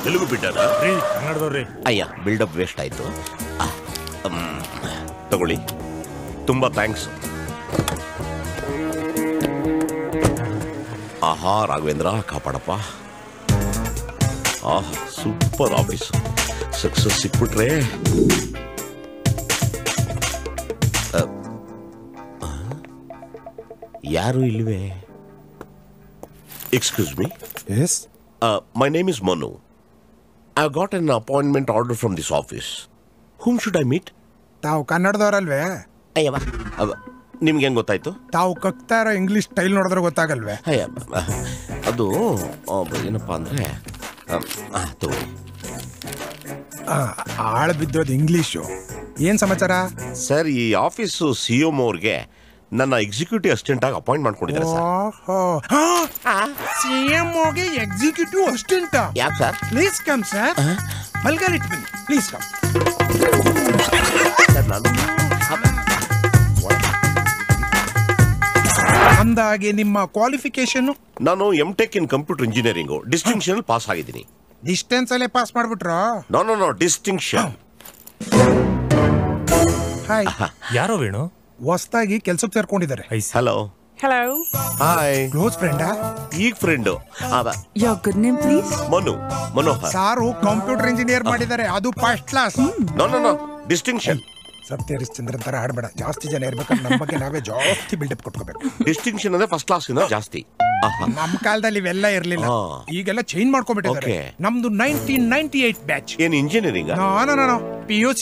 ತೆಲುಗು ಬಿಟ್ಟನ ಕನ್ನಡದವ್ರಿ. ಅಯ್ಯ build up waste ಆಯ್ತು. ತಗೊಳ್ಳಿ, ತುಂಬಾ ಥ್ಯಾಂಕ್ಸ್. ಆಹಾ ರಾಘವೇಂದ್ರ ಕಾಪಾಡಪ್ಪ. ಆಹ್ ಸೂಪರ್ ಆಫೀಸ್, ಸಕ್ಸಸ್ ಸಿಕ್ಬಿಟ್ರೆ. ಯಾರು ಇಲ್ವೇ? Excuse me. Yes. My name is Manu. I got an appointment order from this office. Whom should I meet? ತಾವು ಕನ್ನಡದವರಲ್ವೇ? ಅಯ್ಯವ, ನಿಮ್ಗೆ ಹೆಂಗ್ ಗೊತ್ತಾಯ್ತು? ತಾವು ಕಕ್ತಾ ಇರೋ ಇಂಗ್ಲಿಷ್ ಸ್ಟೈಲ್ ನೋಡಿದ್ರೆ ಗೊತ್ತಾಗಲ್ವೇ? ಅಯ್ಯ, ಅದು ಏನಪ್ಪಾ ಅಂದ್ರೆ ಆಳ ಬಿದ್ದೋದು ಇಂಗ್ಲಿಷು. ಏನ್ ಸಮಾಚಾರ ಸರ್? ಈ ಆಫೀಸು ಸಿಎಂ ಅವ್ರಿಗೆ ನನ್ನ ಎಕ್ಸಿಕ್ಯೂಟಿವ್ ಅಸಿಸ್ಟೆಂಟ್ ಆಗಿ ಅಪಾಯಿಂಟ್ ಮಾಡ್ಕೊಂಡಿದ್ದಾರೆ ಸರ್. ಸಿಎಂ ಹೋಗಿ ಎಕ್ಸಿಕ್ಯೂಟಿವ್ ಅಸಿಸ್ಟೆಂಟ್? ಯಾಕೆ ಸರ್? Please come sir. ಮಲ್ಗಾಲಿಟ್ ಬನ್ನಿ, ಪ್ಲೀಸ್ ಕಮ್. ಅಂದಾಗೆ ನಿಮ್ಮ ಕ್ವಾಲಿಫಿಕೇಶನ್? ನಾನು MTech in computer engineering distinction pass ಆಗಿದ್ದೀನಿ. ಡಿಸ್ಟೆನ್ಸ್ ಅಲ್ಲೇ ಪಾಸ್ ಮಾಡ್ಬಿಟ್ರ? No distinction. ಹಾಯ್. ಯಾರೋ ವೇಣು ಹೊಸದಾಗಿ ಕೆಲ್ಸಕ್ಕೆ ಸೇರ್ಕೊಂಡಿದ್ದಾರೆ. ಹಲೋ. Hello. ಹಾಯ್. ಕ್ಲೋಸ್ ಫ್ರೆಂಡಾ? ಈಗ friend. Your good name, please? Manohar. Sir computer engineer ಮಾಡಿದ್ದಾರೆ, ಅದು ಫಸ್ಟ್ ಕ್ಲಾಸ್. No distinction. ಸತ್ಯ ಹರಿಶ್ಚಂದ್ರನ್ ತರ ಆಡ್ಬೇಡ. ಜಾಸ್ತಿ ಜನ ಇರ್ಬೇಕಾದ್ರೆ ನಮ್ಮ ಬಗ್ಗೆ ನಾವೇ ಜಾಸ್ತಿ ಬಿಲ್ಡಪ್ ಕೊಟ್ಕೋಬೇಕು. ಡಿಸ್ಟಿಂಕ್ಷನ್ ಅಂದ್ರೆ ಫಸ್ಟ್ ಕ್ಲಾಸ್ ಇಂದ ಜಾಸ್ತಿ. ನಮ್ ಕಾಲದಲ್ಲಿ ಇವೆಲ್ಲ ಇರ್ಲಿಲ್ಲ, ಈಗೆಲ್ಲ ಚೇಂಜ್ ಮಾಡ್ಕೊಂಡ್ಬಿಟ್ಟಿದ್ದಾರೆ. ನಮ್ದು 1998 ಬ್ಯಾಚ್. ಏನ್ ಇಂಜಿನಿಯರಿಂಗ್? No PUC.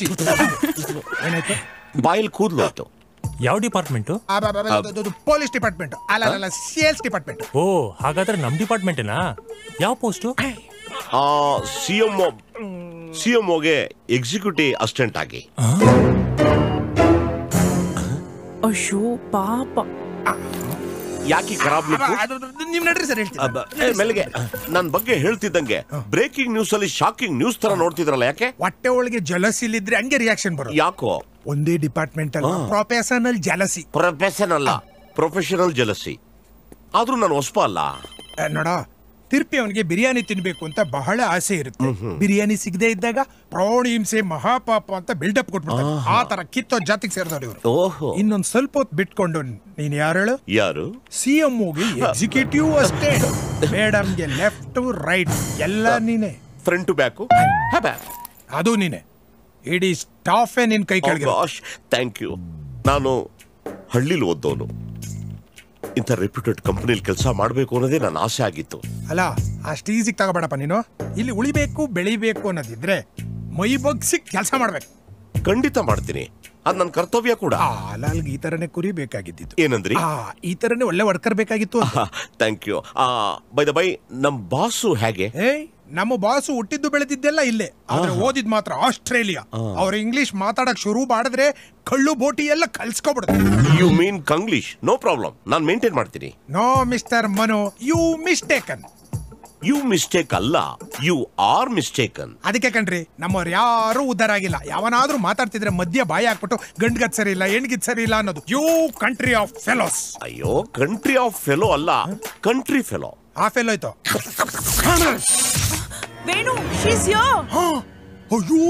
ಏನಾಯ್ತು? ಬಾಯಿಲ್ ಕೂದ್ಲು ಆಯ್ತು. ಯಾವ ಡಿಪಾರ್ಟ್ಮೆಂಟ್? Police department. ಅಲ್ಲ, ಸೇಲ್ಸ್ ಡಿಪಾರ್ಟ್ಮೆಂಟ್. ಓ, ಹಾಗಾದ್ರೆ ನಮ್ ಡಿಪಾರ್ಟ್ಮೆಂಟೇನಾ? ಯಾವ ಪೋಸ್ಟು? ಸಿಎಂಒಗೆ ಎಕ್ಸಿಕ್ಯೂಟಿವ್ ಅಸಿಸ್ಟೆಂಟ್ ಆಗಿ. ಅಯ್ಯೋ ಪಾಪ. ಯಾಕೆ ಖರಾಬ್ ನೀವ್ ನಡ್ರಿ ಸರ್, ಹೇಳ್ತೀನಿ. ಮೆಲ್ಗೆ ನನ್ ಬಗ್ಗೆ ಹೇಳ್ತಿದ್ದಂಗೆ ಬ್ರೇಕಿಂಗ್ ನ್ಯೂಸ್ ಅಲ್ಲಿ ಶಾಕಿಂಗ್ ನ್ಯೂಸ್ ತರ ನೋಡ್ತಿದ್ರಲ್ಲ, ಯಾಕೆ? ಹೊಟ್ಟೆ ಒಳಗೆ ಜಲಸಿಲಿದ್ರೆ ಹಂಗೆ ರಿಯಾಕ್ಷನ್ ಬರೋದು. ಯಾಕೋ? ಒಂದೇ ಡಿಪಾರ್ಟ್ಮೆಂಟ್ ಅಲ್ಲ, ಪ್ರೊಫೆಷನಲ್ ಜಲಸಿ. Professional jealousy. ಆದ್ರೂ ನಾನು ಹೊಸಪ ಅಲ್ಲ. ನೋಡ, ತಿರ್ಪಿ ಅವನಿಗೆ ಬಿರಿಯಾನಿ ತಿನ್ಬೇಕು ಅಂತ ಬಹಳ ಆಸೆ ಇರುತ್ತೆ. ಬಿರಿಯಾನಿ ಸಿಗದೆ ಇದ್ದಾಗ ಪ್ರಾಣಿ ಹಿಂಸೆ ಮಹಾಪಾಪ ಅಂತ ಬಿಲ್ಡಪ್ ಕೊಟ್ಬಿಡ್ತಾರೆ. ಆ ತರ ಕಿತ್ತೋ ಜಾತಿಗೆ ಸೇರಿದವ್ರು ಇವರು. ಓಹೋ. ಇನ್ನೊಂದ್ ಸ್ವಲ್ಪ ಹೊತ್ತು ಬಿಟ್ಕೊಂಡು ನೀನ್ ಯಾರು ಹೇಳು? ಯಾರು? ಸಿಎಂಒಗೆ ಎಕ್ಸಿಕ್ಯೂಟಿವ್ ಅಷ್ಟೇ. ಮೇಡಮ್ಗೆ ಲೆಫ್ಟ್ ರೈಟ್ ಎಲ್ಲ ನೀನೆ. ಫ್ರಂಟ್ ಟು ಬ್ಯಾಕ್ ಅದು ನೀನೆ. ಇಡೀ ಸ್ಟಾಫೇ ನಿನ್ ಕೈ ಕೆಳಗೆ. Thank you. ನಾನು ಹಳ್ಳಿಲಿ ಓದ್ದವನು. ಇಂಥ ರೆಪ್ಯೂಟೆಡ್ ಕಂಪನಿಲಿ ಕೆಲಸ ಮಾಡಬೇಕು ಅನ್ನೋದೇ ನನ್ನ ಆಸೆ ಆಗಿತ್ತು. ಅಲ್ಲ, ಅಷ್ಟು ಈಸಿಗೆ ತಗೋಬೇಡಪ್ಪ ನೀನು. ಇಲ್ಲಿ ಉಳಿಬೇಕು ಬೆಳಿಬೇಕು ಅನ್ನೋದಿದ್ರೆ ಮೈ ಬಗ್ಸಿ ಕೆಲಸ ಮಾಡ್ಬೇಕು. ಖಂಡಿತ ಮಾಡ್ತೀನಿ, ಅದ್ ನನ್ನ ಕರ್ತವ್ಯ ಕೂಡ. ಅಲ್ಗೆ ಈ ತರನೇ ಕುರಿ ಬೇಕಾಗಿದ್ದು. ಏನಂದ್ರಿ? ಈ ತರನೇ ಒಳ್ಳೆ ವರ್ಕರ್ ಬೇಕಾಗಿತ್ತು. Thank you. By the by, ನಮ್ ಬಾಸು ಹೇಗೆ? ನಮ್ಮ ಬಾಸು ಹುಟ್ಟಿದ್ದು ಬೆಳೆದಿದ್ದೆಲ್ಲ ಇಲ್ಲೇ, ಆದ್ರೆ ಓದಿದ್ ಮಾತ್ರ ಆಸ್ಟ್ರೇಲಿಯಾ. ಅವ್ರ ಇಂಗ್ಲಿಷ್ ಮಾತಾಡಕ್ ಶುರು ಮಾಡಿದ್ರೆ ಕಳ್ಳು ಬೋಟಿ ಎಲ್ಲ ಕಲ್ಸ್ಕೊಬಿಡ್ತಾರೆ. You mean Kanglish? No problem, ನಾನ್ ಮೇಂಟೈನ್ ಮಾಡ್ತೀನಿ. No mister Manu, you mistaken. You mistake ಅಲ್ಲ, ಯು ಆರ್ ಮಿಸ್ಟೇಕನ್. ಅದಕ್ಕೆ ಕಣ್ರಿ, ನಮ್ಮವ್ರು ಯಾರು ಉದ್ದಾರ ಆಗಿಲ್ಲ. ಯಾವನಾದ್ರೂ ಮಾತಾಡ್ತಿದ್ರೆ ಮಧ್ಯ ಬಾಯಿ ಹಾಕ್ಬಿಟ್ಟು ಗಂಡ್ಗದ್ ಸರಿ ಇಲ್ಲ ಹೆಣ್ಗಿದ್ ಸರಿ ಇಲ್ಲ ಅನ್ನೋದು. You country of fellows. ಅಯ್ಯೋ, ಕಂಟ್ರಿ ಆಫ್ ಫೆಲೋ ಅಲ್ಲ, ಕಂಟ್ರಿ ಫೆಲೋ. ಆ ಫೆಲೋ ಆಯ್ತು. Venu, she's here. ಅಯ್ಯೋ,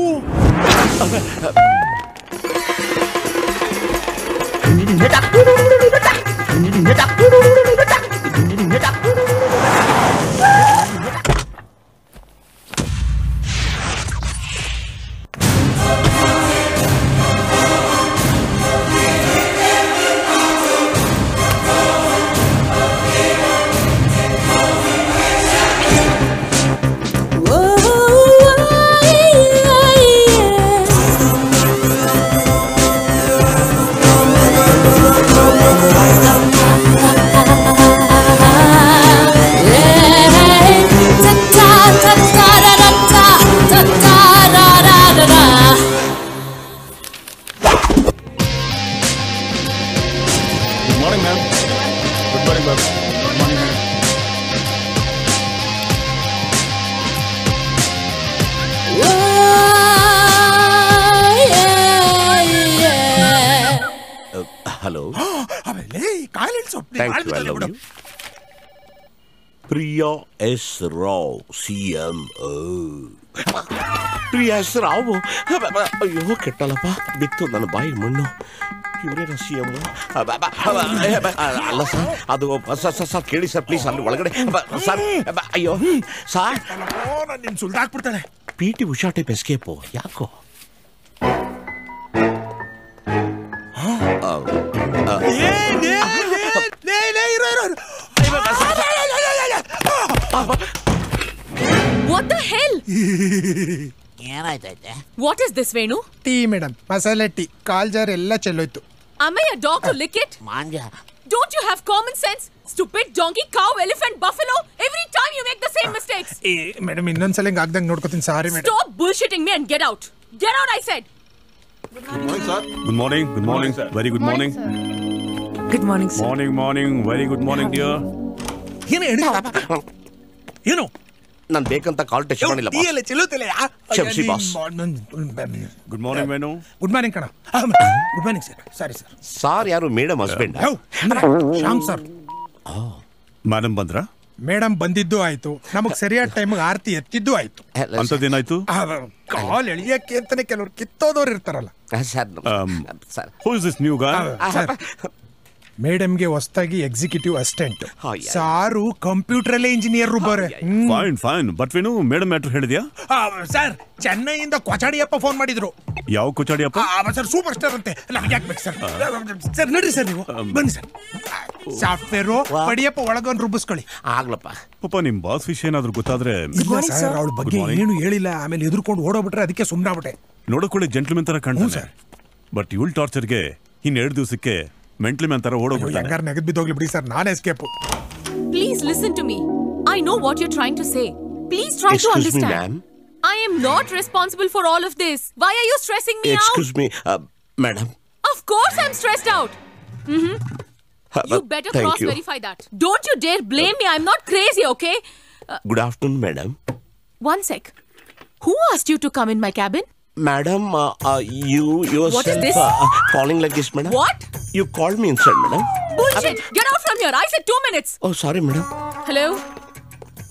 Priya S Rao CMO. Priya S Rao. ಅಯ್ಯೋ ಕೆಟ್ಟಲ್ಲಪ್ಪ, ಬಿತ್ತು ನನ್ನ ಬಾಯಿ ಮಣ್ಣು. ಇವರೇನ CM? ಅಲ್ಲ ಸರ್, ಅದು ಸರ್ ಕೇಳಿ ಸರ್ ಪ್ಲೀಸ್, ಅಲ್ಲಿ ಒಳಗಡೆ ಸರ್. ಅಯ್ಯೋ ಸರ್, ನಿನ್ ಸುಲ್ದಾಕ್ಬಿಡ್ತಾಳೆ. PT ಉಷಾ ಟೈಪ್ ಎಸ್ಕೇಪು ಯಾಕೋ? What the hell? ಏನಾಯ್ತೈತೆ? What is this, Venu? Tea madam, masala tea. ಕಾಲ್ ಜಾರ್ ಎಲ್ಲ ಚೆಲ್ಲೋಯ್ತು. Am I a dog to lick it? ಮಾಂಜ. Don't you have common sense? Stupid donkey, cow, elephant, buffalo. Every time you make the same mistakes. Madam, ಇನ್ನೊಂದ್ಸಲ ಹಿಂಗ್ ಆಗ್ದಂಗ್ ನೋಡ್ಕೋತೀನಿ. Sorry madam. Stop bullshitting me and get out. Get out, I said. Good morning. Good morning. Very good morning. Good morning, sir. Morning. Very good morning, dear. ಏನು ನಾನು ಬೇಕಂತ ಕಾಲ್ touch ಮಾಡಿಲ್ಲ. ಕ್ಷಮಿಸಿ boss. Good morning, Venu. Good morning ಕಣ. Good morning sir. Sorry sir. Sir ಯಾರು? Madam husband. Shyam sir. Madam ಬಂದ್ರಾ? Madam ಬಂದಿದ್ದು ಆಯ್ತು, ನಮಗ್ ಸರಿಯಾದ ಟೈಮ್ಗೆ ಆರ್ತಿ ಎತ್ತಿದ್ದು ಆಯ್ತು. ಅಂತದೇನಾಯ್ತು? ಕಾಲ್ ಎಳಿಯಕ್ಕೆ ಅಂತಾನೆ ಕೆಲವ್ರು ಕಿತ್ತೋದವ್ರು ಇರ್ತಾರಲ್ಲ. Sir Who is this new guy? ಮೇಡಮ್ಗೆ ಹೊಸದಾಗಿ executive assistant. yeah. Sir computer ಅಲ್ಲೇ ಇಂಜಿನಿಯರ್ ರುಬ್ಬಾರೆ. Fine. But Venu, madam matter ಹೇಳಿದ್ಯಾ? ಸರ್, ಚೆನ್ನೈಯಿಂದ ಕೊಚಾಡಿಯಪ್ಪ ಫೋನ್ ಮಾಡಿದ್ರು. ಯಾವ ಕೊಚಾಡಿಯಪ್ಪ? ಸರ್, ಸೂಪರ್ ಸ್ಟಾರ್ ಅಂತೆ. ನಮ್ಗೆ ಯಾಕೆ ಬೇಕು ಸರ್? ಸರ್ ನಡ್ರಿ ಸರ್, ನೀವು ಬನ್ನಿ ಸರ್. ಸಾಫ್ಟ್ವೇರು ಪಡಿಯಪ್ಪ ಒಳಗೊಂದು ರುಬ್ಬಿಸ್ಕೊಳ್ಳಿ. ಆಗ್ಲಪ್ಪ. ಪಾಪ ನಿಮ್ ಬಾಸ್ ವಿಷಯ ಏನಾದ್ರು ಗೊತ್ತಾದ್ರೆ? ಇಲ್ಲ ಸರ್, ಅವಳ ಬಗ್ಗೆ ಏನು ಹೇಳಿಲ್ಲ. ಆಮೇಲೆ ಎದುರ್ಕೊಂಡು ಓಡೋಗ್ಬಿಟ್ರೆ ಅದಕ್ಕೆ ಸುಮ್ಮನಾಗ್ಬಿಟ್ಟೆ. ನೋಡಕೊಳ್ಳಿ ಜೆಂಟ್ಲ್ಮನ್ ತರ ಕಾಣ್ತಾನೆ. ಬಟ್ ಇವಳ ಟಾರ್ಚರ್ಗೆ ಇನ್ನೆರಡು ದಿವಸಕ್ಕೆ ಮೆಂಟ್ಲಿ ಮ್ಯಾನ್ ತರ ಓಡೋಗ್ಬಿಡ್ತಾನೆ. ಹೆಂಗಾರ ನೆಗದ್ ಬಿದ್ದೋಗ್ಲಿ ಬಿಡಿ ಸರ್, ನಾನೇ escape. Please listen to me. I know what you're trying to say. Please try to Excuse me, understand. ma'am. I am not responsible for all of this. Why are you stressing me Excuse out? me, madam. Of course I'm stressed out. You better Thank you. cross-verify that. Don't you dare blame me. I'm not crazy, okay? Good afternoon, madam. One sec. Who asked you to come in my cabin? Madam, you yourself What is this? calling like this, madam? What? You called me inside, madam. Bullshit! Get out from here. I said 2 minutes. Oh, sorry, madam. Hello?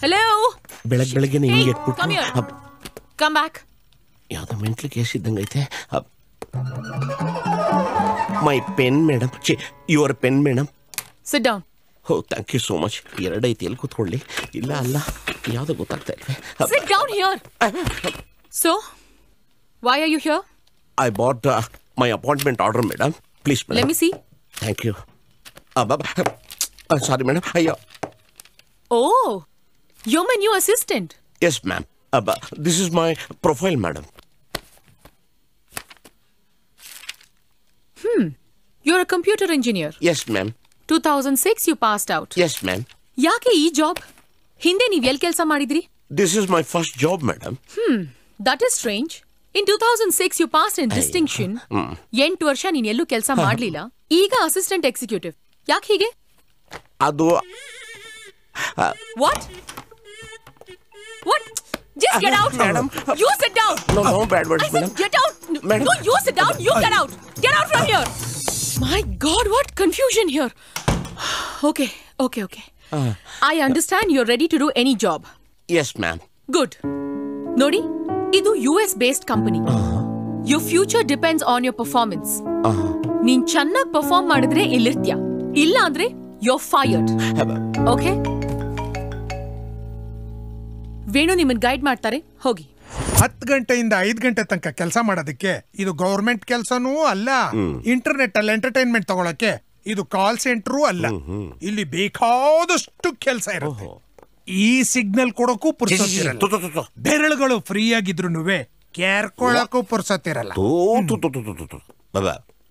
Hello? ಬೆಳಗ್ಗೆ Hey, ಹಿಂಗೆ come here. Come back. ಯಾವ್ದೋ mentally case ಇದ್ದಂಗೈತೆ. My pen madam. Your pen madam. Sit down. Oh, thank you so much. ಎರಡೈತಿ, ಎಲ್ಲಿ ಕೂತ್ಕೊಳ್ಳಿ? ಇಲ್ಲ ಯಾವ್ದು ಗೊತ್ತಾಗ್ತಾ ಇಲ್ವೇ? Sit down here. So, why are you here? I bought my appointment order, madam. Please, madam. Let me see. Thank you. Sorry, madam. Oh, you're my new assistant. Yes, ma'am. This is my profile, madam. You're a computer engineer. Yes, ma'am. 2006 you passed out. Yes, ma'am. ಯಾಕೆ ಈ job? ಹಿಂದೆ ನೀವ್ ಎಲ್ಲಿ ಕೆಲಸ ಮಾಡಿದ್ರಿ? This is my first job, madam. That is strange. In 2006 you passed in distinction. 8 ವರ್ಷ ನೀನ್ ಎಲ್ಲೂ ಕೆಲಸ ಮಾಡ್ಲಿಲ್ಲ. ಈಗ ಅಸಿಸ್ಟೆಂಟ್ ಎಕ್ಸಿಕ್ಯೂಟಿವ್. ಯಾಕೆ ಹೀಗೆ? ಅದು What? What? Just get out, madam. You sit down. No bad words, I said madam. get out. Madam. No, you sit down. You get out. Get out from here. My God, what confusion here. Okay. I understand you're ready to do any job. Yes, ma'am. Good. Nodi, idu US based company. Your future depends on your performance. ನೀನ್ ಚೆನ್ನಾಗಿ perform ಮಾಡಿದ್ರೆ ಇಲ್ಲಿರ್ತೀಯ. ಇಲ್ಲ ಅಂದ್ರೆ you're fired. Okay? Venu ನಿಮ್ಮನ್ನ guide ಮಾಡ್ತಾರೆ, ಹೋಗಿ. 10 ಗಂಟೆಯಿಂದ 5 ಗಂಟೆ ತನಕ ಕೆಲಸ ಮಾಡೋದಕ್ಕೆ ಇದು ಗವರ್ಮೆಂಟ್ ಕೆಲಸನೂ ಅಲ್ಲ. ಇಂಟರ್ನೆಟ್ ಅಲ್ಲಿ ಎಂಟರ್ಟೈನ್ಮೆಂಟ್ ತಗೊಳಕ್ಕೆ ಇದು ಕಾಲ್ ಸೆಂಟರ್ ಅಲ್ಲ. ಇಲ್ಲಿ ಬೇಕಾದಷ್ಟು ಕೆಲಸ ಇರುತ್ತೆ. ಈ ಸಿಗ್ನಲ್ ಕೊಡೋಕ್ಕೂ ಪುರ್ಸೊತ್ತಿರಲ್ಲ. ಬೆರಳುಗಳು ಫ್ರೀ ಆಗಿದ್ರು ಕೇರ್ಕೊಳ್ಳೋಕ್ಕೂ ಪುರ್ಸೊತ್ತಿರಲ್ಲ.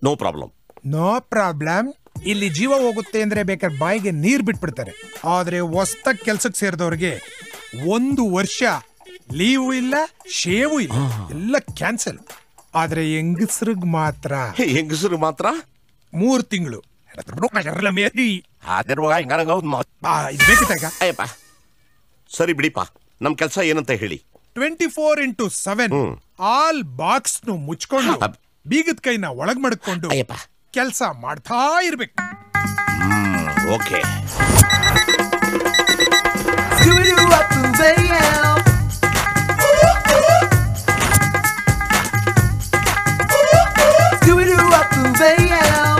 No problem. No problem. ಇಲ್ಲಿ ಜೀವ ಹೋಗುತ್ತೆ ಅಂದ್ರೆ ಬೇಕಾದ್ರೆ ಬಾಯಿಗೆ ನೀರ್ ಬಿಟ್ಬಿಡ್ತಾರೆ. ಆದ್ರೆ ಹೊಸ್ದಾಗಿ ಕೆಲ್ಸಕ್ಕೆ ಸೇರಿದವ್ರಿಗೆ 1 ವರ್ಷ ಲೀವು ಇಲ್ಲ, ಶೇವು ಇಲ್ಲ, ಎಲ್ಲ ಕ್ಯಾನ್ಸಲ್. ಆದ್ರೆ ಹೆಂಗಸ್ರಿಗೆ ಮಾತ್ರ 3 ತಿಂಗಳು. ಸರಿ ಬಿಡಿಪಾ, ನಮ್ ಕೆಲಸ ಏನಂತ ಹೇಳಿ. 24x7 ಆಲ್ ಬಾಕ್ಸ್ ಮುಚ್ಕೊಂಡು ಬೀಗದ ಕೈನ ಒಳಗ್ ಮಡ್ಕೊಂಡು ಕೆಲಸ ಮಾಡ್ತಾ ಇರ್ಬೇಕು. Okay. up and AM. Scooby-Doo up and AM.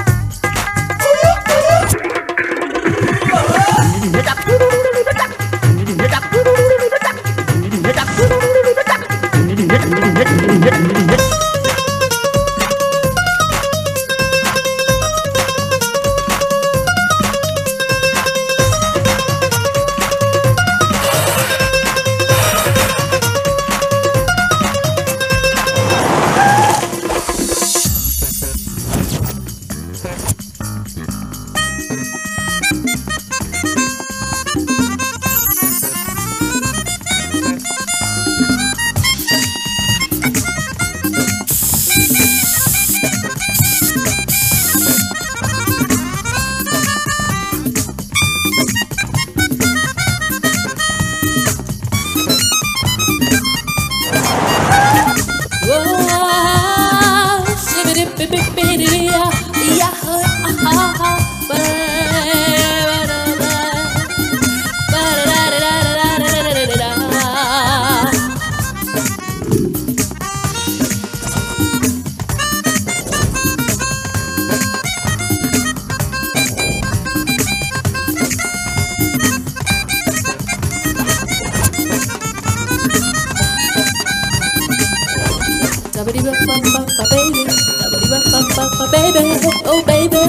Oh baby,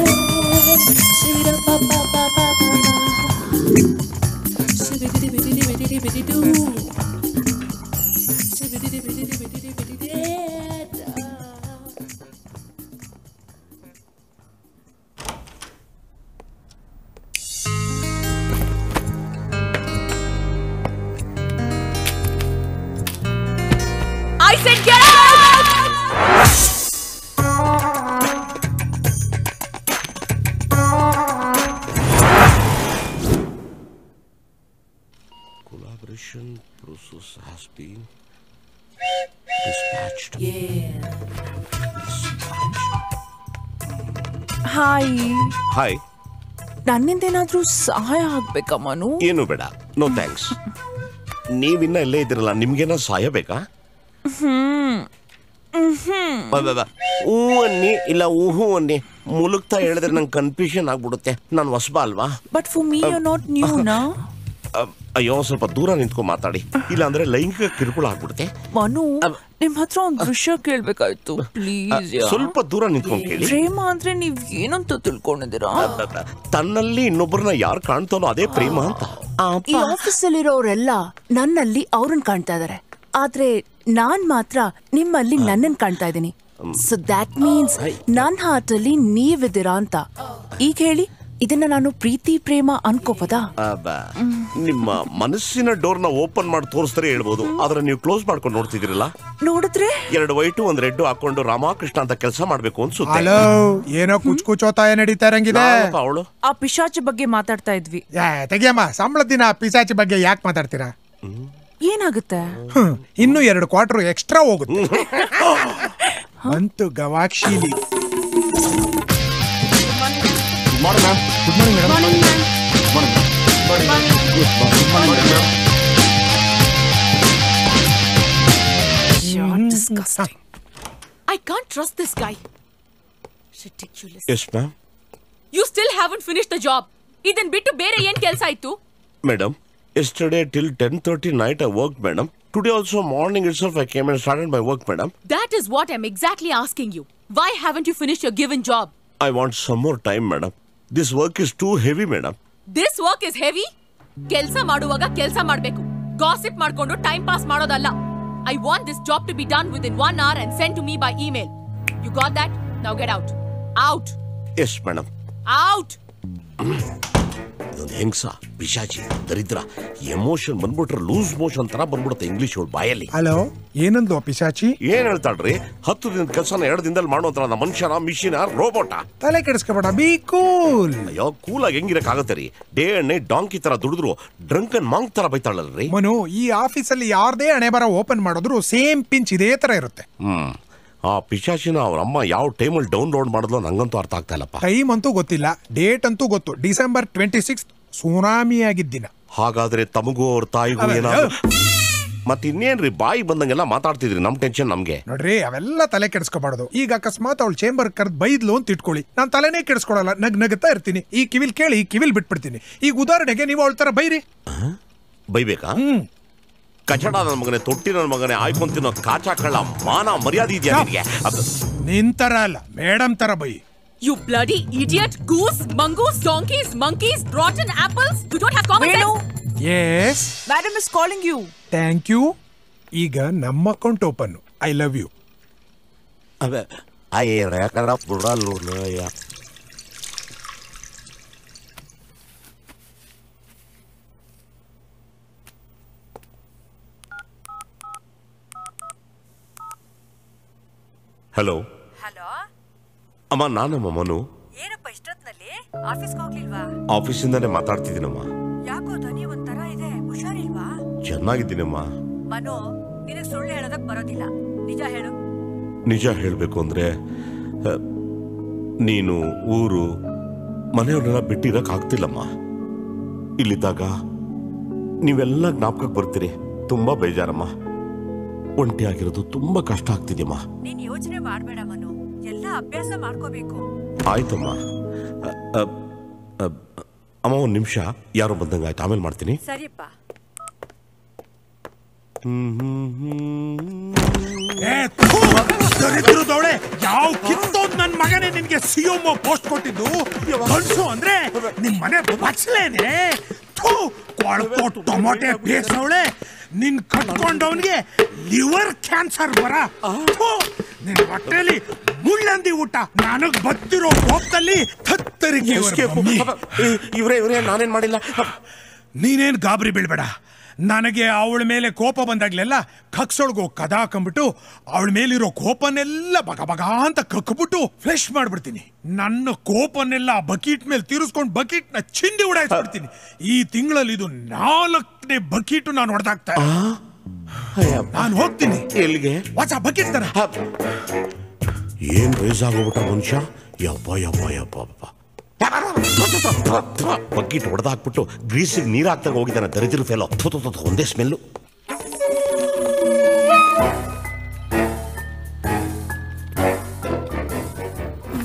I said get out! Collaboration process has been dispatched. Hi hi, ನನ್ನಿಂದೇನಾದ್ರೂ ಸಹಾಯ ಆಗ್ಬೇಕಾ ಮನು? ಏನು ಬೇಡ, ನೋ ಥ್ಯಾಂಕ್ಸ್. ನೀವಿನ್ನ ಇಲ್ಲೇ ಇದ್ದೀರಲ್ಲ, ನಿಮ್ಗೇನ ಸಹಾಯ ಬೇಕಾ? ಹೂ ಅನ್ನಿ ಇಲ್ಲ ಊಹು ಅನ್ನಿ, ಮುಲುಕ್ತಾ ಹೇಳಿದ್ರೆ ನಂಗೆ ಕನ್ಫ್ಯೂಷನ್ ಆಗ್ಬಿಡುತ್ತೆ. ನಾನು ಹೊಸಬ ಅಲ್ವಾ? But for me you not new ನಾ. ಅಯ್ಯೋ, ಸ್ವಲ್ಪ ದೂರ ನಿಂತ್ಕೊಂಡು ಮಾತಾಡಿ, ಇಲ್ಲ ಅಂದ್ರೆ ಲೈಂಗಿಕ ಕಿರುಕುಳ ಆಗ್ಬಿಡುತ್ತೆ. ಮನು, ನಿಮ್ ಹತ್ರ ಒಂದ್ ದೃಶ್ಯ ಕೇಳ್ಬೇಕಾಯ್ತು ಪ್ಲೀಸ್. ಸ್ವಲ್ಪ ದೂರ ನಿಂತ್ಕೊಂಡು ಕೇಳಿ. ಪ್ರೇಮ ಅಂದ್ರೆ ನೀವ್ ಏನಂತ ತಿಳ್ಕೊಂಡಿದ್ದೀರಾ? ತನ್ನಲ್ಲಿ ಇನ್ನೊಬ್ಬರನ್ನ ಯಾರು ಕಾಣ್ತಾನೋ ಅದೇ ಪ್ರೇಮ ಅಂತ. ಈ ಆಫೀಸಲ್ಲಿರೋರೆಲ್ಲ ನನ್ನಲ್ಲಿ ಅವ್ರನ್ನ ಕಾಣ್ತಾ ಇದಾರೆ, ಆದ್ರೆ ನಾನ್ ಮಾತ್ರ ನಿಮ್ಮಲ್ಲಿ ನನ್ನನ್ ಕಾಣ್ತಾ ಇದ್ದೀನಿ. ಸೊ ದ್ಯಾಟ್ ಮೀನ್ಸ್ ನನ್ ಹಾರ್ಟ್ ಅಲ್ಲಿ ನೀವಿದ್ದೀರಾ ಅಂತ. ಈಗ ಹೇಳಿ, ಇದನ್ನ ನಾನು ಪ್ರೀತಿ ಪ್ರೇಮ ಅನ್ಕೋಬೋದಾ? ನಿಮ್ಮ ಮನಸ್ಸಿನ ಡೋರ್ನ ಓಪನ್ ಮಾಡಿ ತೋರಿಸಿದ್ರೆ ಹೇಳ್ಬೋದು, ಆದ್ರೆ ನೀವು ಕ್ಲೋಸ್ ಮಾಡ್ಕೊಂಡು ನೋಡ್ತಿದ್ರಲ್ಲ. ನೋಡಿದ್ರೆ 2 ವೈಟು 1 ರೆಡ್ ಹಾಕೊಂಡು ರಾಮಕೃಷ್ಣ ಅಂತ ಕೆಲಸ ಮಾಡ್ಬೇಕು ಅನ್ಸುತ್ತೆ. ಹಲೋ, ಏನೋ ಕುಚ್ಕುಚೋತಾಯ ನಡೀತಾ ಇರಂಗಿದೆ. ಅವಳು ಆ ಪಿಶಾಚಿ ಬಗ್ಗೆ ಮಾತಾಡ್ತಾ ಇದ್ವಿ. ತೆಗಿಯಮ್ಮ, ಸಂಬಳದ ದಿನ ಪಿಸಾಚಿ ಬಗ್ಗೆ ಯಾಕೆ ಮಾತಾಡ್ತೀರಾ? ಏನಾಗುತ್ತೆ? ಇನ್ನು 2 ಕ್ವಾರ್ಟರ್ ಎಕ್ಸ್ಟ್ರಾ ಹೋಗುತ್ತೆ. ಅಂತೂ ಗವಾಕ್ಷಿಲಿ. Disgusting. I can't trust this guy. Ridiculous. Yes ma'am. You still haven't finished the job. ಇದನ್ ಬಿಟ್ಟು ಬೇರೆ ಏನ್ ಕೆಲಸ ಇತ್ತು? Madam, yesterday till 10:30 night I worked, madam. Today also morning itself I came and started my work, madam. That is what I'm exactly asking you. Why haven't you finished your given job? I want some more time, madam. This work is too heavy, madam. This work is heavy? ಕೆಲಸ ಮಾಡುವಾಗ ಕೆಲಸ ಮಾಡಬೇಕು. Gossip ಮಾಡ್ಕೊಂಡು time pass ಮಾಡೋದಲ್ಲ. I want this job to be done within 1 hour and sent to me by email. You got that? Now get out. Out. Yes, madam. Out. ಹೆಂಗ್ಸ, ಪಿಶಾಚಿ, ದರಿದ್ರ, emotion ಬಂದ್ಬಿಟ್ರೆ loose motion ತರ ಬಂದ್ಬಿಡುತ್ತೆ English ಬಾಯಲ್ಲಿ. Hello, ಏನಂದು ಪಿಶಾಚಿ? ಏನ್ ಹೇಳ್ತಾಳ್ರಿ? 10 ದಿನದ ಕೆಲಸನ 2 ದಿನದಲ್ಲಿ ಮಾಡುವಂತ ಮನುಷ್ಯನ, ಮಿಷಿನ, ರೋಬೋಟ? ತಲೆ ಕೆಡಿಸ್ಕೋಬೇಡ, ಬಿ ಕೂಲ್. ಅಯ್ಯೋ, ಕೂಲಾಗಿ ಹೆಂಗಿರಕ್ ಆಗತ್ತೆ ರೀ? ಡೇ ಅಂಡ್ ನೈಟ್ ಡಾಂಕಿ ತರ ದುಡಿದ್ರು ಡ್ರಂಕನ್ ಮಾಂಗ್ ತರ ಬೈತಾಳಲ್ರಿ. ಮನು, ಈ ಆಫೀಸಲ್ಲಿ ಯಾರ್ದೇ ಹಣೆ ಬರ ಓಪನ್ ಮಾಡಿದ್ರು ಸೇಮ್ ಪಿಂಚ್ ಇದೇ ತರ ಇರುತ್ತೆ. ಆ ಪಿಶಾಚಿನ ಅವ್ರ ಅಮ್ಮ ಯಾವ ಟೈಮಲ್ಲಿ ಡೌನ್ಲೋಡ್ ಮಾಡಿದ್ಲು ನಂಗಂತೂ ಅರ್ಥ ಆಗ್ತಾ ಇಲ್ಲಪ್ಪ. ಟೈಮ್ ಅಂತೂ ಗೊತ್ತಿಲ್ಲ, ಡೇಟ್ ಅಂತೂ ಗೊತ್ತು. ಡಿಸೆಂಬರ್ 26 ಸುನಾಮಿ ಆಗಿದ್ದ ದಿನ. ಹಾಗಾದ್ರೆ ತಮಗೂ ಅವ್ರ ತಾಯಿಗೂ ಏನಾದ್ರು ಮತ್ತೆ ಇನ್ನೇನ್ರಿ ಬಾಯಿ ಬಂದಂಗೆಲ್ಲ ಮಾತಾಡ್ತಿದ್ರಿ ನಮ್ ಟೆನ್ಷನ್ ನಮ್ಗೆ. ನೋಡ್ರಿ ಅವೆಲ್ಲ ತಲೆ ಕೆಡಿಸ್ಕೋಬಾರ್ದು. ಈಗ ಅಕಸ್ಮಾತ್ ಅವಳು ಚೇಂಬರ್ ಕರ್ದ್ ಬೈದ್ಲು ಅಂತ ಇಟ್ಕೊಳ್ಳಿ, ನಾನ್ ತಲೆನೇ ಕೆಡಿಸ್ಕೊಳಲ್ಲ, ನಗ್ತಾ ಇರ್ತೀನಿ. ಈ ಕಿವಿಲ್ ಕೇಳಿ ಈ ಕಿವಿಲ್ ಬಿಟ್ಬಿಡ್ತೀನಿ. ಈಗ ಉದಾಹರಣೆಗೆ ನೀವು ಅವಳ ತರ ಬೈರಿ. ಬೈಬೇಕಾ? ಕಚಡ ನನ್ನ ಮಗನೇ, ತೊಟ್ಟಿ ನನ್ನ ಮಗನೇ, ಆಯ್ಕೊಂತಿನೋ ಕಾಚಾ ಕಳ್ಳ, ಮಾನ ಮರ್ಯಾದೆ ಇದೆಯಾ ನಿನಗೆ? ನಿನ್ ತರ ಅಲ್ಲ, ಮೇಡಮ್ ತರ by. You bloody idiot! Goose, mongoose, donkeys, monkeys, rotten apples! You don't have common sense! Yes. Madam is calling you. Thank you. ಈಗ ನಮ್ಮ account open. I love you. Hello hello ಅಮ್ಮ, ನಾನಮ್ಮ ಮನು. ಏನಪ್ಪ ಇಷ್ಟೊತ್ನಲ್ಲಿ ಆಫೀಸ್ಗೆ ಹೋಗ್ಲಿಲ್ವಾ? ಆಫೀಸಿಂದಾನೆ ಮಾತಾಡ್ತಿದ್ದೀನಮ್ಮ. ಯಾಕೋ ಧ್ವನಿ ಒಂಥರ ಇದೆ, ಹುಷಾರಿಲ್ವಾ? ಚೆನ್ನಾಗಿದ್ದೀನಮ್ಮ. ಮನು, ನಿನಗ್ ಸುಳ್ಳು ಹೇಳೋದಕ್ ಬರೋದಿಲ್ಲ, ನಿಜ ಹೇಳು. ನಿಜ ಹೇಳಬೇಕು ಅಂದ್ರೆ ನೀನು ಊರು ಮನೆಯವ್ರನ್ನೆಲ್ಲ ಬಿಟ್ಟಿರಕ್ ಆಗ್ತಿಲ್ಲಮ್ಮ. ಇಲ್ಲಿದ್ದಾಗ ನೀವೆಲ್ಲ ಜ್ಞಾಪಕಕ್ಕೆ ಬರ್ತೀರಿ. ತುಂಬಾ ಬೇಜಾರಮ್ಮ. ಒಂಟಿ ಆಗಿರೋದು ತುಂಬಾ ಕಷ್ಟ ಆಗ್ತಿದ್ಯಮ್ಮ. ನೀನ್ ಯೋಚನೆ ಮಾಡ್ಬೇಡ ಮನು, ಎಲ್ಲ ಅಭ್ಯಾಸ ಮಾಡ್ಕೋಬೇಕು. ಆಯ್ತಮ್ಮ. ಅಮ್ಮ ಒಂದ್ ನಿಮಿಷ, ಯಾರೋ ಬಂದಂಗಾಯ್ತು, ಆಮೇಲೆ ಮಾಡ್ತೀನಿ. ಸರಿಯಪ್ಪ. ದರಿದ್ರದವಳೆ, ಯಾವ ಕಿತ್ತೋದ್ ನನ್ ಮಗನೇ ನಿನ್ಗೆ ಸಿಎಂಒ ಪೋಸ್ಟ್ ಕೊಟ್ಟಿದ್ದು? ಗಂಡ್ಸು ಅಂದ್ರೆ ನಿಮ್ ಮನೆ ಬಚ್ಚಲೇನೆ. ಟೊಮೊಟೆ ಬೇಸವಳೆ, ನಿನ್ ಕಟ್ಕೊಂಡವನ್ಗೆ ಲಿವರ್ ಕ್ಯಾನ್ಸರ್ ಬರ. ನಿನ್ ಹೊಟ್ಟೆಲಿ ಮುಳ್ಳಂದಿ ಊಟ. ನನಗ್ ಬತ್ತಿರೋ ಕೋಪದಲ್ಲಿ ಥತ್ತರಿಗೆ. ಇವ್ರೇ ನಾನೇನ್ ಮಾಡಿಲ್ಲ. ನೀನೇನ್ ಗಾಬರಿ ಬೀಳ್ಬೇಡ. ನನಗೆ ಅವಳ ಮೇಲೆ ಕೋಪ ಬಂದಾಗ್ಲೆಲ್ಲ ಕಕ್ಸೊಳಗೋ ಕದ ಹಾಕೊಂಡ್ಬಿಟ್ಟು ಅವಳ ಮೇಲಿರೋ ಕೋಪನೆಲ್ಲ ಬಗ ಬಗ ಅಂತ ಕಕ್ಬಿಟ್ಟು ಫ್ಲೆಶ್ ಮಾಡ್ಬಿಡ್ತೀನಿ. ನನ್ನ ಕೋಪನೆಲ್ಲ ಬಕೀಟ್ ಮೇಲೆ ತೀರಿಸ್ಕೊಂಡು ಬಕೀಟ್ ನ ಚಿಂದಿ ಉಡಾಯಿಸ್ಬಿಡ್ತೀನಿ. ಈ ತಿಂಗಳಲ್ಲಿ ಇದು 4ನೇ ಬಕೀಟು ನಾನು ಹೊಡೆದಾಗ್ತಾ. ನಾನು ಹೋಗ್ತೀನಿ. ಎಲ್ಲಿಗೆ? ಹೊಸ ಬಕೀಟ್ ತರ. ಏನ್ ರೇಸ್ ಆಗೋಗ್ಬಿಟ್ಟ ಮನುಷ್ಯ. ಯಪ್ಪ ಯಪ್ಪ ಯಪ್ಪ ಬಗ್ಗಿಟ್ ಹೊಡೆದಾಕ್ಬಿಟ್ಟು ಗ್ರೀಸಿಗೆ ನೀರು ಹಾಕ್ದಾಗ ಹೋಗಿದ್ದಾನೆ ದರಿದ್ರ ಫೇಲೋ. ಒಂದೇ ಸ್ಮೆಲ್ಲು.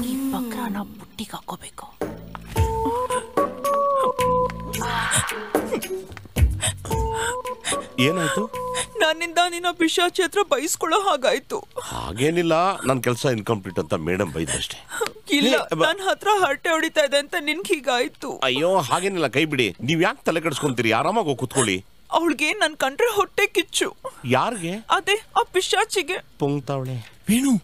ಈ ಬಕ್ರಾನ ಬುಟ್ಟಿಗೆ ಹಾಕೋಬೇಕು. ಏನಾಯ್ತು? ನನ್ನಿಂದ ನಿನ್ನ ಪಿಶಾಚಿ ಹತ್ರ ಬೈಸ್ಕೊಳ್ಳೋ ಹಾಗಾಯ್ತು. ಹಾಗೇನಿಲ್ಲ, ನನ್ನ ಕೆಲಸ ಇನ್ಕಂಪ್ಲೀಟ್ ಅಂತ ಮೇಡಮ್ ಬೈದಷ್ಟೇ. ಇಲ್ಲ, ನನ್ನ ಹತ್ರ ಹರಟೆ ಹೊಡಿತಾ ಇದೆ ಅಂತ ನಿನ್ಗೆ ಹೀಗಾಯ್ತು. ಅಯ್ಯೋ ಹಾಗೇನಿಲ್ಲ, ಕೈ ಬಿಡಿ. ನೀವ್ ಯಾಕೆ ತಲೆ ಕೆಡಿಸ್ಕೊಂತೀರಿ? ಆರಾಮಾಗಿ ಹೋಗಿ ಕುತ್ಕೊಳ್ಳಿ. ಅವಳಿಗೆ ನನ್ ಕಂಡ್ರೆ ಹೊಟ್ಟೆ ಕಿಚ್ಚು. ಯಾರಿಗೆ? ಅದೇ ಆ ಪಿಶಾಚಿಗೆ. ಪುಂಗ್ತಾವಳೆ. ವೇಣು,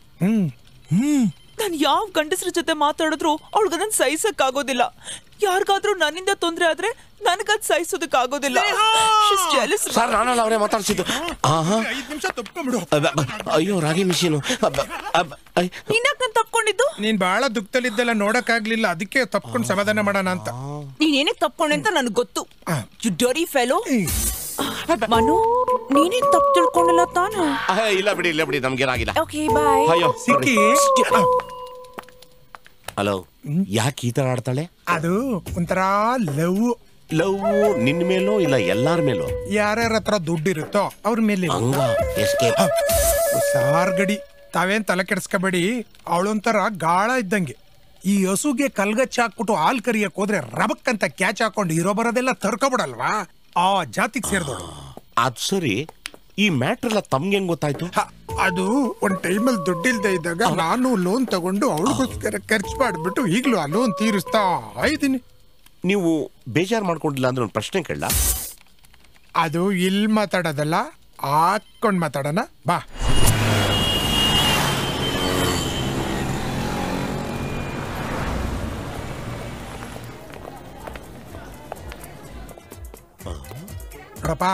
ನಾನು ಯಾವ ಗಂಡಸ್ರ ಜೊತೆ ಮಾತಾಡಿದ್ರು ಅವಳಿಗೆ ಅದನ್ನ ಸಹಿಸಕ್ ಆಗೋದಿಲ್ಲ. ಯಾರಿಗಾದ್ರೂ ನನ್ನಿಂದ ತೊಂದ್ರೆ ಆದ್ರೆ ನನಗದ್ ಸಹಿಸೋದಕ್ ಆಗೋದಿಲ್ಲ. ಸರ್, ನಾನಲ್ಲ ಅವರೇ ಮಾತಾಡ್ಸಿದ್ದು. 5 ನಿಮಿಷ ತಪ್ಕೊಂಡ್ಬಿಡು. ಅಯ್ಯೋ ರಾಗಿ ಮಿಷಿನು. ನೀನ್ಯಾಕ್ ನನ್ ತಪ್ಕೊಂಡಿದ್ದು? ನೀನ್ ಬಹಳ ದುಃಖದಲ್ಲಿದ್ದೆಲ್ಲ ನೋಡಕ್ ಆಗ್ಲಿಲ್ಲ, ಅದಕ್ಕೆ ತಪ್ಕೊಂಡು ಸಮಾಧಾನ ಮಾಡೋಣ ಅಂತ. ನೀನೇನೇ ತಪ್ಕೊಂಡೆ ಅಂತ ನನಗೆ ಗೊತ್ತು. You dirty fellow. ಮನು, ನೀನೇ ತಪ್ಪು ತಿಳ್ಕೊಂಡಿಲ್ಲ ತಾನು? ಇಲ್ಲ ಬಿಡಿ, ನಮ್ಗೇನಾಗಿಲ್ಲ. Okay bye. ಅಯ್ಯೋ ಸಿಕ್ಕಿ. ಹಲೋ, ಯಾಕೆ ಈ ತರ ಆಡ್ತಾಳೆ? ಅದು ಒಂಥರ ಲವ್. ಲವ್ ನಿನ್ ಮೇಲೋ ಇಲ್ಲ ಎಲ್ಲಾರ ಮೇಲೋ? ಯಾರ್ಯಾರ ಹತ್ರ ದುಡ್ಡಿರುತ್ತೋ ಅವ್ರ ಮೇಲೆ. ಸಾರ್ಗಡಿ, ತಾವೇನ್ ತಲೆ ಕೆಡಿಸ್ಕೋಬೇಡಿ. ಅವಳೊಂಥರ ಗಾಳ ಇದ್ದಂಗೆ. ಈ ಹಸುಗೆ ಕಲ್ಗಚ್ಚ ಹಾಕ್ಬಿಟ್ಟು ಹಾಲ್ ಕರಿಯಕ್ ಹೋದ್ರೆ ರಬಕ್ ಅಂತ ಕ್ಯಾಚ್ ಹಾಕೊಂಡು ಇರೋ ಬರೋದೆಲ್ಲ ತರ್ಕೊಬಿಡಲ್ವಾ? ಆ ಜಾತಿಗೆ ಸೇರಿದವಳು. ಅದ್ ಸರಿ, ಈ ಮ್ಯಾಟ್ರ್ ಎಲ್ಲ ತಮ್ಗೆ ಹೆಂಗ್ ಗೊತ್ತಾಯ್ತು? ಅದು ಒಂದ್ ಟೈಮಲ್ಲಿ ದುಡ್ಡಿಲ್ದೆ ಇದ್ದಾಗ ನಾನು ಲೋನ್ ತಗೊಂಡು ಅವಳಿಗೋಸ್ಕರ ಖರ್ಚು ಮಾಡ್ಬಿಟ್ಟು ಈಗ್ಲೂ ಆ ಲೋನ್ ತೀರಿಸ್ತಾ ಇದ್ದೀನಿ. ನೀವು ಬೇಜಾರು ಮಾಡ್ಕೊಂಡಿಲ್ಲ ಅಂದ್ರೆ ಒಂದು ಪ್ರಶ್ನೆ ಕೇಳ. ಅದು ಇಲ್ಲಿ ಮಾತಾಡೋದಲ್ಲ, ಹಾಕೊಂಡ್ ಮಾತಾಡೋಣ ಬಾ. ನೋಡಪ್ಪ,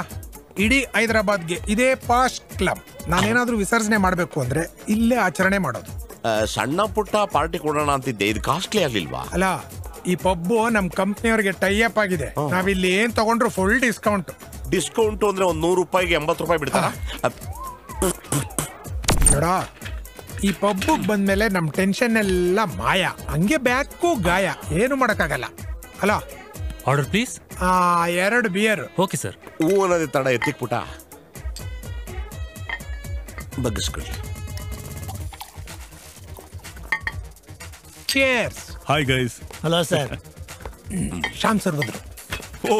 ಇಡೀ ಹೈದರಾಬಾದ್ಗೆ ಇದೇ ಪಾಸ್ಟ್ ಕ್ಲಬ್. ನಾನೇನಾದ್ರೂ ವಿಸರ್ಜನೆ ಮಾಡ್ಬೇಕು ಅಂದ್ರೆ ಇಲ್ಲೇ ಆಚರಣೆ ಮಾಡೋದು. ಸಣ್ಣ ಪುಟ್ಟ ಪಾರ್ಟಿ ಕೊಡೋಣ ಅಂತಿದ್ದೆ, ಇದು ಕಾಸ್ಟ್ಲಿ ಆಗ್ಲಿಲ್ವಾ? ಅಲ್ಲ, ಈ ಪಬ್ಬು ನಮ್ ಕಂಪ್ನಿಯವ್ರಿಗೆ ಟೈ ಅಪ್ ಆಗಿದೆ. ನಾವಿಲ್ಲಿ ಏನ್ ತಗೊಂಡ್ರು ಫುಲ್ ಡಿಸ್ಕೌಂಟ್. ಡಿಸ್ಕೌಂಟ್ ಅಂದ್ರೆ ಒಂದ್ 100 ರೂಪಾಯಿಗೆ 80 ರೂಪಾಯಿ ಬಿಡ್ತಾರ. ನೋಡ, ಈ ಪಬ್ಬಿಗೆ ಬಂದ್ಮೇಲೆ ನಮ್ ಟೆನ್ಷನ್ ಎಲ್ಲ ಮಾಯ. ಹಂಗೆ ಬ್ಯಾಕು ಗಾಯ, ಏನು ಮಾಡಕ್ಕಾಗಲ್ಲ. ಅಲ್ಲ, order please. 2 beer. Okay sir. ಹೂ ಅನ್ನೋದೇ ತಡ ಎತ್ತಿಕ್ ಪುಟ ಬಗ್ಗಿಸ್ಕೊಳ್ಳಿ. Cheers. Hi guys. Hello sir. Shyam sir ಬಂದ್ರು. Oh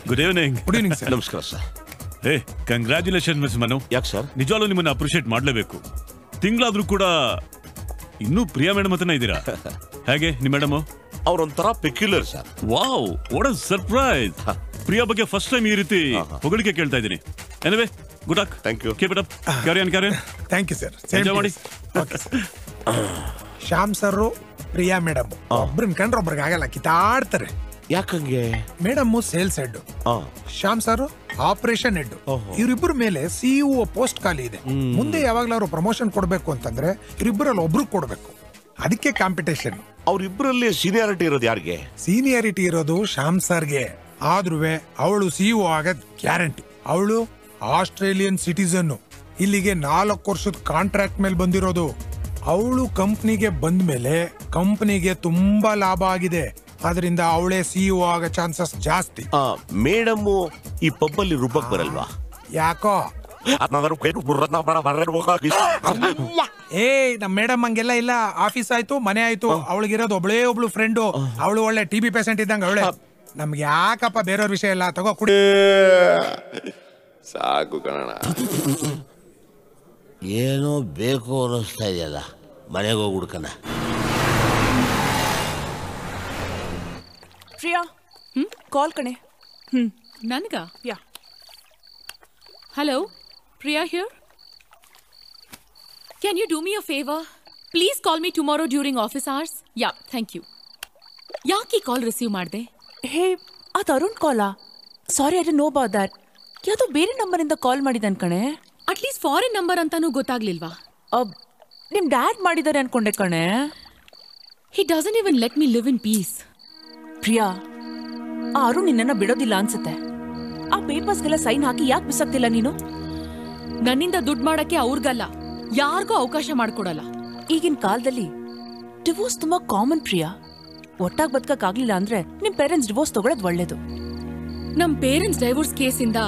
good evening. Good evening sir. ನಮಸ್ಕಾರ ಸರ್. ಏ ಕಂಗ್ರ್ಯಾಚುಲೇಷನ್ ಮಿಸ್ ಮನು. ಯಾಕೆ ಸರ್? ನಿಜವಾಗ್ಲೂ ನಿಮ್ಮನ್ನ ಅಪ್ರಿಷಿಯೇಟ್ ಮಾಡಲೇಬೇಕು. ತಿಂಗಳಾದ್ರೂ ಕೂಡ ಇನ್ನೂ ಪ್ರಿಯಾ ಮೇಡಮ್ ಹತ್ರನೇ ಇದ್ದೀರಾ. ಹೇಗೆ ನಿಮ್ಮ ಮೇಡಮ್? ಅವ್ರೊಂಥರ peculiar sir. Wow, what a surprise. Priya ಬಗ್ಗೆ ಫಸ್ಟ್ ಟೈಮ್ ಈ ರೀತಿ ಹೊಗಳಿಕೆ ಕೇಳ್ತಾ ಇದ್ದೀನಿ. Anyway good luck. Thank you. Keep it up. Carry on carry on. Thank you sir. Enjoy ಮಾಡಿ. ಶ್ಯಾಮ್ ಸರ್ ಪ್ರಿಯಾ ಮೇಡಮ್ ಒಬ್ರನ್ ಕಂಡ್ರೆ ಒಬ್ರಿಗೆ ಆಗಲ್ಲ, ಕಿತ್ತಾಡ್ತಾರೆ. ಯಾಕಂಗೆ? Madam sales head, Shyam sir operation head. ಇವರಿಬ್ಬರ ಮೇಲೆ ಸಿಇಒ ಪೋಸ್ಟ್ ಖಾಲಿ ಇದೆ. ಮುಂದೆ ಯಾವಾಗ್ಲಾದ್ರು ಪ್ರಮೋಷನ್ ಕೊಡ್ಬೇಕು ಅಂತಂದ್ರೆ ಇವರಿಬ್ಬರಲ್ಲಿ ಒಬ್ರು ಕೊಡ್ಬೇಕು. ಅದಕ್ಕೆ ಕಾಂಪಿಟೇಷನ್. ಅವ್ರಿಬ್ಬರಲ್ಲಿ ಸೀನಿಯಾರಿಟಿ ಇರೋದು ಯಾರಿಗೆ? ಸೀನಿಯಾರಿಟಿ ಇರೋದು ಶ್ಯಾಮ್ ಸರ್ಗೆ. ಆದ್ರೂ ಅವಳು ಸಿಇಒ ಆಗದ್ ಗ್ಯಾರಂಟಿ. ಅವಳು ಆಸ್ಟ್ರೇಲಿಯನ್ ಸಿಟಿಸನ್. ಇಲ್ಲಿಗೆ 4 ವರ್ಷದ ಕಾಂಟ್ರಾಕ್ಟ್ ಮೇಲೆ ಬಂದಿರೋದು. ಅವಳು ಕಂಪ್ನಿಗೆ ಬಂದ ಮೇಲೆ ಕಂಪ್ನಿಗೆ ತುಂಬಾ ಲಾಭ ಆಗಿದೆ. ಅದರಿಂದ ಅವಳೇ ಸಿಇಒ ಆಗೋ ಚಾನ್ಸಸ್ ಜಾಸ್ತಿ. ಮೇಡಮ್ ಈ ಪಬ್ಬಲ್ಲಿ ರುಬ್ಬಕ್ ಬರಲ್ವಾ? ಯಾಕೋ ಏ ನಮ್ ಮೇಡಮ್ ಹಂಗೆಲ್ಲ ಇಲ್ಲ. ಆಫೀಸ್ ಆಯ್ತು, ಮನೆ ಆಯ್ತು, ಅವಳಿಗಿರೋದು ಒಬ್ಳು ಫ್ರೆಂಡು. ಅವಳು ಒಳ್ಳೆ TB ಪೇಷಂಟ್ ಇದ್ದಂಗ ಅವಳೆ. ನಮ್ಗೆ ಯಾಕಪ್ಪ ಬೇರೆಯವ್ರ ವಿಷಯ ಇಲ್ಲ, ತಗೋ ಕುಡಿ. ಸಾಕು ಕಣಣ. ಏನೋ ಬೇಕು ಅನ್ನಿಸ್ತಾ ಇದೆಯಲ್ಲ, ಮನೆಗೆ ಹೋಗಿ ಹುಡ್ಕಣ. ಪ್ರಿಯಾ ಕಾಲ್ ಕಣೆ. ನನ್ಗ? ಯಾ. Hello, Priya here. Can you do me a favor? Please call me tomorrow during office hours. Yeah, thank you. ಯಾಕೆ ಕಾಲ್ ರಿಸೀವ್ ಮಾಡಿದೆ? ಹೇ, ಅದು ಅರುಣ್ ಕಾಲಾ? Sorry, I don't know about that. ಯಾವುದೋ ಬೇರೆ ನಂಬರಿಂದ ಕಾಲ್ ಮಾಡಿದ್ದಾನೆ ಕಣೆ. ಅಟ್ಲೀಸ್ಟ್ ಫಾರಿನ್ ನಂಬರ್ ಅಂತಾನೂ ಗೊತ್ತಾಗ್ಲಿಲ್ವಾ? ನಿಮ್ ಡ್ಯಾಡ್ ಮಾಡಿದ್ದಾರೆ ಅನ್ಕೊಂಡೆ ಕಣೆ. He doesn't even let me live in peace. Priya, ಆ ಅರುಣ್ ನಿನ್ನನ್ನ ಬಿಡೋದಿಲ್ಲ ಅನ್ಸುತ್ತೆ. ಆ ಪೇಪರ್ಸ್ಗೆಲ್ಲ ಸೈನ್ ಹಾಕಿ ಯಾಕೆ ಬಿಸಾಕ್ತಿಲ್ಲ ನೀನು? ನನ್ನಿಂದ ದುಡ್ಡು ಮಾಡಕ್ಕೆ ಅವ್ರಿಗಲ್ಲ, ಯಾರಿಗೂ ಅವಕಾಶ ಮಾಡ್ಕೊಡಲ್ಲ. ಈಗಿನ ಕಾಲದಲ್ಲಿ ಡಿವೋರ್ಸ್ ತುಂಬಾ ಕಾಮನ್ ಪ್ರಿಯಾ. ಒಟ್ಟಾಗಿ ಬದುಕಕ್ಕಾಗ್ಲಿಲ್ಲ ಅಂದ್ರೆ ನಿಮ್ ಪೇರೆಂಟ್ಸ್ ಡಿವೋರ್ಸ್ ತಗೊಳ್ಳೋದು ಒಳ್ಳೇದು. ನಮ್ ಪೇರೆಂಟ್ಸ್ ಡೈವೋರ್ಸ್ ಕೇಸಿಂದ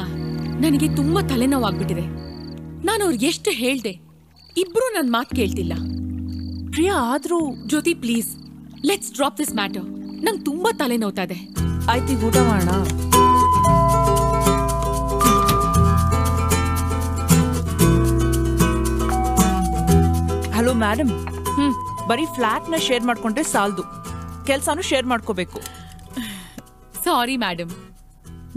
ನನಗೆ ತುಂಬಾ ತಲೆನೋವಾಗ್ಬಿಟ್ಟಿದೆ. ನಾನು ಅವ್ರಿಗೆ ಎಷ್ಟು ಹೇಳ್ದೆ, ಇಬ್ರು ನನ್ ಮಾತು ಕೇಳ್ತಿಲ್ಲ. ಪ್ರಿಯಾ, ಆದ್ರೂ Jyoti please let's drop this matter. ನಂಗೆ ತುಂಬಾ ತಲೆನೋವ್ತಾ ಇದೆ. ಆಯ್ತು, ಈಗ ಊಟ ಮಾಡೋಣ. Hello madam. ಬರೀ ಫ್ಲಾಟ್ ನ ಶೇರ್ ಮಾಡ್ಕೊಂಡ್ರೆ ಸಾಲದು, ಕೆಲ್ಸಾನು ಶೇರ್ ಮಾಡ್ಕೋಬೇಕು. ಸಾರಿ ಮೇಡಮ್,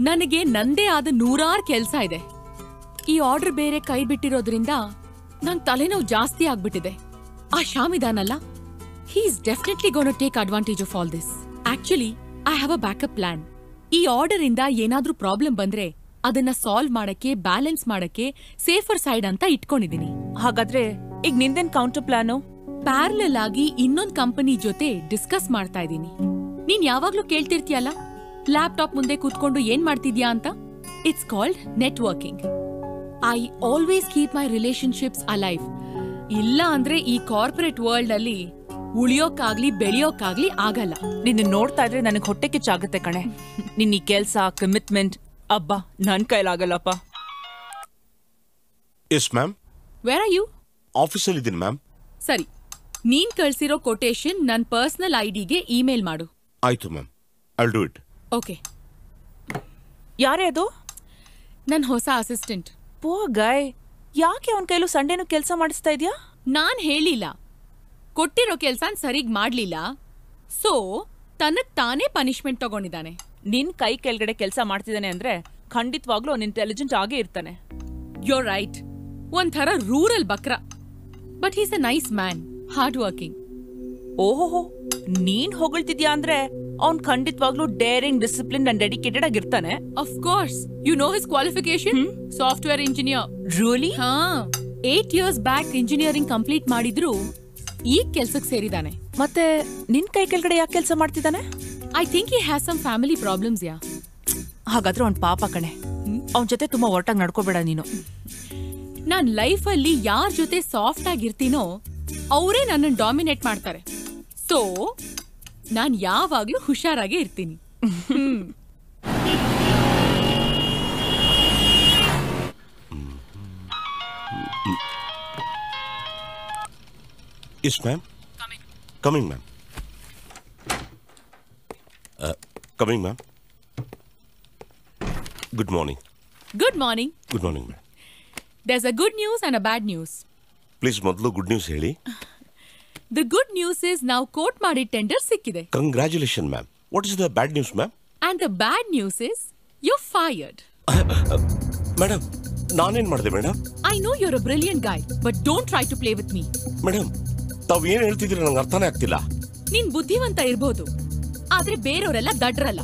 ನನಗೆ ನಂದೇ ಆದ 100 ಕೆಲ್ಸ ಇದೆ. ಈ ಆರ್ಡರ್ ಬೇರೆ ಕೈ ಬಿಟ್ಟಿರೋದ್ರಿಂದ ನಂಗೆ ತಲೆನೋವು ಜಾಸ್ತಿ ಆಗ್ಬಿಟ್ಟಿದೆ. ಆ Shyam ಇದಾನಲ್ಲ, he is definitely going to take advantage of all this. Actually, I have a backup plan. ಈ ಆರ್ಡರ್ ಇಂದ ಏನಾದ್ರೂ ಪ್ರಾಬ್ಲಮ್ ಬಂದ್ರೆ ಅದನ್ನ ಸಾಲ್ವ್ ಮಾಡಕ್ಕೆ, ಬ್ಯಾಲೆನ್ಸ್ ಮಾಡಕ್ಕೆ ಸೇಫರ್ ಸೈಡ್ ಅಂತ ಇಟ್ಕೊಂಡಿದೀನಿ. ಹಾಗಾದ್ರೆ ಈಗ ನಿಂದೇನ್ ಕೌಂಟರ್ ಪ್ಲಾನು? ಪ್ಯಾರಲಲ್ ಆಗಿ ಇನ್ನೊಂದ್ ಕಂಪನಿ ಜೊತೆ ಡಿಸ್ಕಸ್ ಮಾಡ್ತಾ ಇದೀನಿ. ನೀನ್ ಯಾವಾಗ್ಲೂ ಕೇಳ್ತಿರ್ತೀಯಲ್ಲ, ಲ್ಯಾಪ್ಟಾಪ್ ಮುಂದೆ ಕೂತ್ಕೊಂಡು ಏನ್ ಮಾಡ್ತಿದ್ಯಾ ಅಂತ. It's called networking. I always keep my relationships alive. ಇಲ್ಲ ಅಂದ್ರೆ ಈ ಕಾರ್ಪೊರೇಟ್ ವರ್ಲ್ಡ್ ಅಲ್ಲಿ ಉಳಿಯೋಕ್ಕಾಗ್ಲಿ ಬೆಳೆಯೋಕ್ಕಾಗ್ಲಿ ಆಗಲ್ಲ. ನಿನ್ನ ನೋಡ್ತಾ ಇದ್ರೆ ನನಗೆ ಹೊಟ್ಟೆ ಕಿಚ್ಚಾಗುತ್ತೆ ಕಣೆ. ನಿನ್ನ ಈ ಕೆಲ್ಸ, ಕಮಿಟ್ಮೆಂಟ್, ಅಬ್ಬಾ ನನ್ ಕೈಲಾಗಲ್ಲಪ್ಪ. Yes ma'am. Where are you? ಆಫೀಸಲ್ಲಿ ಇದ್ದೀನಿ ಮ್ಯಾಮ್. ಸರಿ, ನೀನ್ ಕಳ್ಸಿರೋ ಕೊಟೇಶನ್ ನನ್ ಪರ್ಸನಲ್ ಐಡಿಗೆ ಇಮೇಲ್ ಮಾಡು. ಆಯ್ತು ma'am, I'll do it. Okay. ಯಾರೇ ಅದು? ನನ್ ಹೊಸ ಅಸಿಸ್ಟೆಂಟ್. ಪೋ ಗಾಯ್, ಯಾಕೆ ಅವನ ಕೈಲೂ ಸಂಡೇನು ಕೆಲಸ ಮಾಡಿಸ್ತಾ ಇದ್ಯಾ? ನಾನ್ ಹೇಳಿಲ್ಲ, ಕೊಟ್ಟಿರೋ ಕೆಲ್ಸನ್ ಸರಿಗ್ ಮಾಡ್ಲಿಲ್ಲ, ಸೊ ತನಗ್ ತಾನೇ ಪನಿಷ್ಮೆಂಟ್ ತಗೊಂಡಿದ್ದಾನೆ. ನಿನ್ ಕೈ ಕೆಳಗಡೆ ಕೆಲಸ ಮಾಡ್ತಿದ್ದಾನೆ ಅಂದ್ರೆ ಖಂಡಿತವಾಗ್ಲೂ ಅವ್ನು ಇಂಟೆಲಿಜೆಂಟ್ ಆಗೇ ಇರ್ತಾನೆ. ಯೋರ್ ರೈಟ್, ಒಂಥರ ರೂರಲ್ ಬಕ್ರ. But he's a nice man, hard working. ಓಹೋಹೋ, ನೀನ್ ಹೊಗಳ್ತಿದ್ಯಾ ಅಂದ್ರೆ ಅವ್ನ್ ಖಂಡಿತವಾಗ್ಲೂ ಡೇರಿಂಗ್, ಡಿಸಿಪ್ಲಿನ್ ಅಂಡ್ ಡೆಡಿಕೇಟೆಡ್ ಆಗಿರ್ತಾನೆ. Of course, you know his qualification, software engineer. Really? ಹಾ, 8 years ಬ್ಯಾಕ್ ಇಂಜಿನಿಯರಿಂಗ್ ಕಂಪ್ಲೀಟ್ ಮಾಡಿದ್ರು ಈಗ ಕೆಲ್ಸಕ್ಕೆ ಸೇರಿದಾನೆ. ಮತ್ತೆ ನಿನ್ ಕೈ ಕೆಳಗಡೆ ಯಾಕೆ ಕೆಲಸ ಮಾಡ್ತಿದ್ದಾನೆ? I think he has some family problems. Yeah, ಹಾಗಾದ್ರೆ ಅವ್ನ್ ಪಾಪ ಕಣೆ. ಅವನ್ ಜೊತೆ ತುಂಬಾ ಒಟ್ಟಾಗಿ ನಡ್ಕೋಬೇಡ ನೀನು. ನಾನ್ ಲೈಫ್ ಅಲ್ಲಿ ಯಾರ್ ಜೊತೆ ಸಾಫ್ಟ್ ಆಗಿರ್ತೀನೋ ಅವರೇ ನನ್ನನ್ನು ಡಾಮಿನೇಟ್ ಮಾಡ್ತಾರೆ. ಸೊ ನಾನ್ ಯಾವಾಗ್ಲೂ ಹುಷಾರಾಗಿ ಇರ್ತೀನಿ. Yes, ma'am. Coming, ma'am. Coming, ma'am. Good morning. Good morning. Good morning, ma'am. There's a good news and a bad news. Please, ಮೊದಲು ಗುಡ್ ನ್ಯೂಸ್ ಹೇಳಿ. The good news is now quote ಮಾಡಿ tender ಸಿಕ್ಕಿದೆ. Congratulations, ma'am. What is the bad news, ma'am? And the bad news is you're fired. Madam, ನಾನೇನ್ ಮಾಡಿದೆ madam? I know you're a brilliant guy, but don't try to play with me. Madam, ತಾವು ಏನ್ ಹೇಳ್ತಿದ್ದೀರಿ ನಂಗೆ ಅರ್ಥನೇ ಆಗ್ತಿಲ್ಲ. ನೀನ್ ಬುದ್ಧಿವಂತ ಇರಬಹುದು, ಆದ್ರೆ ಬೇರೆಯವರೆಲ್ಲ ದಡ್ರಲ್ಲ.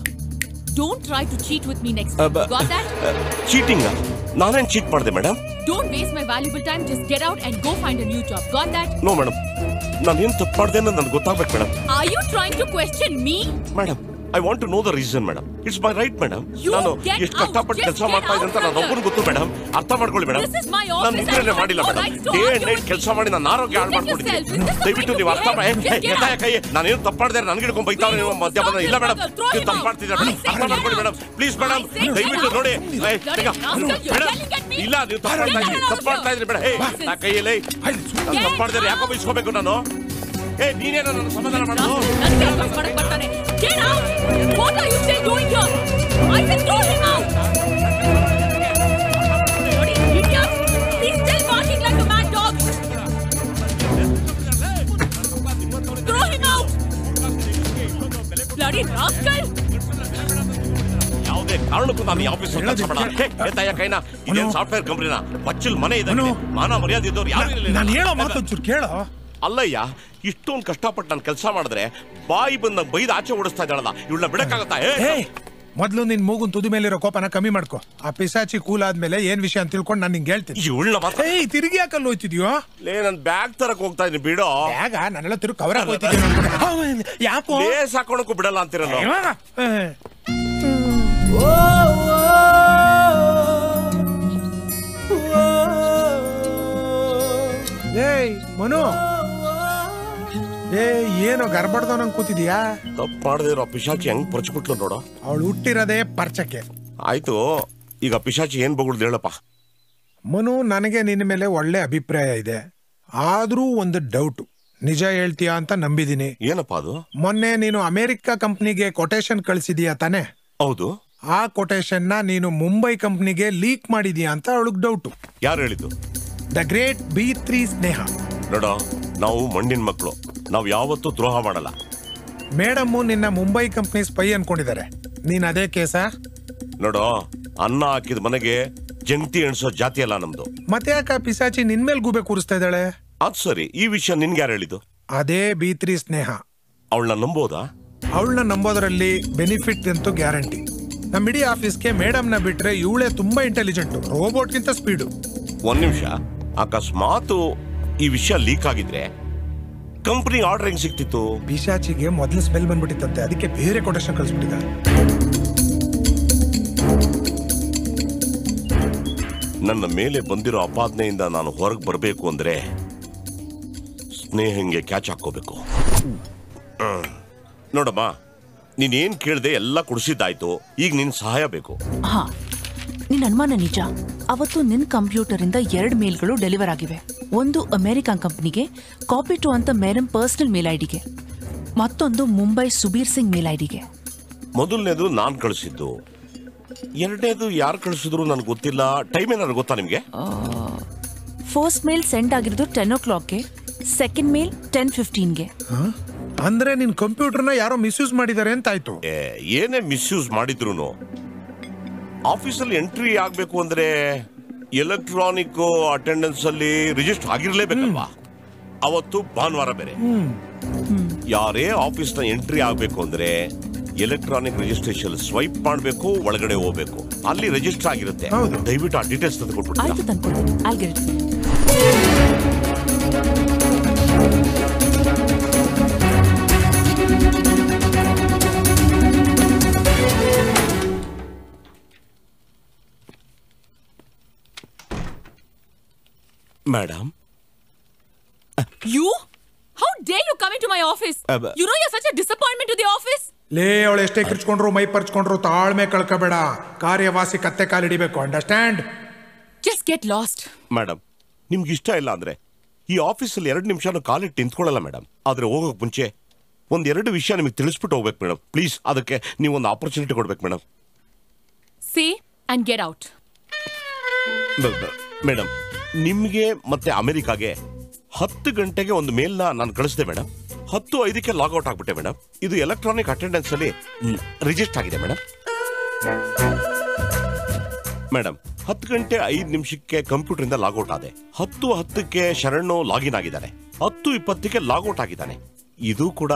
Don't try to cheat with me next time. Got that? Cheating? ನಾನೇನ್ ಚೀಟ್ ಮಾಡಿದೆ madam? Don't waste my valuable time. Just get out and go find a new job. Got that? No madam, ನಾನು ಏನ್ ತಪ್ಪು ಮಾಡಿದೆ ಅನ್ನೋದು ನನಗೆ ಗೊತ್ತಾಗ್ಬೇಕು madam. Are you trying to question me? Madam, I want to know the reason, madam. It's my right, madam. ನಾನು ಎಷ್ಟು ಕಷ್ಟಪಟ್ಟು ಕೆಲಸ ಮಾಡ್ತಾ ಇದ್ದೆ ಅಂತ ನಾನು ಒಬ್ಬನಿಗೆ ಗೊತ್ತು ಮೇಡಮ್. ಅರ್ಥ ಮಾಡ್ಕೊಳ್ಳಿ ಮೇಡಮ್. ನಾನು ನಿದ್ರೆನೇ ಮಾಡಿಲ್ಲ ಮೇಡಮ್. ಡೇ ಅಂಡ್ ನೈಟ್ ಕೆಲಸ ಮಾಡಿ ನಾನು ಆರೋಗ್ಯ ಹಾಳು ಮಾಡ್ಕೊಂಡಿದ್ದೀನಿ. ದಯವಿಟ್ಟು ನೀವು ಅರ್ಥ ಕೈ ನಾನೇನು ತಪ್ಪು ಮಾಡಿದೆ ನನಗೆ ಹಿಡ್ಕೊಂಡು ಬೈತಾವ್ರೆ ನೀವು ಮಧ್ಯಾಹ್ನ. ಇಲ್ಲ ಮೇಡಮ್, ನೀವು ತಪ್ಪು ಮಾಡ್ತಿದ್ದೀರಾ ಮೇಡಮ್. ಅರ್ಥ ಮಾಡ್ಕೊಳ್ಳಿ ಮೇಡಮ್. ಪ್ಲೀಸ್ ಮೇಡಮ್, ದಯವಿಟ್ಟು ನೋಡಿ. ಮೇಡಮ್, ಇಲ್ಲ ನೀವು ತಪ್ಪು ಮಾಡ್ತಾ ಇದ್ರಿ ಮೇಡಮ್. ನಾ ಕೈಯಲ್ಲಿ ನಾನು ತಪ್ಪು ಮಾಡಿದ್ರೆ ಯಾಕೋ ಬೈಸ್ಕೋಬೇಕು ನಾನು? ನೀನೇನೋ ನನ್ನ ಸಮಾಧಾನ ಮಾಡೋದು. Get out! What are you still doing here? I said throw him out! Bloody idiot! He's still barking like a mad dog! Throw him out! Bloody rascal! ಯಾವುದೇ ಕಾರಣಕ್ಕೂ ನಾನು ಈ ಆಫೀಸ್ ಕೆಲಸ ಮಾಡಲ್ಲ. ಕೈನಾ ಇದೇನು ಸಾಫ್ಟ್ವೇರ್ ಕಂಪ್ನಿನ ಬಚ್ಚಲ್ ಮನೆ ಇದೆ. ಮಾನ ಮರ್ಯಾದೆ ಇದ್ದವ್ರು ಯಾರು ಇಲ್ಲ. ನಾನು ಹೇಳೋ ಮಾತು ಚೂರು ಕೇಳೋ. ಅಲ್ಲಯ್ಯ, ಇಷ್ಟೊಂದು ಕಷ್ಟಪಟ್ಟು ನಾನು ಕೆಲಸ ಮಾಡಿದ್ರೆ ಬಾಯಿ ಬಂದ ಬೈದು ಆಚೆ ಓಡಿಸ್ತಾ ಇದ್ದಾಳಲ್ಲ, ಇವಳನ್ನ ಬಿಡಕ್ಕಾಗತ್ತಾ? ಮೊದ್ಲು ನಿನ್ ಮೂಗುನ್ ತುದಿ ಮೇಲಿರೋ ಕೋಪನ ಕಮ್ಮಿ ಮಾಡ್ಕೋ. ಆ ಪಿಸಾಚಿ ಕೂಲ್ ಆದ್ಮೇಲೆ ಏನ್ ವಿಷಯ ಅಂತ ತಿಳ್ಕೊಂಡು ನಾನು ನಿಂಗೆ ಹೇಳ್ತೀನಿ. ಇವಳನ್ನ ಮಾತ್ರ ತಿರುಗಿ ಯಾಕಲ್ಲಿ ಹೋಯ್ತಿದ್ಯೋ? ನನ್ ಬ್ಯಾಗ್ ತರಕ್ ಹೋಗ್ತಾ ಇದೀನಿ, ಬಿಡೋ. ಬ್ಯಾಗ ನಾನೆಲ್ಲ ತಿರುಗಿ ಕವರ್ ಹೋಯ್ತಿದ್ದೀನಿ. ಯಾಕೋ ಲೇಸ್ ಹಾಕೊಳಕ್ಕೂ ಬಿಡಲ್ಲ ಅಂತೀರಲ್ಲ. ಏಯ್ ಮನು, ಏನೋ ಗರ್ಬಡ್ದವನಂಗ್ ಕೂತಿದ್ಯಾ? ತಪ್ಪು ಮಾಡದೇ ಇರೋ ಪಿಶಾಚಿ ಹೆಂಗ್ ಪರ್ಚ್ಬಿಟ್ಲು ನೋಡೋ. ಅವಳು ಹುಟ್ಟಿರೋದೇ ಪರ್ಚಕ್ಕೆ. ಆಯ್ತು, ಈಗ ಪಿಶಾಚಿ ಏನ್ ಬಗುಳ್ದು ಹೇಳಪ್ಪ. ಮನು, ನನಗೆ ನಿನ್ನ ಮೇಲೆ ಒಳ್ಳೆ ಅಭಿಪ್ರಾಯ ಇದೆ, ಆದ್ರೂ ಒಂದು ಡೌಟ್. ನಿಜ ಹೇಳ್ತೀಯಾ ಅಂತ ನಂಬಿದೀನಿ. ಏನಪ್ಪ ಅದು? ಮೊನ್ನೆ ನೀನು ಅಮೆರಿಕ ಕಂಪ್ನಿಗೆ ಕೊಟೇಶನ್ ಕಳಿಸಿದೀಯಾ ತಾನೆ? ಹೌದು. ಆ ಕೊಟೇಶನ್ ನ ನೀನು ಮುಂಬೈ ಕಂಪ್ನಿಗೆ ಲೀಕ್ ಮಾಡಿದೀಯಾ ಅಂತ ಅವಳಿಗೆ ಡೌಟ್. ಯಾರು ಹೇಳಿದ್ದು? ದ ಗ್ರೇಟ್ B3 ಸ್ನೇಹ. ನೋಡೋ, ನಾವು ಮಣ್ಣಿನ ಮಕ್ಕಳು, ನಾವು ಯಾವತ್ತೂ ದ್ರೋಹ ಮಾಡಲ್ಲ. ಮೇಡಮ್ಮು ನಿನ್ನ ಮುಂಬೈ ಕಂಪ್ನಿ ಸ್ಪೈ ಅನ್ಕೊಂಡಿದ್ದಾರೆ. ನೀನ್ ಅದೇ ಕೇಸ? ನೋಡೋ, ಅನ್ನ ಹಾಕಿದ ಮನೆಗೆ ಜಂಟಿ ಎಣಿಸೋ ಜಾತಿ ಅಲ್ಲ ನಮ್ದು. ಮತ್ತೆ ಯಾಕ ಪಿಸಾಚಿ ನಿನ್ ಮೇಲೆ ಗೂಬೆ ಕೂರಿಸ್ತಾ ಇದ್ದಾಳೆ? ಅದ್ ಸರಿ, ಈ ವಿಷಯ ನಿನ್ಗೆ ಯಾರು ಹೇಳಿದ್ದು? ಅದೇ B3 ಸ್ನೇಹ. ಅವಳನ್ನ ನಂಬೋದಾ? ಅವಳನ್ನ ನಂಬೋದ್ರಲ್ಲಿ ಬೆನಿಫಿಟ್ ಅಂತೂ ಗ್ಯಾರಂಟಿ. ನಮ್ಮ ಇಡೀ ಆಫೀಸ್ಗೆ ಮೇಡಮ್ನ ಬಿಟ್ರೆ ಇವಳೇ ತುಂಬಾ ಇಂಟೆಲಿಜೆಂಟ್, ರೋಬೋಟ್ಗಿಂತ ಸ್ಪೀಡು. ಒಂದ್ ನಿಮಿಷ, ಅಕಸ್ಮಾತ್ ಈ ವಿಷಯ ಲೀಕ್ ಆಗಿದ್ರೆ ಕಂಪನಿ ಆರ್ಡರ್ ಹೆಂಗ್ ಸಿಕ್ತಿತ್ತು? ಪಿಶಾಚಿಗೆ ಮೊದಲು ಸ್ಮೆಲ್ ಬಂದ್ಬಿಟ್ಟಿತ್ತಂತೆ, ಅದಕ್ಕೆ ಬೇರೆ ಕೊಟೇಶನ್ ಕಳಿಸ್ಬಿಟ್ಟಿದ್ದ. ನನ್ನ ಮೇಲೆ ಬಂದಿರೋ ಅಪಾದನೆಯಿಂದ ನಾನು ಹೊರಗೆ ಬರಬೇಕು ಅಂದ್ರೆ ಸ್ನೇಹಂಗೆ ಕ್ಯಾಚ್ ಹಾಕೋಬೇಕು. ನೋಡಮ್ಮ, ನೀನೇನ್ ಕೇಳ್ದೆ ಎಲ್ಲ ಕೊಡಿಸಿದ್ದಾಯ್ತು, ಈಗ ನಿನ್ ಸಹಾಯ ಬೇಕು. ಹಾ, ನಿನ್ ಅನುಮಾನ ನಿಜ. ಅವತ್ತು ನಿನ್ ಕಂಪ್ಯೂಟರ್ ಇಂದ 2 ಮೇಲ್ಗಳು ಡೆಲಿವರ್ ಆಗಿವೆ. ಒಂದು ಅಮೆರಿಕನ್ ಕಂಪ್ನಿಗೆ, ಕಾಪಿ ಟು ಅಂತ ಮೇಡಮ್ ಪರ್ಸನಲ್ ಮೇಲ್ ಐಡಿಗೆ, ಮತ್ತೊಂದು ಮುಂಬೈ ಸುಬೀರ್ ಸಿಂಗ್ ಮೇಲ್ ಐಡಿಗೆ. ಮೊದಲನೇದು ನಾನ್ ಕಳಿಸಿದ್ದು, ಎರಡನೇದು ಯಾರು ಕಳಿಸಿದ್ರು ನನಗೆ ಗೊತ್ತಿಲ್ಲ. ಟೈಮ್ ಏನಾದ್ರು ಗೊತ್ತಾ ನಿಮ್ಗೆ? ಫಸ್ಟ್ ಮೇಲ್ ಸೆಂಡ್ ಆಗಿರೋದು 10 o'clockಗೆ, ಸೆಕೆಂಡ್ ಮೇಲ್ 10:15ಗೆ. ಅಂದ್ರೆ ನಿನ್ ಕಂಪ್ಯೂಟರ್ನ ಯಾರೋ ಮಿಸ್ಯೂಸ್ ಮಾಡಿದ್ದಾರೆ ಅಂತ ಆಯ್ತು. ಏನೇ ಮಿಸ್ಯೂಸ್ ಮಾಡಿದ್ರು ಆಫೀಸಲ್ಲಿ ಎಂಟ್ರಿ ಆಗ್ಬೇಕು ಅಂದ್ರೆ ಎಲೆಕ್ಟ್ರಾನಿಕ್ ಅಟೆಂಡೆನ್ಸ್ ಅಲ್ಲಿ ರಿಜಿಸ್ಟರ್ ಆಗಿರ್ಲೇಬೇಕಲ್ವಾ? ಅವತ್ತು ಭಾನುವಾರ ಬೇರೆ. ಯಾರೇ ಆಫೀಸ್ ನ ಎಂಟ್ರಿ ಆಗ್ಬೇಕು ಅಂದ್ರೆ ಎಲೆಕ್ಟ್ರಾನಿಕ್ ರಿಜಿಸ್ಟ್ರೇಷನ್ ಸ್ವೈಪ್ ಮಾಡಬೇಕು, ಒಳಗಡೆ ಹೋಗ್ಬೇಕು, ಅಲ್ಲಿ ರಿಜಿಸ್ಟರ್ ಆಗಿರುತ್ತೆ. ದಯವಿಟ್ಟು ಆ ಡೀಟೇಲ್ಸ್ ತಂದು ಕೊಟ್ಬಿಡ್ತೀನಿ. Madam? You? How dare you come into my office? You know you're such a disappointment to the office? ಲೇ, ಅವಳು ಎಷ್ಟೇ ಕಿರ್ಚ್ಕೊಂಡ್ರು ಮೈ ಪರ್ಚ್ಕೊಂಡ್ರು ತಾಳ್ಮೆ ಕಳ್ಕೋಬೇಡ. ಕಾರ್ಯವಾಸಿ ಕತ್ತೆ ಕಾಲಿಡಿಬೇಕು, ಅಂಡರ್ಸ್ಟ್ಯಾಂಡ್? Just get lost. ಮೇಡಮ್, ನಿಮ್ಗೆ ಇಷ್ಟ ಇಲ್ಲ ಅಂದ್ರೆ ಈ ಆಫೀಸಲ್ಲಿ 2 ನಿಮಿಷನೂ ಕಾಲಿಟ್ಟು ನಿಂತ್ಕೊಳ್ಳಲ್ಲ ಮೇಡಮ್. ಆದ್ರೆ ಹೋಗೋಕ್ ಮುಂಚೆ 1-2 ವಿಷಯ ನಿಮಗೆ ತಿಳಿಸ್ಬಿಟ್ಟು ಹೋಗ್ಬೇಕು ಮೇಡಮ್. ಪ್ಲೀಸ್, ಅದಕ್ಕೆ ನೀವೊಂದು ಆಪರ್ಚುನಿಟಿ ಕೊಡ್ಬೇಕು madam. Say and get out. Madam, ನಿಮ್ಗೆ ಮತ್ತೆ ಅಮೆರಿಕಾಗೆ 10 ಗಂಟೆಗೆ ಒಂದು ಮೇಲ್ನ ನಾನು ಕಳಿಸಿದೆ ಮೇಡಮ್. 10:05ಕ್ಕೆ ಲಾಗ್ಔಟ್ ಆಗ್ಬಿಟ್ಟೆ ಮೇಡಮ್. ಇದು ಎಲೆಕ್ಟ್ರಾನಿಕ್ ಅಟೆಂಡೆನ್ಸ್ ಅಲ್ಲಿ ರಿಜಿಸ್ಟರ್ ಆಗಿದೆ ಮೇಡಮ್. ಮೇಡಮ್, 10 ಗಂಟೆ 5 ನಿಮಿಷಕ್ಕೆ ಕಂಪ್ಯೂಟರ್ ಇಂದ ಲಾಗ್ಔಟ್ ಆದೆ. 10:10ಕ್ಕೆ ಶರಣು ಲಾಗಿನ್ ಆಗಿದ್ದಾನೆ. 10:20ಕ್ಕೆ ಲಾಗ್ಔಟ್ ಆಗಿದ್ದಾನೆ. ಇದು ಕೂಡ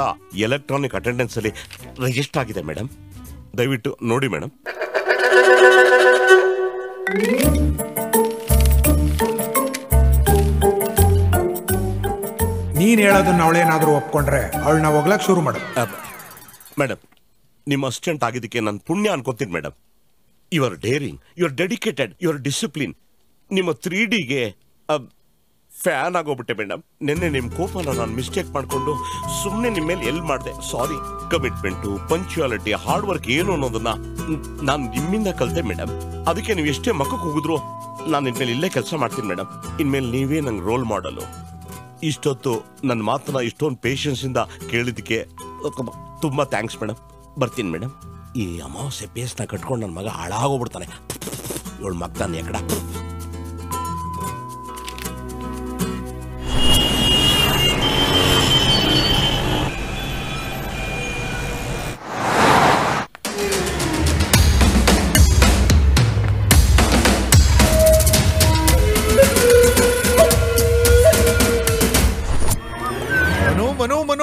ಎಲೆಕ್ಟ್ರಾನಿಕ್ ಅಟೆಂಡೆನ್ಸ್ ಅಲ್ಲಿ ರಿಜಿಸ್ಟರ್ ಆಗಿದೆ ಮೇಡಮ್. ದಯವಿಟ್ಟು ನೋಡಿ ಮೇಡಮ್. ನೀನ್ ಹೇಳೋದನ್ನ ಅವಳೇನಾದ್ರೂ ಒಪ್ಕೊಂಡ್ರೆ ಅವಳನ್ನ ಹೋಗ್ಲಕ್ ಶುರು ಮಾಡು. ಮೇಡಮ್, ನಿಮ್ಮ ಅಸಿಸ್ಟೆಂಟ್ ಆಗಿದ್ದಕ್ಕೆ ನಾನು ಪುಣ್ಯ ಅನ್ಕೋತೀನಿ madam. You are daring, you are dedicated, you are discipline. ನಿಮ್ಮ 3Dಗೆ ಫ್ಯಾನ್ ಆಗೋಗ್ಬಿಟ್ಟೆ ಮೇಡಮ್. ನಿನ್ನೆ ನಿಮ್ಮ ಕೋಪನ ನಾನು ಮಿಸ್ಟೇಕ್ ಮಾಡ್ಕೊಂಡು ಸುಮ್ಮನೆ ನಿಮ್ಮ ಮೇಲೆ ಎಲ್ಲಿ ಮಾಡಿದೆ. ಸಾರಿ. ಕಮಿಟ್ಮೆಂಟು, ಪಂಕ್ಚುಯಾಲಿಟಿ, ಹಾರ್ಡ್ ವರ್ಕ್ ಏನು ಅನ್ನೋದನ್ನ ನಾನು ನಿಮ್ಮಿಂದ ಕಲಿತೆ ಮೇಡಮ್. ಅದಕ್ಕೆ ನೀವು ಎಷ್ಟೇ ಮಕ್ಕಕ್ಕೆ ಹೋಗಿದ್ರು ನಾನು ಇನ್ಮೇಲೆ ಇಲ್ಲೇ ಕೆಲಸ ಮಾಡ್ತೀನಿ ಮೇಡಮ್. ಇನ್ಮೇಲೆ ನೀವೇ ನಂಗೆ ರೋಲ್ ಮಾಡಲು. ಇಷ್ಟೊತ್ತು ನನ್ನ ಮಾತನ್ನ ಇಷ್ಟೊಂದು ಪೇಷನ್ಸ್ ಇಂದ ಕೇಳಿದ್ದಕ್ಕೆ ತುಂಬಾ ಥ್ಯಾಂಕ್ಸ್ ಮೇಡಮ್. ಬರ್ತೀನಿ ಮೇಡಮ್. ಈ ಅಮಾವಾಸ್ಯೆ ಪೇಸ್ನ ಕಟ್ಕೊಂಡು ನನ್ನ ಮಗ ಹಾಳಾಗೋಗ್ಬಿಡ್ತಾನೆ. ಇವಳು ಮಗ್ತಾನೆ ಎಕಡ.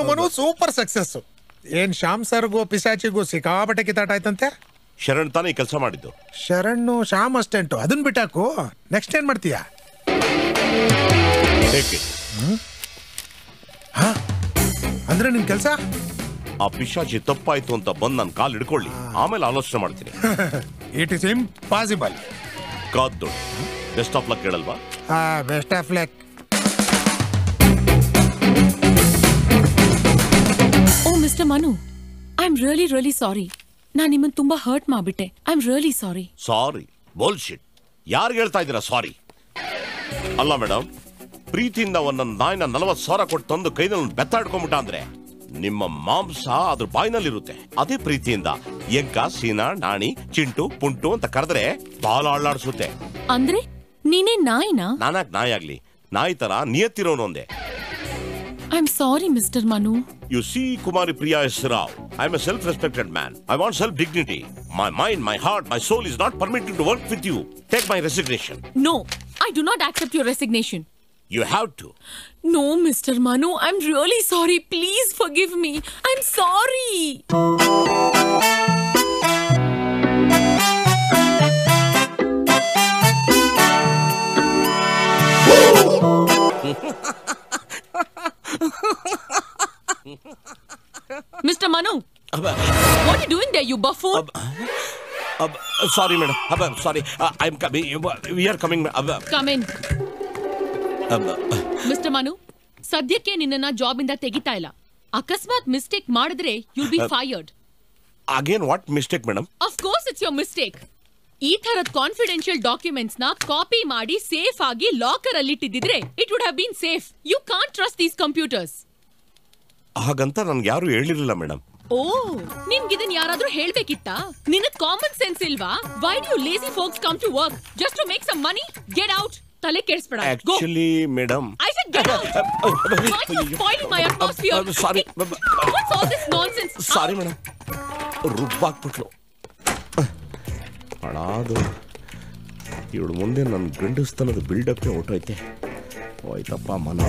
Manu super success. ಏನ್ ಶ್ಯಾಮ್ ಸರ್ಗೂ ಪಿಸಾಚಿಗೂ ಸಿಕ್ಕಾಪಟ್ಟೆ ಕಿತ್ತಾಟ ಆಯ್ತಂತೆ. ಶರಣ್ ತಾನೇ ಕೆಲಸ ಮಾಡಿದ್ದು. ಶರಣ್ ಶ್ಯಾಮ್ ಅಸ್ಟೆಂಟು, ಅದನ್ನ ಬಿಟ್ಟಾಕು. ನೆಕ್ಸ್ಟ್ ಏನ್ ಮಾಡ್ತೀಯಾ? ಅಂದ್ರೆ ನಿನ್ ಕೆಲಸ ಆ ಪಿಶಾಚಿ ತಪ್ಪಾಯ್ತು ಅಂತ ಬಂದು ನನ್ನ ಕಾಲು ಹಿಡ್ಕೊಳ್ಳಿ, ಆಮೇಲೆ ಆಲೋಚನೆ ಮಾಡ್ತೀನಿ. It is impossible. ಕಾದ್ದು ಬೆಸ್ಟ್ ಆಫ್ ಲಕ್ ಹೇಳಲ್ವಾ? Best of luck. Oh mister Manu, I am really sorry. ನಾನು ನಿಮ್ಮನ್ನು ತುಂಬಾ ಹರ್ಟ್ ಮಾಡ್ಬಿಟ್ಟೆ. I am really sorry. Sorry? Bullshit. ಯಾರಿಗೆ ಹೇಳ್ತಾ ಇದ್ದೀರಾ ಸಾರಿ? ಅಲ್ಲ ಮೇಡಮ್, ಪ್ರೀತಿಯಿಂದ ಒಂದೊಂದು ನಾಯಿನ 40,000 ಕೊಟ್ಟು ತಂದು ಕೈನಲ್ಲಿ ಬೆತ್ತಾಡ್ಕೊಂಬಿಟ್ಟ ಅಂದ್ರೆ ನಿಮ್ಮ ಮಾಂಸ ಅದ್ರ ಬಾಯಿನಲ್ಲಿರುತ್ತೆ. ಅದೇ ಪ್ರೀತಿಯಿಂದ ಎಂಕ, ಸೀನಾ, ನಾಣಿ, ಚಿಂಟು, ಪುಂಟು ಅಂತ ಕರೆದ್ರೆ ಬಾಲ ಅಳ್ಳಾಡ್ಸುತ್ತೆ. ಅಂದ್ರೆ ನೀನೇ ನಾಯಿನಾ? ನಾನಾಕ್ ನಾಯಿ ಆಗ್ಲಿ? ನಾಯಿ ತರ ನಿಯತ್ತಿರೋನು ಒಂದೇ. I am sorry mister Manu. You see, Kumari Priya S. Rao, I am a self-respected man. I want self-dignity. My mind, my heart, my soul is not permitted to work with you. Take my resignation. No, I do not accept your resignation. You have to. No, Mr. Manu, I'm really sorry. Please forgive me. I'm sorry. Mr. Manu, what are you doing there, you buffoon? Sorry, madam. Sorry. I'm coming. We are coming. Come in. Mr. Manu, ಸದ್ಯಕ್ಕೆ ನಿನ್ನನ್ನ job ಇಂದ ತೆಗಿತಾ ಇಲ್ಲ. ಅಕಸ್ಮಾತ್ mistake ಮಾಡಿದ್ರೆ you'll be fired. Again, what mistake, madam? Of course it's your mistake. ಈ ತರದ confidential documents ನ ಕಾಪಿ ಮಾಡಿ ಸೇಫ್ ಆಗಿ ಲಾಕರ್ ಅಲ್ಲಿ ಇಟ್ಟಿದ್ರೆ it would have been safe. You can't trust these computers. ಹಾಗಂತ ನನ್ಗೆ ಯಾರು ಹೇಳಿರಲಿಲ್ಲ ಮೇಡಮ್. ಓ, ನಿಮ್ಗೆ ಇದನ್ನ ಯಾರಾದ್ರೂ ಹೇಳ್ಬೇಕಿತ್ತಾ? ನಿನಗೆ ಕಾಮನ್ ಸೆನ್ಸ್ ಇಲ್ವಾ? Why do you lazy folks come to work just to make some money? Get out. ತಲೆ ಕೆಡಿಸ್ಬೇಡ. Actually, madam. I said get out. Why are you spoiling my atmosphere? Sorry. What's all this nonsense? Sorry, madam. ರುಬ್ಬಾಕ್ಬಿಟ್ಲು. ಅಳಾದು ಇವಳು ಮುಂದೆ ನನ್ನ ಗಂಡಸ್ತನದ ಬಿಲ್ಡಪ್ಪೇ ಹೊಟ್ಟೋಯ್ತೆ. ಹೋಯ್ತಪ್ಪ ಮನ.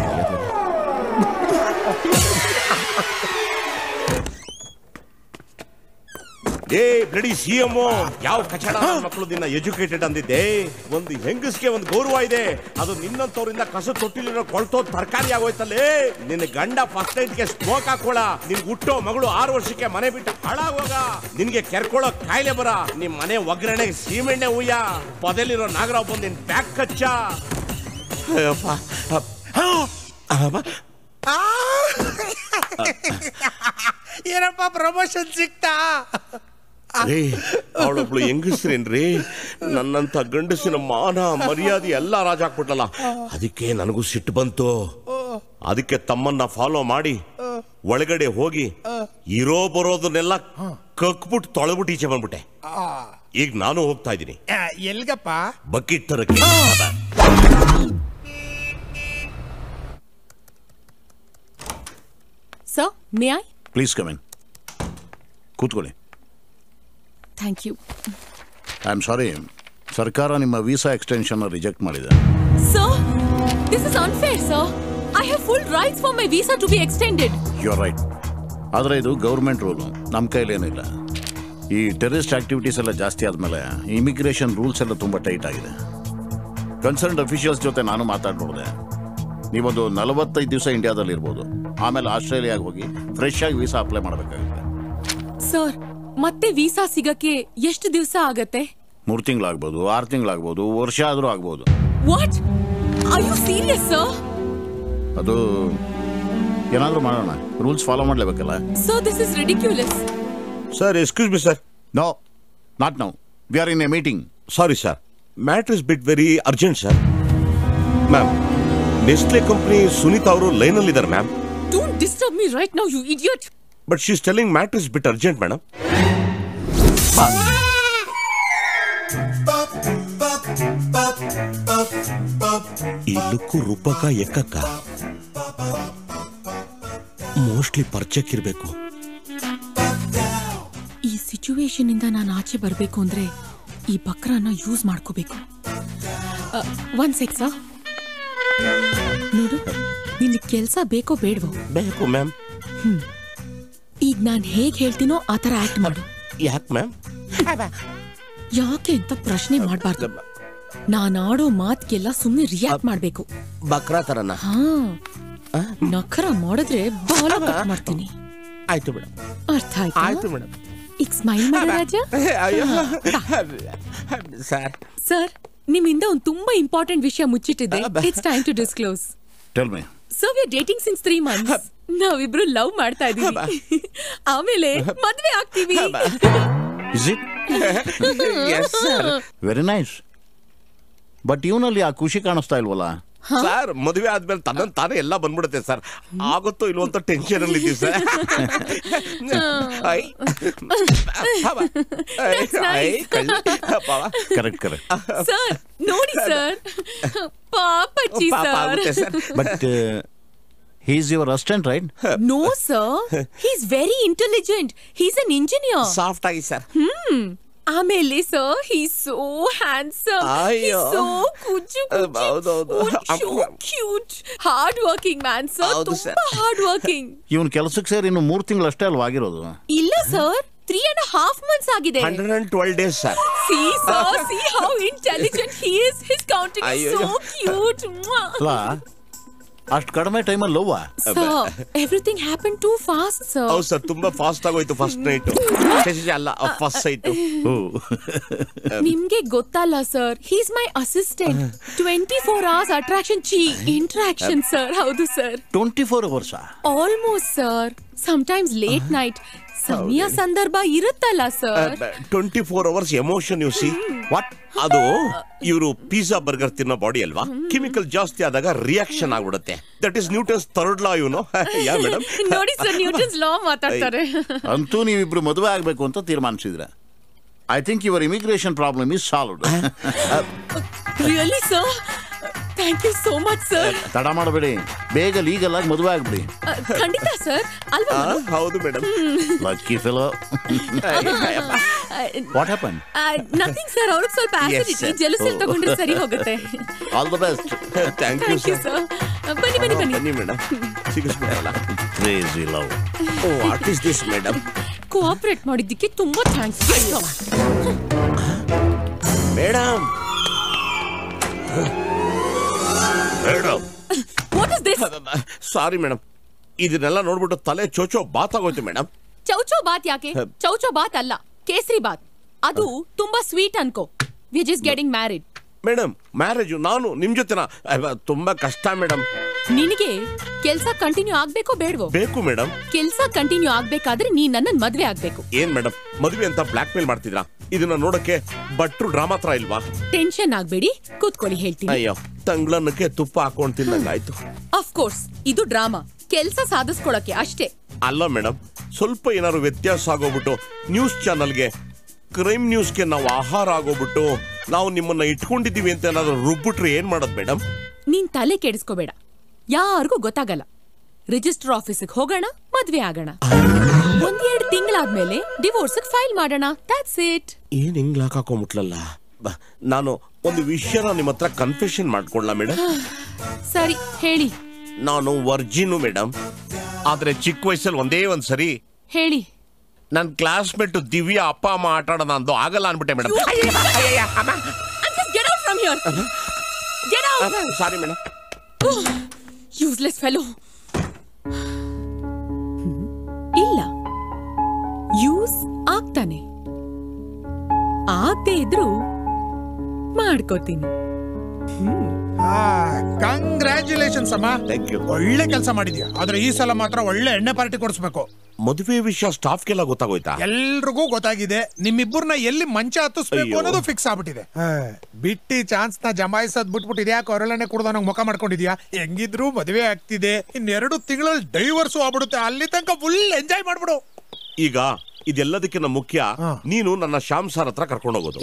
ಏ bloody CMO, ಯಾವ ಕಚಡ ಮಕ್ಕಳು ನಿನ್ನ educated ಅಂದಿದ್ದೆ. ಒಂದು ಹೆಂಗಸ್ಗೆ ಒಂದು ಗೌರವ ಇದೆ, ಅದು ನಿನ್ನಂತವ್ರಿಂದ ಕಸ ತೊಟ್ಟಿಲಿರೋ ಕೊಳ್ತೋ ತರಕಾರಿ ಆಗೋಯ್ತಲ್ಲೇ. ನಿನ್ನ ಗಂಡ ಫಸ್ಟ್ ನೈಟ್ಗೆ ಸ್ಮೋಕ್ ಹಾಕೋಳ, ನಿನ್ ಹುಟ್ಟೋ ಮಗಳು 6 ವರ್ಷಕ್ಕೆ ಮನೆ ಬಿಟ್ಟು ಹಾಳಾಗೋಗ, ನಿನ್ಗೆ ಕೆರ್ಕೊಳ್ಳೋ ಕಾಯಿಲೆ ಬರ, ನಿಮ್ ಮನೆ ಒಗ್ಗರಣೆಗೆ ಸೀಮೆಣ್ಣೆ ಉಯ್ಯ, ಪೊದೆಲಿರೋ ನಾಗರಾವ್ ಬಂದು ನಿನ್ ಪ್ಯಾಕ್ ಕಚ್ಚ. ಏನಪ್ಪ ಪ್ರಮೋಷನ್ ಸಿಕ್ತಾ? ರೇ ಅವಳೊಬ್ಳು ಹೆಂಗಸ್ರೇನ್ರಿ, ನನ್ನಂತ ಗಂಡಸಿನ ಮಾನ ಮರ್ಯಾದೆ ಎಲ್ಲ ರಾಜ ಹಾಕ್ಬಿಟ್ಲಲ್ಲ. ಅದಕ್ಕೆ ನನಗೂ ಸಿಟ್ಟು ಬಂತು. ಅದಕ್ಕೆ ತಮ್ಮನ್ನ ಫಾಲೋ ಮಾಡಿ ಒಳಗಡೆ ಹೋಗಿ ಇರೋ ಬರೋದನ್ನೆಲ್ಲ ಕಕ್ಬಿಟ್ಟು ತೊಳೆದ್ಬಿಟ್ಟು ಈಚೆ ಬಂದ್ಬಿಟ್ಟೆ. ಈಗ ನಾನು ಹೋಗ್ತಾ ಇದ್ದೀನಿ. ಎಲ್ಗಪ್ಪ? ಬಕೆಟ್ ತರಕ್ಕೆ. Sir, may I? Please come in. ಕೂತ್ಕೊಳ್ಳಿ. Thank you. I am sorry, ಸರ್ಕಾರ ನಿಮ್ಮ ವೀಸಾ ಎಕ್ಸ್ಟೆನ್ಷನ್ ರಿಜೆಕ್ಟ್ ಮಾಡಿದೆ. Sir, this is unfair sir. I have full rights for my visa to be extended. You are right. ಆದರೆ ಇದು government rule, ನಮ್ಮ ಕೈಲೇನಿಲ್ಲ. ಈ terrorist activities ಎಲ್ಲ ಜಾಸ್ತಿ ಆದಮೇಲೆ ಇಮಿಗ್ರೇಷನ್ ರೂಲ್ಸ್ ಎಲ್ಲ ತುಂಬ ಟೈಟ್ ಆಗಿದೆ. ಕನ್ಸರ್ನ್ಡ್ ಅಫಿಷಿಯಲ್ಸ್ ಜೊತೆ ನಾನು ಮಾತಾಡ್ಬೋದೆ. ನೀವೊಂದು 45 ದಿವಸ ಇಂಡಿಯಾದಲ್ಲಿ ಇರ್ಬೋದು, ಆಮೇಲೆ ಆಸ್ಟ್ರೇಲಿಯಾಗೆ ಹೋಗಿ ಫ್ರೆಶ್ ಆಗಿ ವೀಸಾ ಅಪ್ಲೈ ಮಾಡಬೇಕಾಗುತ್ತೆ. ಸರ್, ಮತ್ತೆ ವೀಸಾ ಸಿಗಕ್ಕೆ ಎಷ್ಟು ದಿವಸ ಆಗತ್ತೆ? 3 ತಿಂಗಳಾಗ್ಬೋದು, 6 ತಿಂಗಳಾಗ್ಬೋದು, ವರ್ಷ ಆದರೂ ಆಗ್ಬೋದು. What? Are you serious sir? ಅದು ಏನಾದರೂ ಮಾಡೋಣ, ರೂಲ್ಸ್ ಫಾಲೋ ಮಾಡಲೇಬೇಕಲ್ಲ. Sir, this is ridiculous. Sir, excuse me sir. No, not now. We are in a meeting. Sorry sir, matter is bit very urgent sir. Ma'am, Nestle company Sunita ಅವರು ಲೈನಲ್ಲಿ ಇದ್ದಾರೆ ma'am. Don't disturb me right now, you idiot. But she is telling matter is bit urgent madam. ಈ look ರೂಪಕ ಎಕ್ಕಕ್ಕ mostly ಪರಿಚಯಕ್ಕಿರ್ಬೇಕು. ಈ situation ಇಂದ ನಾನು ಆಚೆ ಬರಬೇಕು ಅಂದ್ರೆ ಈ ಬಕ್ರನ ಯೂಸ್ ಮಾಡ್ಕೋಬೇಕು. One sec sir. ನೋಡು, ನಿನ್ ಕೆಲ್ಸ ಬೇಕೋ ಬೇಡವೋ? ಬೇಕು ಮ್ಯಾಮ್. ಈಗ ನಾನು ಹೇಗ್ ಹೇಳ್ತೀನೋ ಆ ತರ ಆಕ್ಟ್ ಮಾಡು. ಯಾಕೆ ಮ್ಯಾಮ್? ಯಾಕೆ ಅಂತ ಪ್ರಶ್ನೆ ಮಾಡಬಾರ್ದು. ನಾನು ಆಡೋ ಮಾತ್ಗೆಲ್ಲ ಸುಮ್ಮನೆ ರಿಯಾಕ್ಟ್ ಮಾಡ್ಬೇಕು. ಬಕ್ರಾ ತರನ? ಹಾ, ನಖರ ಮಾಡಿದ್ರೆ ಬಾಲ ಕಟ್ ಮಾಡ್ತೀನಿ. ಆಯ್ತು ಮೇಡಮ್. ಅರ್ಥ ಆಯ್ತು? ಆಯ್ತು ಮೇಡಮ್. ಈಗ ಸ್ಮೈಲ್ ಮಾಡಿ ರಾಜ. ಸರ್, ಸರ್, ನಿಮ್ಮಿಂದ ಒಂದು ತುಂಬಾ ಇಂಪಾರ್ಟೆಂಟ್ ವಿಷಯ ಮುಚ್ಚಿಟ್ಟಿದೆ. It's time to disclose. Tell me. So we are dating since 3 months. ನಾವಿಬ್ರು ಲವ್ ಮಾಡ್ತಾ ಇದೀವಿ. ಆಮೇಲೆ ಮದ್ವೆ ಆಗ್ತೀವಿ. Is it? Yes sir. Very nice. But ಇವನಲ್ಲಿ ಆ ಖುಷಿ ಕಾಣಿಸ್ತಾ ಇಲ್ವಲ್ಲ ಸರ್? ಮದುವೆ ಆದ್ಮೇಲೆ ತನ್ನಂತ ತಾನೇ ಎಲ್ಲ ಬಂದ್ಬಿಡುತ್ತೆ ಸರ್. ಆಗುತ್ತೋ ಇಲ್ವೋ ಅಂತ ಟೆನ್ಷನ್ ಅಲ್ಲಿ ಇದ್ದೀವಿ ಸರ್. Correct correct. ಸರ್, ನೋಡಿ ಸರ್, ಪಾಪಚ್ಚಿ sir. But he is your assistant, right? No sir, he is very intelligent. He is an engineer. Soft ಆಗಿ ಸರ್. ಆಮೇಲೆ sir, he is so handsome. He is so ಕುಚು so cute. Hard working man sir. ತುಂಬಾ hard working. ಇವನ್ ಕೆಲಸಕ್ಕೆ ಸೇರಿ ಇನ್ನು 3 ತಿಂಗಳು ಅಷ್ಟೇ ಅಲ್ವಾ ಆಗಿರೋದು? ಇಲ್ಲ ಸರ್, 3.5 months ಆಗಿದೆ. 112 days sir. See sir, see how intelligent he is. His counting is so cute. ಅಷ್ಟು ಕಡಿಮೆ ಟೈಮಲ್ಲಿ ಲವ್ವಾ? Sir, everything happened too fast sir. ಹೌದು ಸರ್, ತುಂಬಾ ಫಾಸ್ಟ್ ಆಗೋಯ್ತು ಫಸ್ಟ್ ನೈಟ್. ಅಲ್ಲ, ಫಸ್ಟ್ ಸೈಟ್. ನಿಮ್ಗೆ ಗೊತ್ತಲ್ಲ sir, he is my assistant. 24 hours attraction interaction sir. ಹೌದು sir. 24 hours? Almost sir. Sometimes late night. ಸಮಯ ಸಂದರ್ಭ ಇರುತ್ತಲ್ಲ sir. 24 hours emotion you see. What? ಅದು ಇವರು ಪಿಜ್ಜಾ ಬರ್ಗರ್ ತಿನ್ನೋ ಬಾಡಿ ಅಲ್ವಾ, ಕೆಮಿಕಲ್ ಜಾಸ್ತಿ ಆದಾಗ ರಿಯಾಕ್ಷನ್ ಆಗ್ಬಿಡುತ್ತೆ. That is Newton's third law, you know. Yeah madam? ನೋಡಿ ಸರ್, ನ್ಯೂಟನ್ಸ್ ಲಾ ಮಾತಾಡ್ತಾರೆ. ಅಂತೂ ನೀವಿಬ್ರು ಮದುವೆ ಆಗ್ಬೇಕು ಅಂತ ತೀರ್ಮಾನಿಸಿದ್ರ. I think your immigration problem is solved. Really sir? Thank you so much sir. ತಡ ಮಾಡಬೇಡಿ, ಬೇಗ ಲೀಗಲ್ ಆಗಿ ಮದುವೆ ಆಗ್ಬಿಡಿ. ಖಂಡಿತ ಸರ್. ಅಲ್ವಾ? ಹೌದು madam. Lucky fellow. What happen? Nothing sir, ಅವ್ರಿಗೆ ಸ್ವಲ್ಪ ಆಸಿಡಿಟಿ, ಜೆಲಸಿ ತಗೊಂಡ್ರೆ ಸರಿ ಹೋಗುತ್ತೆ. All the best. Thank you sir. ಬನ್ನಿ ಬನ್ನಿ ಬನ್ನಿ. ಬನ್ನಿ ಮೇಡಮ್. ಸಿಗಿಸ್ಬಿಡಲ್ಲ. Crazy love. Oh, what is this madam? Cooperate ಮಾಡಿದ್ದಕ್ಕೆ ತುಂಬಾ thanks madam. Madam, what is this? Sorry madam, ಇದನ್ನೆಲ್ಲ ನೋಡ್ಬಿಟ್ಟು ತಲೆ ಚೋಚೋ ಬಾತ್ ಆಗೋಯ್ತು ಮೇಡಮ್. ಚೌಚೋ ಬಾತ್ ಯಾಕೆ? ಚೌಚೋ ಬಾತ್ ಅಲ್ಲ, ಕೇಸರಿ ಬಾತ್. ಅದು ತುಂಬಾ ಸ್ವೀಟ್ ಅನ್ಕೋ. We just getting married. Madam, marriage ನಾನು ನಿಮ್ ಜೊತೆನಾ? ತುಂಬಾ ಕಷ್ಟ ಮೇಡಮ್. ನಿನಗೆ ಕೆಲ್ಸ ಕಂಟಿನ್ಯೂ ಆಗ್ಬೇಕೋ ಬೇಡವೋ? ಬೇಕು ಮೇಡಮ್. ಕೆಲ್ಸ ಕಂಟಿನ್ಯೂ ಆಗ್ಬೇಕಾದ್ರೆ ನೀನ್ ನನ್ನನ್ ಮದ್ವೆ ಆಗ್ಬೇಕು. ಏನ್ ಮೇಡಮ್ ಮದುವೆ ಅಂತ ಬ್ಲಾಕ್ ಮೇಲ್ ಮಾಡ್ತಿದ್ರಾ? ಇದನ್ನ ನೋಡಕ್ಕೆ ಭಟ್ರು ಡ್ರಾಮಾ ತರ ಇಲ್ವಾ? ಟೆನ್ಷನ್ ಆಗ್ಬೇಡಿ, ಕೂತ್ಕೊಳ್ಳಿ ಹೇಳ್ತೀನಿ. ಅಯ್ಯೋ, ತಂಗ್ಳನ್ನಕ್ಕೆ ತುಪ್ಪ ಹಾಕೊಂಡ್ ತಿನ್ನಂಗಾಯ್ತು. ಆಫ್ ಕೋರ್ಸ್ ಇದು ಡ್ರಾಮಾ, ಕೆಲ್ಸ ಸಾಧಿಸ್ಕೊಳಕ್ಕೆ ಅಷ್ಟೇ. ಅಲ್ಲ ಮೇಡಮ್, ಸ್ವಲ್ಪ ಏನಾದ್ರು ವ್ಯತ್ಯಾಸ ಆಗೋಗ್ಬಿಟ್ಟು ನ್ಯೂಸ್ ಚಾನಲ್ಗೆ, ಕ್ರೈಮ್ ನ್ಯೂಸ್ಗೆ ನಾವು ಆಹಾರ ಆಗೋಗ್ಬಿಟ್ಟು ನಾವು ನಿಮ್ಮನ್ನ ಇಟ್ಕೊಂಡಿದೀವಿ ಅಂತ ಏನಾದ್ರು ರುಬ್ಬಿಟ್ರೆ ಏನ್ ಮಾಡೋದು ಮೇಡಮ್? ನೀನ್ ತಲೆ ಕೆಡಿಸ್ಕೋಬೇಡ, ಯಾರಿಗೂ ಗೊತ್ತಾಗಲ್ಲ. ರಿಜಿಸ್ಟರ್ ಆಫೀಸಿಗೆ ಹೋಗೋಣ, ಮದ್ವೆ ಆಗೋಣ. 1-2 ತಿಂಗಳಾದ್ಮೇಲೆ ಡಿವೋರ್ಸ್ ಫೈಲ್ ಮಾಡೋಣ. That's it. ಏನ್ ಹಿಂಗ್ ಹಾಕೊಂಡ್ಬಿಟ್ಲಲ್ಲ. ನಾನು ಒಂದು ವಿಷಯನ ನಿಮ್ಮ ಹತ್ರ ಕನ್ಫೆಷನ್ ಮಾಡ್ಕೊಳ್ಳ ಮೇಡಮ್? ಸರಿ ಹೇಳಿ. ನಾನು ವರ್ಜಿನು ಮೇಡಮ್, ಆದ್ರೆ ಚಿಕ್ಕ ವಯಸ್ಸಲ್ಲಿ ಒಂದೇ ಒಂದ್ಸರಿ ಹೇಳಿ. ನನ್ ಕ್ಲಾಸ್ಮೇಟ್ ದಿವ್ಯಾ ಅಪ್ಪ ಅಮ್ಮ ಆಟ ಆಡೋಣ ಅಂದು ಆಗಲ್ಲ ಅನ್ಬಿಟ್ಟೆ madam. Sorry madam. Useless fellow. ಇಲ್ಲ, ಯೂಸ್ ಆಗ್ತಾನೆ. ಆಗದೆ ಇದ್ರು ಮಾಡ್ಕೋತೀನಿ. ಕಂಗ್ರ್ಯಾಚುಲೇಷನ್ಸ್ ಅಮ್ಮ, ಒಳ್ಳೆ ಕೆಲಸ ಮಾಡಿದ್ಯಾ. ಆದ್ರೆ ಈ ಸಲ ಮಾತ್ರ ಒಳ್ಳೆ ಎಣ್ಣೆ ಪಾರ್ಟಿ ಕೊಡಿಸ್ಬೇಕು. ಮದುವೆ ವಿಷಯ ಸ್ಟಾಫ್ಗೆಲ್ಲ ಗೊತ್ತಾಗೋಯ್ತಾ? ಎಲ್ರಿಗೂ ಗೊತ್ತಾಗಿದೆ. ನಿಮ್ಮಿಬ್ಬರನ್ನ ಎಲ್ಲಿ ಮಂಚ ಹತ್ತಿಸ್ಬೇಕು ಅನ್ನೋದು ಫಿಕ್ಸ್ ಆಗ್ಬಿಟ್ಟಿದೆ. ಬಿಟ್ಟಿ ಚಾನ್ಸ್ ನ ಜಮಾಯಿಸೋದ್ ಬಿಟ್ಬಿಟ್ಟು ಇದ್ಯಾಕೆ ಹೊರಳನೆ ಕುಡ್ದ ಮುಖ ಮಾಡ್ಕೊಂಡಿದ್ಯಾ? ಹೆಂಗಿದ್ರು ಮದುವೆ ಆಗ್ತಿದೆ, 2 ತಿಂಗಳಲ್ಲಿ ಡೈವರ್ಸು ಆಗ್ಬಿಡುತ್ತೆ. ಅಲ್ಲಿ ತನಕ ಫುಲ್ ಎಂಜಾಯ್ ಮಾಡ್ಬಿಡು. ಈಗ ಇದೆಲ್ಲದಕ್ಕಿಂತ ಮುಖ್ಯ, ನೀನು ನನ್ನ ಶ್ಯಾಮ್ ಸರ್ ಹತ್ರ ಕರ್ಕೊಂಡು ಹೋಗೋದು.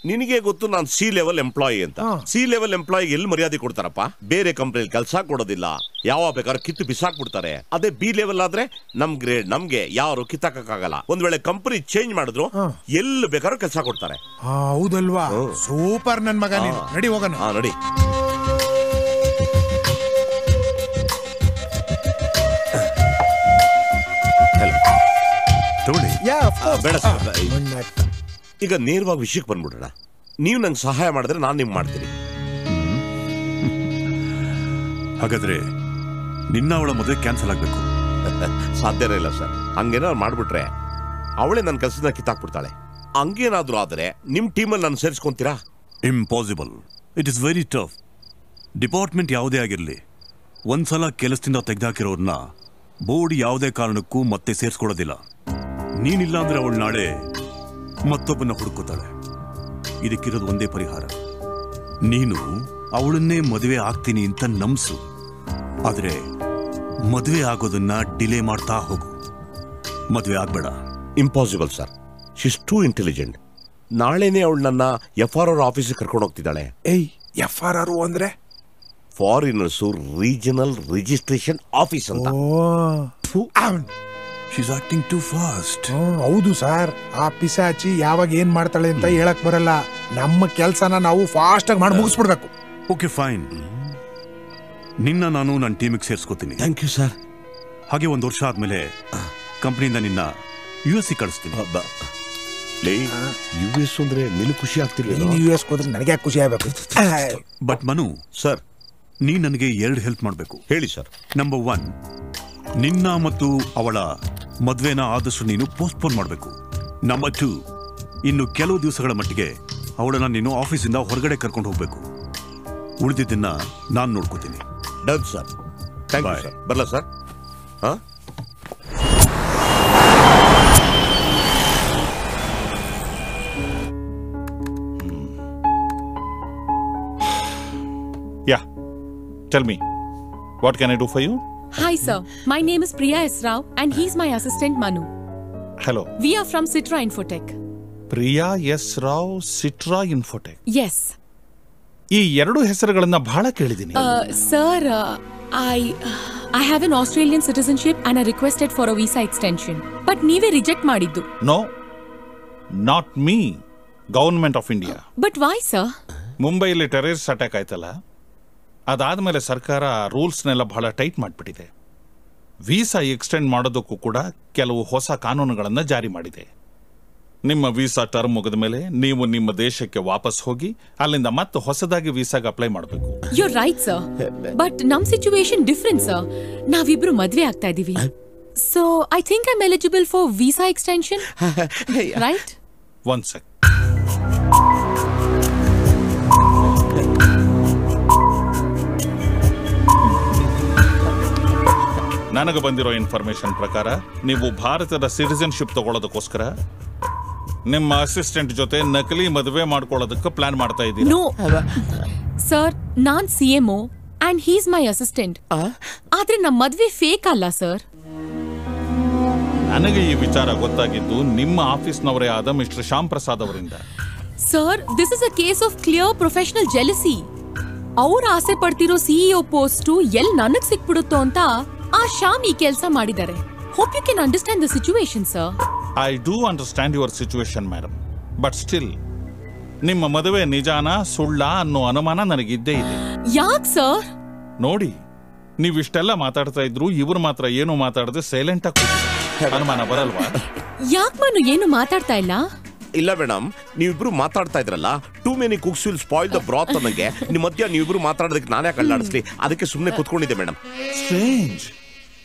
ನಿನಗೆ ಗೊತ್ತು ನಾನು ಸಿ ಲೆವೆಲ್ ಎಂಪ್ಲಾಯಿ ಅಂತ. ಸಿ ಲೆವೆಲ್ ಎಂಪ್ಲಾಯಿ ಎಲ್ಲಿ ಮರ್ಯಾದೆ ಕೊಡ್ತಾರಪ್ಪ? ಬೇರೆ ಕಂಪ್ನಿಯಲ್ಲಿ ಕೆಲಸ ಕೊಡೋದಿಲ್ಲ, ಯಾವ ಬೇಕಾದ್ರೂ ಕಿತ್ತು ಬಿಸಾಕ್ಬಿಡ್ತಾರೆ. ಅದೇ ಬಿ ಲೆವೆಲ್ ಆದ್ರೆ ನಮ್ ಗ್ರೇಡ್ ನಮ್ಗೆ ಯಾರು ಕಿತ್ತಾಕಕ್ಕಾಗಲ್ಲ. ಒಂದ್ ವೇಳೆ ಕಂಪನಿ ಚೇಂಜ್ ಮಾಡಿದ್ರು ಎಲ್ಲಿ ಬೇಕಾದ್ರೂ ಕೆಲಸ ಕೊಡ್ತಾರೆ. ಹೌದಲ್ವಾ? ಸೂಪರ್ ನನ್ ಮಗ. ನಡಿ ಹೋಗೋಣ. ನಡಿ. ಬೇಡ ಸರ್, ಈಗ ನೇರವಾಗಿ ವಿಷಯಕ್ಕೆ ಬಂದ್ಬಿಡೋಣ. ನೀವು ನಂಗೆ ಸಹಾಯ ಮಾಡಿದ್ರೆ ನಾನು ನಿಮ್ಗೆ ಮಾಡ್ತೀನಿ. ಹಾಗಾದ್ರೆ ನಿನ್ನ ಅವಳ ಮದುವೆ ಕ್ಯಾನ್ಸಲ್ ಆಗ್ಬೇಕು? ಸಾಧ್ಯನೇ ಇಲ್ಲ ಸರ್. ಹಂಗೇನಾದ್ರು ಮಾಡ್ಬಿಟ್ರೆ ಅವಳೇ ನನ್ನ ಕೆಲಸದ ಕಿತ್ತಾಕ್ಬಿಡ್ತಾಳೆ. ಹಂಗೇನಾದ್ರೂ ಆದ್ರೆ ನಿಮ್ ಟೀಮಲ್ಲಿ ನಾನು ಸೇರಿಸ್ಕೊಂತೀರಾ? Impossible. It is very tough. Department ಯಾವುದೇ ಆಗಿರಲಿ, ಒಂದ್ಸಲ ಕೆಲಸದಿಂದ ತೆಗೆದಾಕಿರೋರ್ನ ಬೋರ್ಡ್ ಯಾವುದೇ ಕಾರಣಕ್ಕೂ ಮತ್ತೆ ಸೇರಿಸ್ಕೊಳ್ಳೋದಿಲ್ಲ. ನೀನಿಲ್ಲ ಅಂದ್ರೆ ಅವಳು ನಾಳೆ ಮತ್ತೊಬ್ಬನ ಹುಡುಕೋತಾಳೆ. ಇದಕ್ಕಿರೋದು ಒಂದೇ ಪರಿಹಾರ, ನೀನು ಅವಳನ್ನೇ ಮದುವೆ ಆಗ್ತೀನಿ ಅಂತ ನಂಬಿಸು. ಆದ್ರೆ ಮದುವೆ ಆಗೋದನ್ನ ಡಿಲೇ ಮಾಡ್ತಾ ಹೋಗು. ಮದುವೆ ಆಗ್ಬೇಡ. Impossible sir, she's too intelligent. ನಾಳೆನೆ ಅವಳು ನನ್ನ FRR ಆಫೀಸಿಗೆ ಕರ್ಕೊಂಡು ಹೋಗ್ತಿದ್ದಾಳೆ. FRR ಅಂದ್ರೆ ಫಾರಿನರ್ಸ್ ರೀಜನಲ್ ರಿಜಿಸ್ಟ್ರೇಷನ್ ಆಫೀಸ್ ಅಂತ. She's acting too fast. ಹೌದು ಸರ್, ಆ ಪಿಸಾಚಿ ಯಾವಾಗ ಏನ್ ಮಾಡ್ತಾಳೆ ಅಂತ ಹೇಳಕ್ ಬರಲ್ಲ. ನಮ್ಮ ಕೆಲ್ಸನ ನಾವು ಫಾಸ್ಟ್ ಆಗಿ ಮಾಡಿ ಮುಗಿಸ್ಬಿಡ್ಬೇಕು. ಓಕೆ ಫೈನ್, ನಿನ್ನ ನಾನು ನನ್ನ ಟೀಮಿಗೆ ಸೇರಿಸ್ಕೋತೀನಿ. Thank you sir. ಹಾಗೆ 1 ವರ್ಷ ಆದ್ಮೇಲೆ ಕಂಪನಿಯಿಂದ ನಿನ್ನ US ಕಳಿಸ್ತೀನಿ. US ಅಂದ್ರೆ ನಿನ್ನ ಖುಷಿ ಆಗ್ತಿಲ್ಲ? US ಹೋದ್ರೆ ನನಗೆ ಖುಷಿ ಆಗ್ಬೇಕು. ಬಟ್ ಮನು ಸರ್, ನೀ ನನಗೆ 2 ಹೆಲ್ಪ್ ಮಾಡಬೇಕು. ಹೇಳಿ ಸರ್. ನಂಬರ್ 1, ನಿನ್ನ ಮತ್ತು ಅವಳ ಮದ್ವೆನ ಆದಷ್ಟು ನೀನು ಪೋಸ್ಟ್ಪೋನ್ ಮಾಡಬೇಕು. ನಂಬರ್ 2, ಇನ್ನು ಕೆಲವು ದಿವಸಗಳ ಮಟ್ಟಿಗೆ ಅವಳನ್ನ ನೀನು ಆಫೀಸಿಂದ ಹೊರಗಡೆ ಕರ್ಕೊಂಡು ಹೋಗ್ಬೇಕು. ಉಳಿದಿದ್ದನ್ನ ನಾನು ನೋಡ್ಕೋತೀನಿ. Done sir. Thank you sir. ಬರಲ್ಲ sir. Yeah. Tell me, what can I do for you? Hi sir, my name is Priya S. Rao and he's my assistant Manu. Hello. We are from Citra Infotech. Priya S. Rao, Citra Infotech. Yes. ಈ 2 ಹೆಸರುಗಳನ್ನ ಬಹಳ ಕೇಳಿದ್ದೀನಿ. Sir, I have an Australian citizenship and I requested for a visa extension. But ನೀವೇ reject ಮಾಡಿದ್ದು. No, not me. Government of India. But why sir? ಮುಂಬೈಲಿ terrorist attack ಆಯ್ತಲ್ಲ, ಅದಾದ್ಮೇಲೆ ಸರ್ಕಾರ ರೂಲ್ಸ್ನೆಲ್ಲ ಬಹಳ ಟೈಟ್ ಮಾಡಿಬಿಟ್ಟಿದೆ. ವೀಸಾ ಎಕ್ಸ್ಟೆಂಡ್ ಮಾಡೋದಕ್ಕೂ ಕೂಡ ಕೆಲವು ಹೊಸ ಕಾನೂನುಗಳನ್ನು ಜಾರಿ ಮಾಡಿದೆ. ನಿಮ್ಮ ವೀಸಾ ಟರ್ಮ್ ಮುಗಿದ ಮೇಲೆ ನೀವು ನಿಮ್ಮ ದೇಶಕ್ಕೆ ವಾಪಸ್ ಹೋಗಿ ಅಲ್ಲಿಂದ ಮತ್ತೆ ಹೊಸದಾಗಿ ವೀಸಾಗೆ ಅಪ್ಲೈ ಮಾಡಬೇಕು. You're right sir. But ನಮ್ ಸಿಚುವೇಶನ್ ಡಿಫರೆಂಟ್ sir. ನಾವಿಬ್ರು ಮದ್ವೆ ಆಗ್ತಾ ಇದೀವಿ. So I think I'm eligible for visa extension. Right? One sec. ನನಗೆ ಬಂದಿರೋ ಇನ್ಫಾರ್ಮೇಶನ್ ಪ್ರಕಾರ ನೀವು ಭಾರತದ ಸಿಟಿಜನ್ಶಿಪ್ ತಗೊಳ್ಳೋದಕ್ಕೋಸ್ಕರ ನಿಮ್ಮ ಅಸಿಸ್ಟೆಂಟ್ ಜೊತೆ ನಕಲಿ ಮದುವೆ ಮಾಡ್ಕೊಳ್ಳೋದಕ್ಕೆ ಪ್ಲಾನ್ ಮಾಡ್ತಾ ಇದ್ದೀರಿ. ನೋ ಸರ್, ನಾನ್ CMO and he's my assistant. ಆದ್ರೆ ನಮ್ಮ ಮದ್ವೆ ಫೇಕ್ ಅಲ್ಲ ಸರ್. ನನಗೆ ಈ ವಿಚಾರ ಗೊತ್ತಾಗಿದ್ದು ನಿಮ್ಮ ಆಫೀಸ್ನವರೇ ಆದ ಮಿಸ್ಟರ್ ಶ್ಯಾಮ್ ಪ್ರಸಾದ್ ಅವರಿಂದ. Sir, this is a case of clear professional jealousy. ಅವ್ರ ಆಸೆ ಪಡ್ತಿರೋ CEO ಪೋಸ್ಟು ಎಲ್ ನನಗ್ ಸಿಕ್ಬಿಡುತ್ತೋ ಅಂತ ಆ ಶ್ಯಾಮ್ ಈ ಕೆಲಸ ಮಾಡಿದ್ದಾರೆ. Hope you can understand the situation sir. I do understand your situation madam, but still ನಿಮ್ಮ ಮದುವೆ ನಿಜಾನ ಸುಳ್ಳ ಅನ್ನೋ ಅನುಮಾನ ನನಗಿದ್ದೇ ಇದೆ. ಯಾಕ್ ಸರ್? ನೋಡಿ, ನೀವಿಷ್ಟೆಲ್ಲ ಮಾತಾಡ್ತಾ ಇದ್ರು ಇವ್ರು ಮಾತ್ರ ಏನು ಮಾತಾಡದೆ ಸೈಲೆಂಟ್ ಆಗಿ ಕೂತಿದ್ದಾರೆ. ಅನುಮಾನ ಬರಲ್ವಾ? ಯಾಕ್ ನಾನು ಏನು ಮಾತಾಡ್ತಾ ಇಲ್ಲ? ಇಲ್ಲ ಮೇಡಮ್, ನೀವಿಬ್ರು ಮಾತಾಡ್ತಾ ಇದ್ರಲ್ಲ, too many cooks will spoil the ಬ್ರಾತ್ ಅನ್ನಂಗೆ ನಿಮ್ಮ ಮಧ್ಯ ನೀವಿಬ್ರು ಮಾತಾಡೋದಕ್ಕೆ ನಾನೇ ಕಳ್ಳಾಡಿಸ್ಲಿ, ಅದಕ್ಕೆ ಸುಮ್ಮನೆ ಕೂತ್ಕೊಂಡಿದ್ದೆ ಮೇಡಮ್. ಸ್ಟ್ರೇಂಜ್,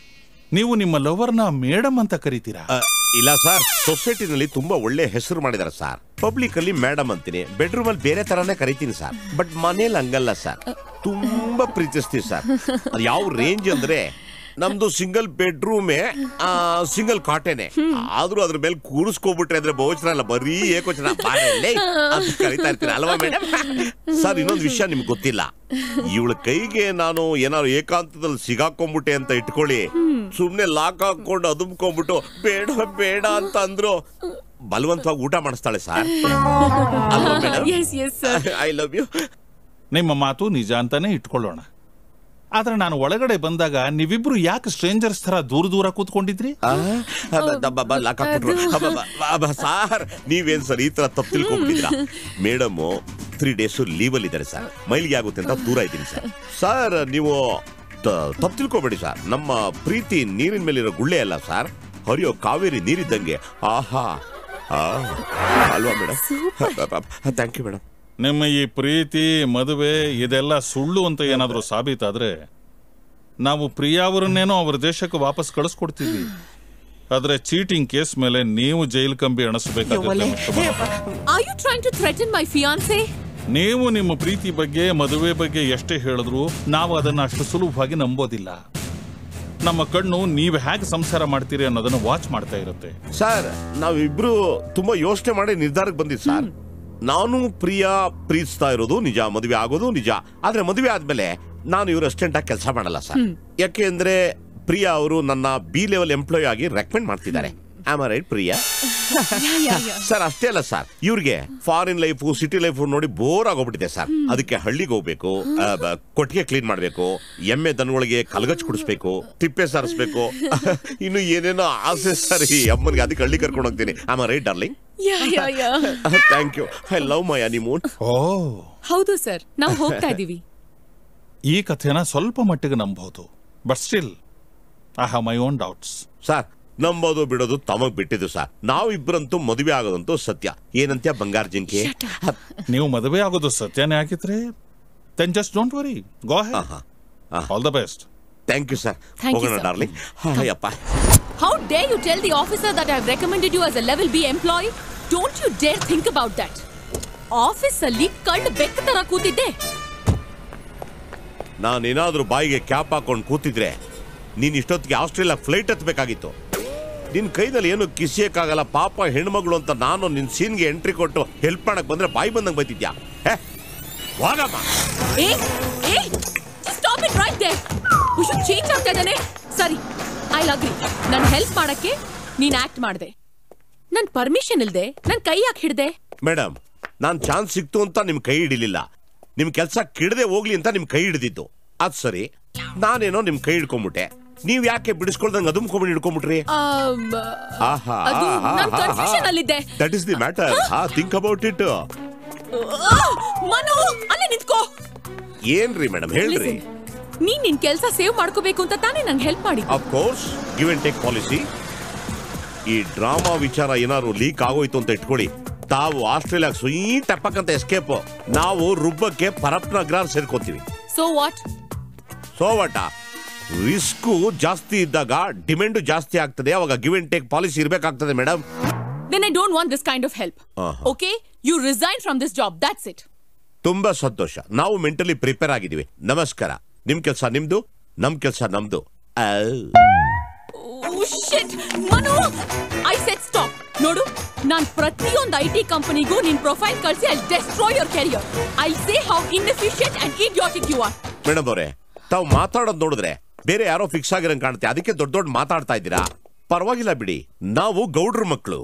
ನೀವು ನಿಮ್ಮ ಲವರ್ನ ಮೇಡಮ್ ಅಂತ ಕರಿತೀರಾ? ಇಲ್ಲ ಸರ್, ಸೊಸೈಟಿನಲ್ಲಿ ತುಂಬಾ ಒಳ್ಳೆ ಹೆಸರು ಮಾಡಿದಾರೆ ಸರ್. ಪಬ್ಲಿಕ್ ಅಲ್ಲಿ ಮೇಡಮ್ ಅಂತೀನಿ, ಬೆಡ್ರೂಮ್ ಅಲ್ಲಿ ಬೇರೆ ತರಾನೇ ಕರಿತೀನಿ ಸರ್. ಬಟ್ ಮನೇಲಿ ಹಂಗಲ್ಲ ಸರ್, ತುಂಬಾ ಪ್ರೀತಿಸ್ತೀವಿ ಸರ್. ಅದು ಯಾವ ರೇಂಜ್ ಅಂದ್ರೆ ನಮ್ದು ಸಿಂಗಲ್ ಬೆಡ್ರೂಮೇ ಸಿಂಗಲ್ ಕಾಟೇನೆ, ಆದ್ರೂ ಅದ್ರ ಮೇಲೆ ಕೂರಿಸ್ಕೋಬಿಟ್ರೆ ಅಂದ್ರೆ ಬಹುವಚನ ಅಲ್ಲ, ಬರೀ ಏಕವಚನ ಅಂತ ಕರಿತಾ ಇರ್ತೀನಿ ಅಲ್ವಾ ಮೇಡಮ್? ಸರ್, ಇನ್ನೊಂದು ವಿಷಯ ನಿಮ್ಗೆ ಗೊತ್ತಿಲ್ಲ, ಇವಳ ಕೈಗೆ ನಾನು ಏನಾದ್ರು ಏಕಾಂತದಲ್ಲಿ ಸಿಗಾಕೊಂಡ್ಬಿಟ್ಟೆ ಅಂತ ಇಟ್ಕೊಳ್ಳಿ, ಸುಮ್ನೆ ಲಾಕ್ ಹಾಕೊಂಡು ಅದುಮ್ಕೊಂಡ್ಬಿಟ್ಟು ಬೇಡ ಬೇಡ ಅಂತ ಅಂದ್ರು ಬಲವಂತವಾಗಿ ಊಟ ಮಾಡಿಸ್ತಾಳೆ ಸರ್. I love you. ನಿಮ್ಮ ಮಾತು ನಿಜ ಅಂತಾನೆ ಇಟ್ಕೊಳ್ಳೋಣ. ಆದ್ರೆ ನಾನು ಒಳಗಡೆ ಬಂದಾಗ ನೀವಿಬ್ರು ಯಾಕೆ ಸ್ಟ್ರೇಂಜರ್ಸ್ ತರ ದೂರ ದೂರ ಕೂತ್ಕೊಂಡಿದ್ರಿ? ಸಾರ್, ನೀವೇನ್ ಸರ್ ಈ ತರ ತಪ್ಪು ತಿಳ್ಕೊಂಡ್ಬಿಟ್ಟಿದ್ರ? ಮೇಡಮ್ 3 days ಲೀವ್ ಅಲ್ಲಿ ಇದ್ದಾರೆ ಸರ್, ಮೈಲಿಗೆ ಆಗುತ್ತೆ ಅಂತ ದೂರ ಇದ್ದೀನಿ ಸರ್. ಸರ್, ನೀವು ತಪ್ಪು ತಿಳ್ಕೊಬೇಡಿ ಸರ್, ನಮ್ಮ ಪ್ರೀತಿ ನೀರಿನ ಮೇಲಿರೋ ಗುಳ್ಳೆ ಅಲ್ಲ ಸರ್, ಹರಿಯೋ ಕಾವೇರಿ ನೀರಿದ್ದಂಗೆ. ಆಹಾ, ಅಲ್ವಾ ಮೇಡಮ್? Thank you madam. ನಿಮ್ಮ ಈ ಪ್ರೀತಿ ಮದುವೆ ಇದೆಲ್ಲ ಸುಳ್ಳು ಅಂತ ಏನಾದ್ರೂ ಸಾಬೀತಾದ್ರೆ ನಾವು ಪ್ರಿಯಾ ಅವರನ್ನೇನೋ ಅವ್ರ ದೇಶಕ್ಕೆ ವಾಪಸ್ ಕಳಿಸ್ಕೊಡ್ತೀವಿ. ಆದ್ರೆ ಚೀಟಿಂಗ್ ಕೇಸ್ ಮೇಲೆ ನೀವು ಜೈಲ್ ಕಂಬಿ ಅಣಿಸಬೇಕಾಗುತ್ತೆ. ನೀವು ನಿಮ್ಮ ಪ್ರೀತಿ ಬಗ್ಗೆ ಮದುವೆ ಬಗ್ಗೆ ಎಷ್ಟೇ ಹೇಳಿದ್ರು ನಾವು ಅದನ್ನ ಅಷ್ಟು ಸುಲಭವಾಗಿ ನಂಬೋದಿಲ್ಲ. ನಮ್ಮ ಕಣ್ಣು ನೀವು ಹೇಗೆ ಸಂಸಾರ ಮಾಡ್ತೀರಿ ಅನ್ನೋದನ್ನ ವಾಚ್ ಮಾಡ್ತಾ ಇರುತ್ತೆ. ಸರ್, ನಾವಿಬ್ರು ತುಂಬಾ ಯೋಚನೆ ಮಾಡಿ ನಿರ್ಧಾರಕ್ಕೆ ಬಂದಿದ್ದು ಸರ್. ನಾನು ಪ್ರಿಯಾ ಪ್ರೀತಿಸ್ತಾ ಇರೋದು ನಿಜ, ಮದುವೆ ಆಗೋದು ನಿಜ. ಆದ್ರೆ ಮದುವೆ ಆದ್ಮೇಲೆ ನಾನು ಇವ್ರ ಅಸಿಸ್ಟೆಂಟ್ ಆಗಿ ಕೆಲಸ ಮಾಡಲ್ಲ ಸರ್. ಯಾಕೆ ಅಂದ್ರೆ ಪ್ರಿಯಾ ಅವರು ನನ್ನ B level ಎಂಪ್ಲಾಯ್ ಆಗಿ ರೆಕಮೆಂಡ್ ಮಾಡ್ತಿದ್ದಾರೆ. Am I right Priya? Sir, ಅಷ್ಟೇ ಅಲ್ಲ ಸರ್, ಇವ್ರಿಗೆ ಫಾರಿನ್ ಲೈಫು ಸಿಟಿ ಲೈಫು ನೋಡಿ ಬೋರ್ ಆಗೋಗ್ಬಿಟ್ಟಿದೆ ಸರ್. ಅದಕ್ಕೆ ಹಳ್ಳಿಗೆ ಹೋಗ್ಬೇಕು, ಕೊಟ್ಟಿಗೆ ಕ್ಲೀನ್ ಮಾಡ್ಬೇಕು, ಎಮ್ಮೆ ದನಗಳಿಗೆ ಕಲ್ಗಚ್ ಕುಡಿಸ್ಬೇಕು, ತಿಪ್ಪೆ ಸಾರಿಸ್ಬೇಕು, ಇನ್ನು ಏನೇನೋ ಆಸೆ ಸರ್ ಈ ಅಮ್ಮನಿಗೆ. ಅದಕ್ಕೆ ಹಳ್ಳಿ ಕರ್ಕೊಂಡು ಹೋಗ್ತೀನಿ. Am I right darling? Thank you. I love my honeymoon. ಹೌದು ಸರ್, ನಾವು ಹೋಗ್ತಾ ಇದೀವಿ. ಈ ಕಥೆನ ಸ್ವಲ್ಪ ಮಟ್ಟಿಗೆ ನಂಬಬಹುದು, but still I have my own doubts. Sir, ನಂಬೋದು ಬಿಡೋದು ತಮಗ್ ಬಿಟ್ಟಿದ್ದು ಸರ್. ನಾವಿಬ್ಬರಂತೂ ಮದುವೆ ಆಗೋದಂತೂ ಸತ್ಯ. ಏನಂತ್ಯ ಬಂಗಾರ ಜಿಂಕೆ? ನೀವು ಮದುವೆ ಆಗೋದು ಸತ್ಯನೇ ಆಗಿದ್ರೆ then just don't worry, go ahead. All the best. Thank you sir. ಹೋಗೋಣ ಡಾರ್ಲಿಂಗ್. ಅಯ್ಯಪ್ಪ. How dare you tell the officer that I have recommended you as a level B employee? Don't you dare think about that. Office ಅಲ್ಲಿ ಕಳ್ಳ ಬೆಕ್ಕ ತರ ಕೂತಿದ್ದೆ. ನಾನೇನಾದ್ರೂ ಬಾಯಿಗೆ cap ಹಾಕೊಂಡು ಕೂತಿದ್ರೆ ನೀನ್ ಇಷ್ಟೊತ್ತಿಗೆ ಆಸ್ಟ್ರೇಲಿಯಾ ಫ್ಲೈಟ್ ಹತ್ಬೇಕಾಗಿತ್ತು. ನಿನ್ ಕೈದಲ್ಲಿ ಏನು ಕಿಸಿಯಕ್ಕಾಗಲ್ಲ, ಪಾಪ ಹೆಣ್ಮಗಳು ಅಂತ ನಾನು ನಿನ್ ಸೀನ್ಗೆ ಎಂಟ್ರಿ ಕೊಟ್ಟು ಹೆಲ್ಪ್ ಮಾಡಕ್ ಬಂದ್ರೆ ಬಾಯಿ ಬಂದಂಗ್ ಬೈತಿದ್ಯಾ? ವಾಗಮ್ಮ. Stop it right there. You should change ಆಗ್ತಾ ಇದ್ದಾನೆ. ಸರಿ, ಐ ಅಗ್ರಿ. ನನ್ ಹೆಲ್ಪ್ ಮಾಡಕ್ಕೆ ನೀನ್ ಆಕ್ಟ್ ಮಾಡ್ದೆ, ನನ್ ಪರ್ಮಿಷನ್ ಇಲ್ದೆ ನನ್ ಕೈ ಯಾಕೆ ಹಿಡ್ದೆ? ಮೇಡಮ್, ನಾನ್ ಚಾನ್ಸ್ ಸಿಕ್ತು ಅಂತ ನಿಮ್ ಕೈ ಹಿಡಿಲಿಲ್ಲ, ನಿಮ್ ಕೆಲ್ಸ ಕಿಡದೆ ಹೋಗ್ಲಿ ಅಂತ ನಿಮ್ ಕೈ ಹಿಡಿದಿದ್ದು. ಅದ್ ಸರಿ, ನಾನೇನೋ ನಿಮ್ ಕೈ ಹಿಡ್ಕೊಂಡ್ಬಿಟ್ಟೆ, ನೀವ್ ಯಾಕೆ ಬಿಡಿಸ್ಕೊಳ್ದಂಗ್ ಅದುಮ್ಕೊಂಡ್ಬಿಟ್ಟು ಹಿಡ್ಕೊಂಡ್ಬಿಟ್ರಿ? That is the matter. Think about it. Manu, ಅಲ್ಲೇ ನಿಂತ್ಕೋ. ಏನ್ರಿ ಮೇಡಮ್, ಹೇಳ್ರಿ. ನೀನ್ ನಿನ್ ಕೆಲ್ಸ ಸೇವ್ ಮಾಡ್ಕೋಬೇಕು ಅಂತ ತಾನೇ ನಂಗೆ ಹೆಲ್ಪ್ ಮಾಡಿ. Of course, give and take policy. ಈ ಡ್ರಾಮಾ ವಿಚಾರ ಏನಾದ್ರು ಲೀಕ್ ಆಗೋಯ್ತು ಅಂತ ಇಟ್ಕೊಳ್ಳಿ, ತಾವು ಆಸ್ಟ್ರೇಲಿಯಾ ಸ್ವೀಟ್ ಟಪ್ಪಕ್ಕಂತ ಎಸ್ಕೇಪ್, ನಾವು ರುಬ್ಬಕ್ಕೆ ಪರಪ್ನ ಅಗ್ರಾರ್ ಸೇರ್ಕೋತೀವಿ. So what? ರಿಸ್ಕ್ ಜಾಸ್ತಿ ಇದ್ದಾಗ ಡಿಮ್ಯಾಂಡ್ ಜಾಸ್ತಿ ಆಗ್ತದೆ, ಅವಾಗ ಗಿವ್ ಅಂಡ್ ಟೇಕ್ ಪಾಲಿಸಿ ಇರಬೇಕಾಗ್ತದೆ madam. Then I don't want this kind of help. Okay, you resign from this job. That's it. ತುಂಬಾ ಸಂತೋಷ. ನಾವು ಮೆಂಟಲಿ ಪ್ರಿಪೇರ್ ಆಗಿದ್ದೀವಿ. ನಮಸ್ಕಾರ. ನಿಮ್ ಕೆಲಸ ನಿಮ್ದು, ನಮ್ ಕೆಲಸ ನಮ್ದು. Manu, I said stop. ನೋಡು, ನಾನ್ ಪ್ರತಿಯೊಂದು IT ಕಂಪನಿಗೂ ನಿನ್ ಪ್ರೊಫೈಲ್ ಕಳಿಸಿ I destroy your career. I say how inefficient and idiotic you are. Madam ಅವರೇ, ತಾವು ಮಾತಾಡೋದು ನೋಡಿದ್ರೆ ಬೇರೆ ಯಾರೋ ಫಿಕ್ಸ್ ಆಗಿರಂಗ್ ಕಾಣುತ್ತೆ. ಅದಕ್ಕೆ ದೊಡ್ಡ ದೊಡ್ಡ ಮಾತಾಡ್ತಾ ಇದ್ದೀರಾ. ಪರವಾಗಿಲ್ಲ ಬಿಡಿ, ನಾವು ಗೌಡ್ರ ಮಕ್ಕಳು.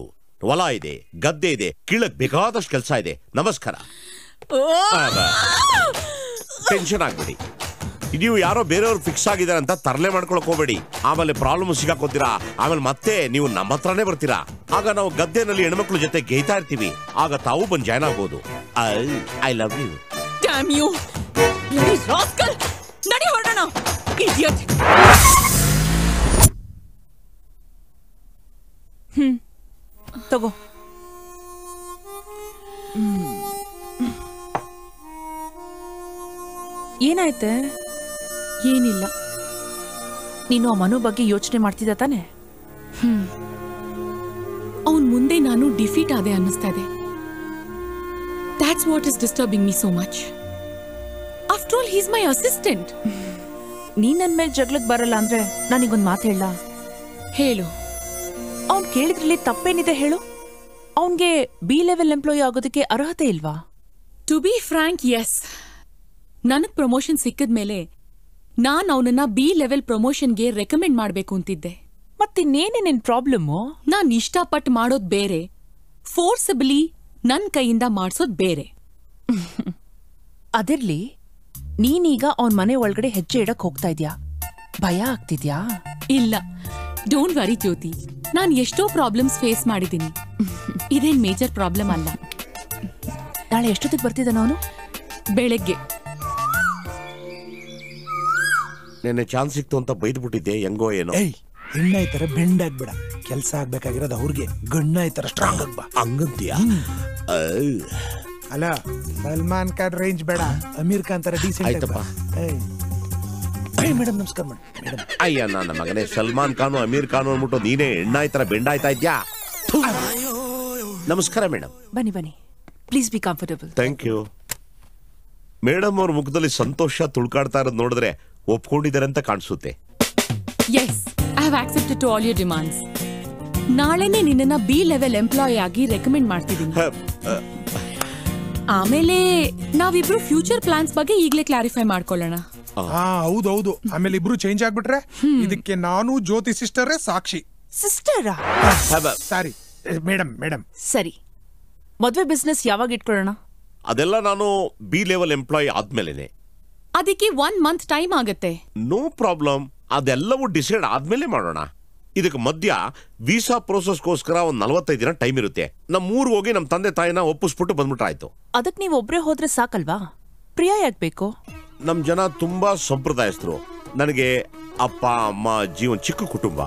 ಹೊಲ ಇದೆ, ಗದ್ದೆ ಇದೆ, ಕೀಳಕ್ ಬೇಕಾದಷ್ಟು ಕೆಲಸ ಇದೆ. ನಮಸ್ಕಾರ. ಟೆನ್ಷನ್ ಆಗ್ಬೇಡಿ. ನೀವು ಯಾರೋ ಬೇರೆಯವ್ರು ಫಿಕ್ಸ್ ಆಗಿದ್ದಾರೆ ಅಂತ ತರಲೆ ಮಾಡ್ಕೊಳಕ್ ಹೋಗ್ಬೇಡಿ. ಆಮೇಲೆ ಪ್ರಾಬ್ಲಮ್ ಸಿಗಾಕೋತೀರಾ. ಆಮೇಲೆ ಮತ್ತೆ ನೀವು ನಮ್ಮ ಹತ್ರನೇ ಬರ್ತೀರಾ. ಆಗ ನಾವು ಗದ್ದೆನಲ್ಲಿ ಹೆಣ್ಮಕ್ಳ ಜೊತೆ ಗೇಯ್ತಾ ಇರ್ತೀವಿ. ಆಗ ತಾವು ಬಂದು ಜಾಯ್ನ್ ಆಗ್ಬೋದು. I love you. Damn you bloody rascal. ನಡಿ ಹೊರಡೋಣ, ಇಡಿಯಟ್. ತಗೋ. ಏನಾಯ್ತೆ? ಏನಿಲ್ಲ. ನೀನು ಆ ಮನು ಬಗ್ಗೆ ಯೋಚನೆ ಮಾಡ್ತಿದ್ದ ತಾನೆ? ಅವನ್ ಮುಂದೆ ನಾನು ಡಿಫೀಟ್ ಆದೆ ಅನ್ನಿಸ್ತಾ ಇದೆ. That's what is disturbing me so much. After all, he's my assistant. ನೀನ್ ನನ್ ಮೇಲೆ ಜಗಳಕ್ ಬರಲ್ಲ ಅಂದ್ರೆ ನಾನೀಗೊಂದ್ ಮಾತು ಹೇಳ. ಹೇಳು. ಅವ್ನ್ ಕೇಳಿದ್ರಲ್ಲಿ ತಪ್ಪೇನಿದೆ ಹೇಳು? ಅವನ್ಗೆ B ಲೆವೆಲ್ ಎಂಪ್ಲಾಯಿ ಆಗೋದಕ್ಕೆ ಅರ್ಹತೆ ಇಲ್ವಾ? To be frank, yes. ನನಗ್ ಪ್ರಮೋಷನ್ ಸಿಕ್ಕಿದ್ಮೇಲೆ ನಾನ್ ಅವನನ್ನ B ಲೆವೆಲ್ ಪ್ರಮೋಷನ್ಗೆ ರೆಕಮೆಂಡ್ ಮಾಡ್ಬೇಕು ಅಂತಿದ್ದೆ. ಮತ್ತಿನ್ನೇನೇ ನಿನ್ ಪ್ರಾಬ್ಲಮ್ಮು? ನಾನ್ ಇಷ್ಟಪಟ್ಟು ಮಾಡೋದ್ ಬೇರೆ, ಫೋರ್ಸಬಲಿ ನನ್ ಕೈಯಿಂದ ಮಾಡ್ಸೋದ್ ಬೇರೆ. ಅದಿರ್ಲಿ, ನೀನೀಗ ಅವನ್ ಮನೆ ಒಳಗಡೆ ಹೆಜ್ಜೆ ಇಡಕ್ ಹೋಗ್ತಾ ಇದ್ಯಾ? ಭಯ ಆಗ್ತಿದ್ಯಾ? ಇಲ್ಲ, ಡೋಂಟ್ ವರಿ ಜ್ಯೋತಿ. ನಾನ್ ಎಷ್ಟೋ ಪ್ರಾಬ್ಲಮ್ಸ್ ಫೇಸ್ ಮಾಡಿದ್ದೀನಿ. ಇದೇನ್ ಮೇಜರ್ ಪ್ರಾಬ್ಲಮ್ ಅಲ್ಲ. ನಾಳೆ ಎಷ್ಟೊತ್ತಿಗೆ ಬರ್ತಿದ್ದಾನ ಅವನು? ಬೆಳಗ್ಗೆ. ನೆನ್ನೆ ಚಾನ್ಸ್ ಸಿಕ್ತು ಅಂತ ಬೈದ್ಬಿಟ್ಟಿದ್ದೆ. ಹೆಂಗೋ ಏನೋ. ಹೆಣ್ಣ ಈ ತರ ಬೆಂಡ್ ಆಗ್ಬೇಡ. ಕೆಲ್ಸ ಆಗ್ಬೇಕಾಗಿರೋದು ಅವ್ರಿಗೆ. ಗಣ್ಣ ಈ ತರ ಸ್ಟ್ರಾಂಗ್ ಆಗ್ಬಾ. ಹಂಗಂತೀಯ? ಅಲ್ಲ, ಸಲ್ಮಾನ್ ಖಾನ್ ರೇಂಜ್ ಬೇಡ, ಅಮೀರ್ ಖಾನ್ ತರ ಡೀಸೆಂಟ್ ಆಯ್ತಪ್ಪ. ಮೇಡಮ್ ನಮಸ್ಕಾರ ಮೇಡಮ್. ಅಯ್ಯ ನನ್ನ ಮಗನೇ, ಸಲ್ಮಾನ್ ಖಾನು ಅಮೀರ್ ಖಾನು ಅಂದ್ಬಿಟ್ಟು ನೀನೇ ಎಣ್ಣ ಈ ತರ ಬೆಂಡಾಯ್ತಾ ಇದ್ಯಾ? ನಮಸ್ಕಾರ ಮೇಡಮ್. ಬನ್ನಿ ಬನ್ನಿ, please be comfortable. Thank you. Madam ಅವ್ರ ಮುಖದಲ್ಲಿ ಸಂತೋಷ ತುಳ್ಕಾಡ್ತಾ ಇರೋದು ನೋಡಿದ್ರೆ ಒಪ್ಕೊಂಡಿದ್ದಾರೆ ಅಂತ ಕಾಣಿಸುತ್ತೆ. Yes, I have accepted to all your demands. ನಾಳೆನೇ ನಿನ್ನನ್ನ B ಲೆವೆಲ್ ಎಂಪ್ಲಾಯಿ ಆಗಿ ರೆಕಮೆಂಡ್ ಮಾಡ್ತಿದ್ದೀನಿ. ಆಮೇಲೆ ನಾವಿಬ್ರು ಫ್ಯೂಚರ್ ಪ್ಲಾನ್ಸ್ ಬಗ್ಗೆ ಈಗಲೇ ಕ್ಲಾರಿಫೈ ಮಾಡ್ಕೊಳ್ಳೋಣ. ಹೌದೌದು. ಆಮೇಲೆ ಇಬ್ರು ಚೇಂಜ್ ಆಗ್ಬಿಟ್ರೆ ಇದಕ್ಕೆ ನಾನು ಜ್ಯೋತಿ ಸಿಸ್ಟರೇ ಸಾಕ್ಷಿ. ಸಿಸ್ಟರಾ? Sorry madam. ಸರಿ, ಮದ್ವೆ ಬಿಸ್ನೆಸ್ ಯಾವಾಗ ಇಟ್ಕೊಳ್ಳೋಣ? ಅದೆಲ್ಲ ನಾನು B ಲೆವೆಲ್ ಎಂಪ್ಲಾಯಿ ಆದ್ಮೇಲೆನೆ. ಅದಕ್ಕೆ 1 month ಟೈಮ್ ಆಗತ್ತೆ. No problem. ಅದೆಲ್ಲವೂ ಡಿಸೈಡ್ ಆದ್ಮೇಲೆ ಮಾಡೋಣ. ಇದಕ್ಕೆ ಮಧ್ಯ ವೀಸಾ ಪ್ರೋಸೆಸ್ಗೋಸ್ಕರ ಒಂದು 45 ದಿನ ಟೈಮ್ ಇರುತ್ತೆ. ನಮ್ಮ ಊರಿಗೆ ಹೋಗಿ ನಮ್ಮ ತಂದೆ ತಾಯಿನ ಒಪ್ಪಿಸ್ಬಿಟ್ಟು ಬಂದ್ಬಿಟ್ರಾಯ್ತು. ಅದಕ್ಕೆ ನೀವು ಒಬ್ರೇ ಹೋದ್ರೆ ಸಾಕಲ್ವಾ? ಪ್ರಿಯಾ ಯಾಕ್ಬೇಕು? ನಮ್ ಜನ ತುಂಬಾ ಸಂಪ್ರದಾಯಸ್ಥರು. ನನಗೆ ಅಪ್ಪ ಅಮ್ಮ ಅಜ್ಜಿ ಒಂದು ಚಿಕ್ಕ ಕುಟುಂಬ.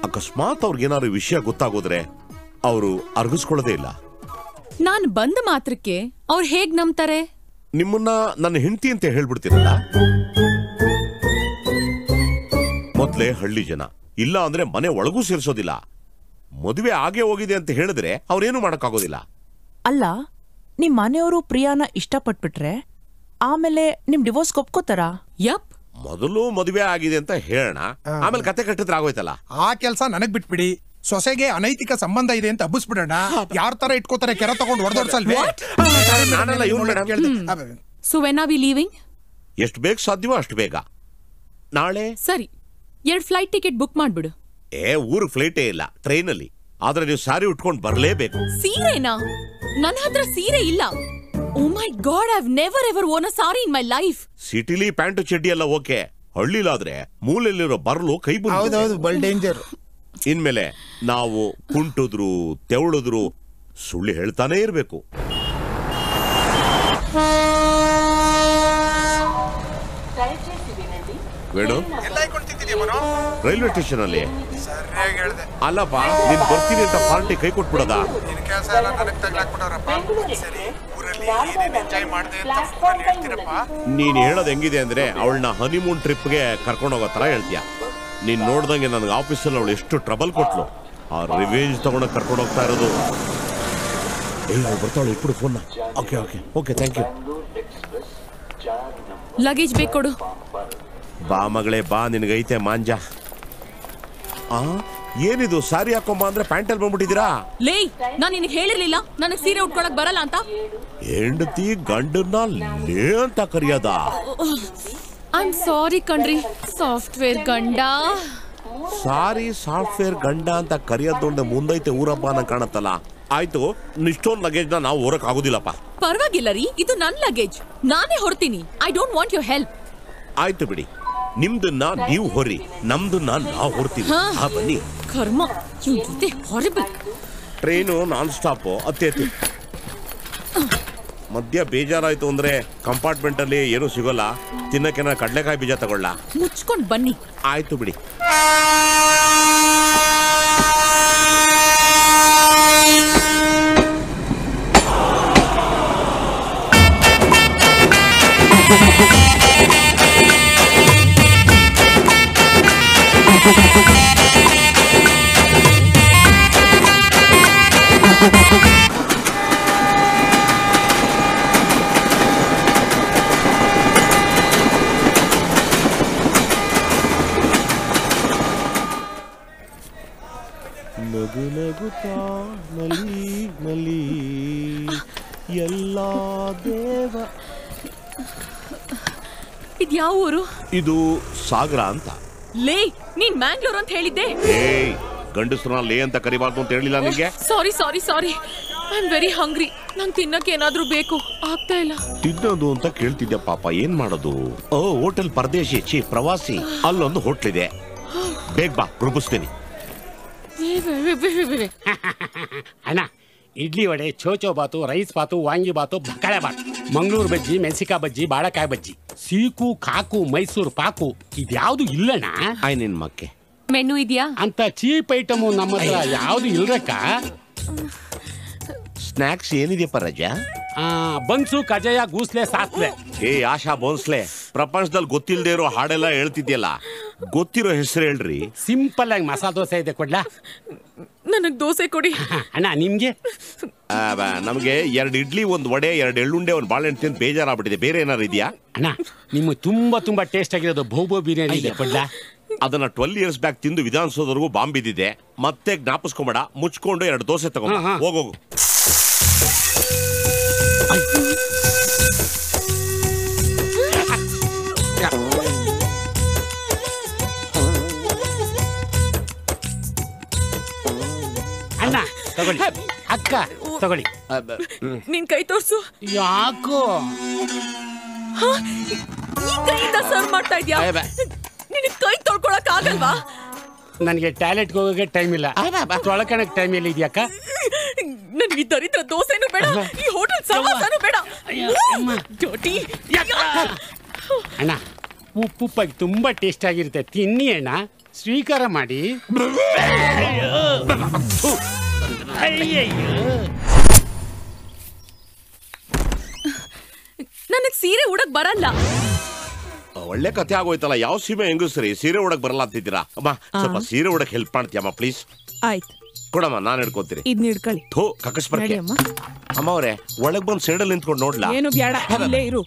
ಅಕಸ್ಮಾತ್ ಅವ್ರಿಗೇನಾದ್ರು ವಿಷಯ ಗೊತ್ತಾಗೋದ್ರೆ ಅವರು ಅರ್ಗಿಸ್ಕೊಳ್ಳೋದೇ ಇಲ್ಲ. ನಾನ್ ಬಂದ ಮಾತ್ರಕ್ಕೆ ಅವ್ರು ಹೇಗ್ ನಂಬ್ತಾರೆ? ನಿಮ್ಮನ್ನ ನನ್ನ ಹೆಂಡತಿ ಅಂತ ಹೇಳ್ಬಿಡ್ತೀರಲ್ಲ. ಮೊದ್ಲೇ ಹಳ್ಳಿ ಜನ, ಇಲ್ಲ ಅಂದ್ರೆ ಮನೆ ಒಳಗೂ ಸೇರಿಸೋದಿಲ್ಲ. ಮದುವೆ ಆಗೇ ಹೋಗಿದೆ ಅಂತ ಹೇಳಿದ್ರೆ ಅವ್ರೇನು ಮಾಡಕ್ಕಾಗೋದಿಲ್ಲ. ಅಲ್ಲ, ನಿಮ್ ಮನೆಯವರು ಪ್ರಿಯಾನ ಇಷ್ಟಪಟ್ಬಿಟ್ರೆ ಆಮೇಲೆ ನಿಮ್ ಡಿವೋರ್ಸ್ ಒಪ್ಕೋತಾರ? ಯಪ್. ಮೊದಲು ಮದುವೆ ಆಗಿದೆ ಅಂತ ಹೇಳೋಣ, ಆಮೇಲೆ ಕತೆ ಕಟ್ಟಿದ್ರೆ ಆಗೋಯ್ತಲ್ಲ. ಆ ಕೆಲ್ಸ ನನಗ್ ಬಿಟ್ಬಿಡಿ. ಸೊಸೆಗೆ ಅನೈತಿಕ ಸಂಬಂಧ ಇದೆ ಅಂತ ಹಬ್ಬಿಸ್ಬಿಡೋಣ. ಯಾರ ತರ ಇಟ್ಕೋತಾರೆ? ಕೆರ ತಗೊಂಡು ಹೊಡೆದೋಡ್ಸಲ್ವೇ? So when are we leaving? ಎಷ್ಟು ಬೇಗ ಸಾಧ್ಯವೋ ಅಷ್ಟು ಬೇಗ. ನಾಳೆ? ಸರಿ, 2 ಫ್ಲೈಟ್ ಟಿಕೆಟ್ ಬುಕ್ ಮಾಡ್ಬಿಡು. ಊರಿಗೆ ಫ್ಲೈಟೇ ಇಲ್ಲ, ಟ್ರೈನಲ್ಲಿ. ಆದ್ರೆ ನೀವು ಸಾರಿ ಉಟ್ಕೊಂಡು ಬರ್ಲೇಬೇಕು. ಸೀರೆನಾ? ನನ್ನ ಹತ್ರ ಸೀರೆ ಇಲ್ಲ. Oh my god, I have never ever own a sari in my life. ಸಿಟಿಲಿ ಪ್ಯಾಂಟು ಚಡ್ಡಿ ಎಲ್ಲ ಓಕೆ, ಹಳ್ಳಿಲಾದ್ರೆ ಮೂಲೆಯಲ್ಲಿರೋ ಬರ್ಲು ಕೈ ಬಲ್ ಡೇಂಜರ್. ಇನ್ಮೇಲೆ ನಾವು ಕುಂಟುದ್ರು ತೆವಳಿದ್ರು ಸುಳ್ಳು ಹೇಳ್ತಾನೆ ಇರ್ಬೇಕು. ವೇಣು, ರೈಲ್ವೆ ಸ್ಟೇಷನ್ ಅಲ್ಲಿ ಅಲ್ಲಪ್ಪ, ನೀನ್ ಬರ್ತೀನಿ ಅಂತ ಪಾರ್ಟಿ ಕೈ ಕೊಟ್ಬಿಡದ? ನೀನ್ ಹೇಳೋದ್ ಹೆಂಗಿದೆ ಅಂದ್ರೆ ಅವಳನ್ನ ಹನಿಮೂನ್ ಟ್ರಿಪ್ಗೆ ಕರ್ಕೊಂಡು ಹೋಗೋ ತರ ಹೇಳ್ತೀಯ. ನೀನ್ ನೋಡ್ದಂಗೆ ನನಗೆ ಆಫೀಸಲ್ಲಿ ಅವಳು ಎಷ್ಟು ಟ್ರಬಲ್ ಕೊಟ್ಲು. ಆ ರಿವೆಂಜ್ ತಗೊಂಡೋಗಿ ಕರ್ಕೊಂಡು ಹೋಗ್ತಾ ಇರೋದು. ಬರ್ತಾವಳು, ಇಟ್ಬಿಡು phone. Okay okay okay, thank you. Luggage ಬೇಕು ಕೊಡು. ಬಾ ಮಗಳೇ ಬಾ, ನಿನಗೈತೆ ಮಾಂಜ. ಏನಿದು ಸಾರಿ ಹಾಕೊಂಬ ಅಂದ್ರೆ ಪ್ಯಾಂಟಲ್ಲಿ ಬಂದ್ಬಿಟ್ಟಿದ್ದೀರಾ? ಲೇ, ನಾನು ನಿನಗೆ ಹೇಳಿರ್ಲಿಲ್ಲ ನನಗೆ ಸೀರೆ ಉಟ್ಕೊಳಕ್ ಬರಲ್ಲ ಅಂತ. ಹೆಂಡತಿ ಗಂಡನ್ನ ಲೇ ಅಂತ ಕರೆಯೋದ? ಐ ಆಮ್ ಸಾರಿ ಕಣ್ರಿ, ಸಾಫ್ಟ್ವೇರ್ ಗಂಡ. ಸಾರಿ ಸಾಫ್ಟ್ವೇರ್ ಗಂಡ ಅಂತ ಕರೆಯೋದು ಮುಂದೈತೆ ಊರಪ್ಪ ನಂಗೆ ಕಾಣತ್ತಲ್ಲ. ಆಯ್ತು, ಇಷ್ಟೊಂದು ಲಗೇಜ್ ನಾವು ಹೊರಕ್ ಆಗುದಿಲ್ಲಪ್ಪ. ಪರವಾಗಿಲ್ಲ ರೀ, ಇದು ನನ್ನ ಲಗೇಜ್, ನಾನೇ ಹೊರ್ತೀನಿ. I don't want your help. ಆಯ್ತು ಬಿಡಿ, ನಿಮ್ದನ್ನ ನೀವು ಹೊರಿ, ನಮ್ದನ್ನ ನಾವು ಹೊರ್ತೀವಿ. ಬನ್ನಿ. ಕರ್ಮ, ಹಾರಿಬಲ್. ಟ್ರೈನು ನಾನ್ ಸ್ಟಾಪ್ ಅತ್ತಿ ಮಧ್ಯ ಬೇಜಾರಾಯ್ತು ಅಂದ್ರೆ ಕಂಪಾರ್ಟ್ಮೆಂಟ್ ಅಲ್ಲಿ ಏನು ಸಿಗೋಲ್ಲ. ತಿನ್ನಕ್ಕೆ ಕಡ್ಲೆಕಾಯಿ ಬೀಜ ತಗೊಳ್ಳ. ಮುಚ್ಕೊಂಡ್ ಬನ್ನಿ. ಆಯ್ತು ಬಿಡಿ. ನಗು ನಗುತ್ತಾ ನಲಿ ನಲಿ ಎಲ್ಲ ದೇವ. ಇದ್ಯಾವ ಊರು? ಇದು ಸಾಗರ ಅಂತ. ಲೇ, ನೀನ್ ಮ್ಯಾಂಗ್ಳೂರ್ ಅಂತ ಹೇಳಿದ್ದೆ. ಏಯ್, ಗಂಡಸ್ರನ್ನ ಲೇ ಅಂತ ಕರಿಬಾರ್ದು ಅಂತ ಹೇಳಿಲ್ಲ ನಿಮಗೆ? ಸಾರಿ ಸಾರಿ ಸಾರಿ, ಐ ಆಮ್ ವೆರಿ ಹಂಗ್ರಿ. ನಂಗೆ ತಿನ್ನಕ್ಕೆ ಏನಾದ್ರೂ ಬೇಕು, ಆಗ್ತಾ ಇಲ್ಲ. ತಿನ್ನೋದು ಅಂತ ಕೇಳ್ತಿದ್ದೆ ಪಾಪ, ಏನ್ ಮಾಡೋದು? ಹೋಟೆಲ್ ಪರದೇಶಿ, ಚಿ ಪ್ರವಾಸಿ, ಅಲ್ಲೊಂದು ಹೋಟ್ಲಿದೆ. ಬೇಗ ಬಾ, ರೂಪಿಸ್ತೀನಿ. ಅಣ್ಣ, ಇಡ್ಲಿ ವಡೆ, ಚೋಚೋ ಬಾತು, ರೈಸ್ ಬಾತು, ವಾಂಗಿ ಬಾತು, ಬಕ್ಕಳೆ ಬಾತು, ಮಂಗಳೂರು ಬಜ್ಜಿ, ಮೆಣಸಿಕಾಯಿ ಬಜ್ಜಿ, ಬಾಳೆಕಾಯಿ ಬಜ್ಜಿ, ಸೀಕು, ಕಾಕು, ಮೈಸೂರು ಪಾಕು, ಇದ್ಯಾವುದು ಇಲ್ಲಣ್ಣ. ಆಯ್ ನಿನ್ ಮಕ್ಕೆ ಮೆನು ಇದೆಯಾ? ಅಂತ ಚೀಪ್ ಐಟಮು ನಮ್ಮ ಹತ್ರ ಯಾವ್ದು ಇಲ್ರಕ್ಕ. ಸ್ನಾಕ್ಸ್ ಏನಿದೆಯಪ್ಪ ರಜಾ? ಬನ್ಸು, ಕಜಾಯ, ಗೂಸ್ಲೆ, ಸಾಸ್ಲೆ. ಏ ಆಶಾ ಬೋನ್ಸ್ಲೆ, ಪ್ರಪಂಚದಲ್ಲಿ ಗೊತ್ತಿಲ್ಲದೆ ಇರೋ ಹಾಡೆಲ್ಲ ಹೇಳ್ತಿದ್ಯಲ್ಲ, ಗೊತ್ತಿರೋ ಹೆಸರು ಹೇಳ್ರಿ. ಸಿಂಪಲ್ ಆಗಿ ಮಸಾಲೆ ದೋಸೆ ಇದೆ, ಕೊಡ್ಲಾ? ನನಗ್ ದೋಸೆ ಕೊಡಿ. ಅಣ್ಣ ನಿಮ್ಗೆ? ನಮ್ಗೆ 2 ಇಡ್ಲಿ, 1 ವಡೆ, 2 ಎಳ್ಳುಂಡೆ, 1 ಬಾಳೆಹಣ್ಣು ತಿಂದು ಬೇಜಾರಾಗ್ಬಿಟ್ಟಿದೆ. ಬೇರೆ ಏನಾರು ಇದೆಯಾ? ಅಣ್ಣ, ನಿಮ್ಗೆ ತುಂಬಾ ಟೇಸ್ಟ್ ಆಗಿರೋದು ಬಹುಬೋ ಬಿರಿಯಾನಿ ಇದೆ, ಕೊಡ್ಲಾ? ಅದನ್ನ 12 ಇಯರ್ಸ್ ಬ್ಯಾಕ್ ತಿಂದು ವಿಧಾನಸೌಧವರೆಗೂ ಬಾಂಬ್ ಬಿದ್ದಿದೆ. ಮತ್ತೆ ಜ್ಞಾಪಿಸ್ಕೊಂಬೇಡ, ಮುಚ್ಕೊಂಡು 2 ದೋಸೆ ತಗೊಂಡು ಹೋಗೋಗು. ಅಣ್ಣ ತಗೊಳ್ಳಿ, ಅಕ್ಕ ತಗೊಳ್ಳಿ. ನಿನ್ ಕೈ ತೋರ್ಸು. ಯಾಕೋ ಈ ಕೈಯಿಂದ ಸರ್ವ್ ಮಾಡ್ತಾ ಇದ್ಯಾ? ನಿನ್ ಕೈ ತೊಳ್ಕೊಳಕ್ ಆಗಲ್ವಾ? ನನಗೆ ಟಾಯ್ಲೆಟ್ಗೆ ಹೋಗೋಕೆ ಟೈಮ್ ಇಲ್ಲ, ತೊಳ್ಕೊಳಕ್ ಟೈಮ್ ಇಲ್ಲ. ಇದೆಯಾಕ ನನಗೆ ದರಿದ್ರ ದೋಸೆನೂ ಬೇಡ, ಈ ಹೋಟೆಲ್ ಸವಾಸನೂ ಬೇಡ. ಅಣ್ಣ, ಉಪ್ಪುಪ್ಪಾಗಿ ತುಂಬಾ ಟೇಸ್ಟ್ ಆಗಿರುತ್ತೆ, ತಿನ್ನಿ ಅಣ್ಣ, ಸ್ವೀಕಾರ ಮಾಡಿ. ನನಗ್ ಸೀರೆ ಉಡಕ್ ಬರಲ್ಲ. ಒಳ್ಳೆ ಕಥೆ ಆಗೋಯ್ತಲ್ಲ. ಯಾವ ಸೀಮೆ ಹೆಂಗಸ್ರಿ ಸೀರೆ ಉಡಕ್ ಬರಲ್ಲ ಅಂತಿದ್ದೀರಾ? ಅಮ್ಮ ಸ್ವಲ್ಪ ಸೀರೆ ಉಡಕ್ ಹೆಲ್ಪ್ ಮಾಡ್ತೀಯಮ್ಮ ಪ್ಲೀಸ್? ಆಯ್ತು ಕೊಡಮ್ಮ, ನಾನು ಹಿಡ್ಕೊತೀನಿ. ಇದ್ನ ಹಿಡ್ಕೊಳ್ಳಿ. ಥೋ ಕಕ್ಕಸ್ ಬರ್ಕೆ. ಅಮ್ಮ ಅವರೇ, ಒಳಗ್ ಬಂದ್ ಸೈಡಲ್ಲಿ ನಿಂತ್ಕೊಂಡು ನೋಡ್ಲಾ? ಏನು ಬೇಡ, ಇಲ್ಲೇ ಇರು.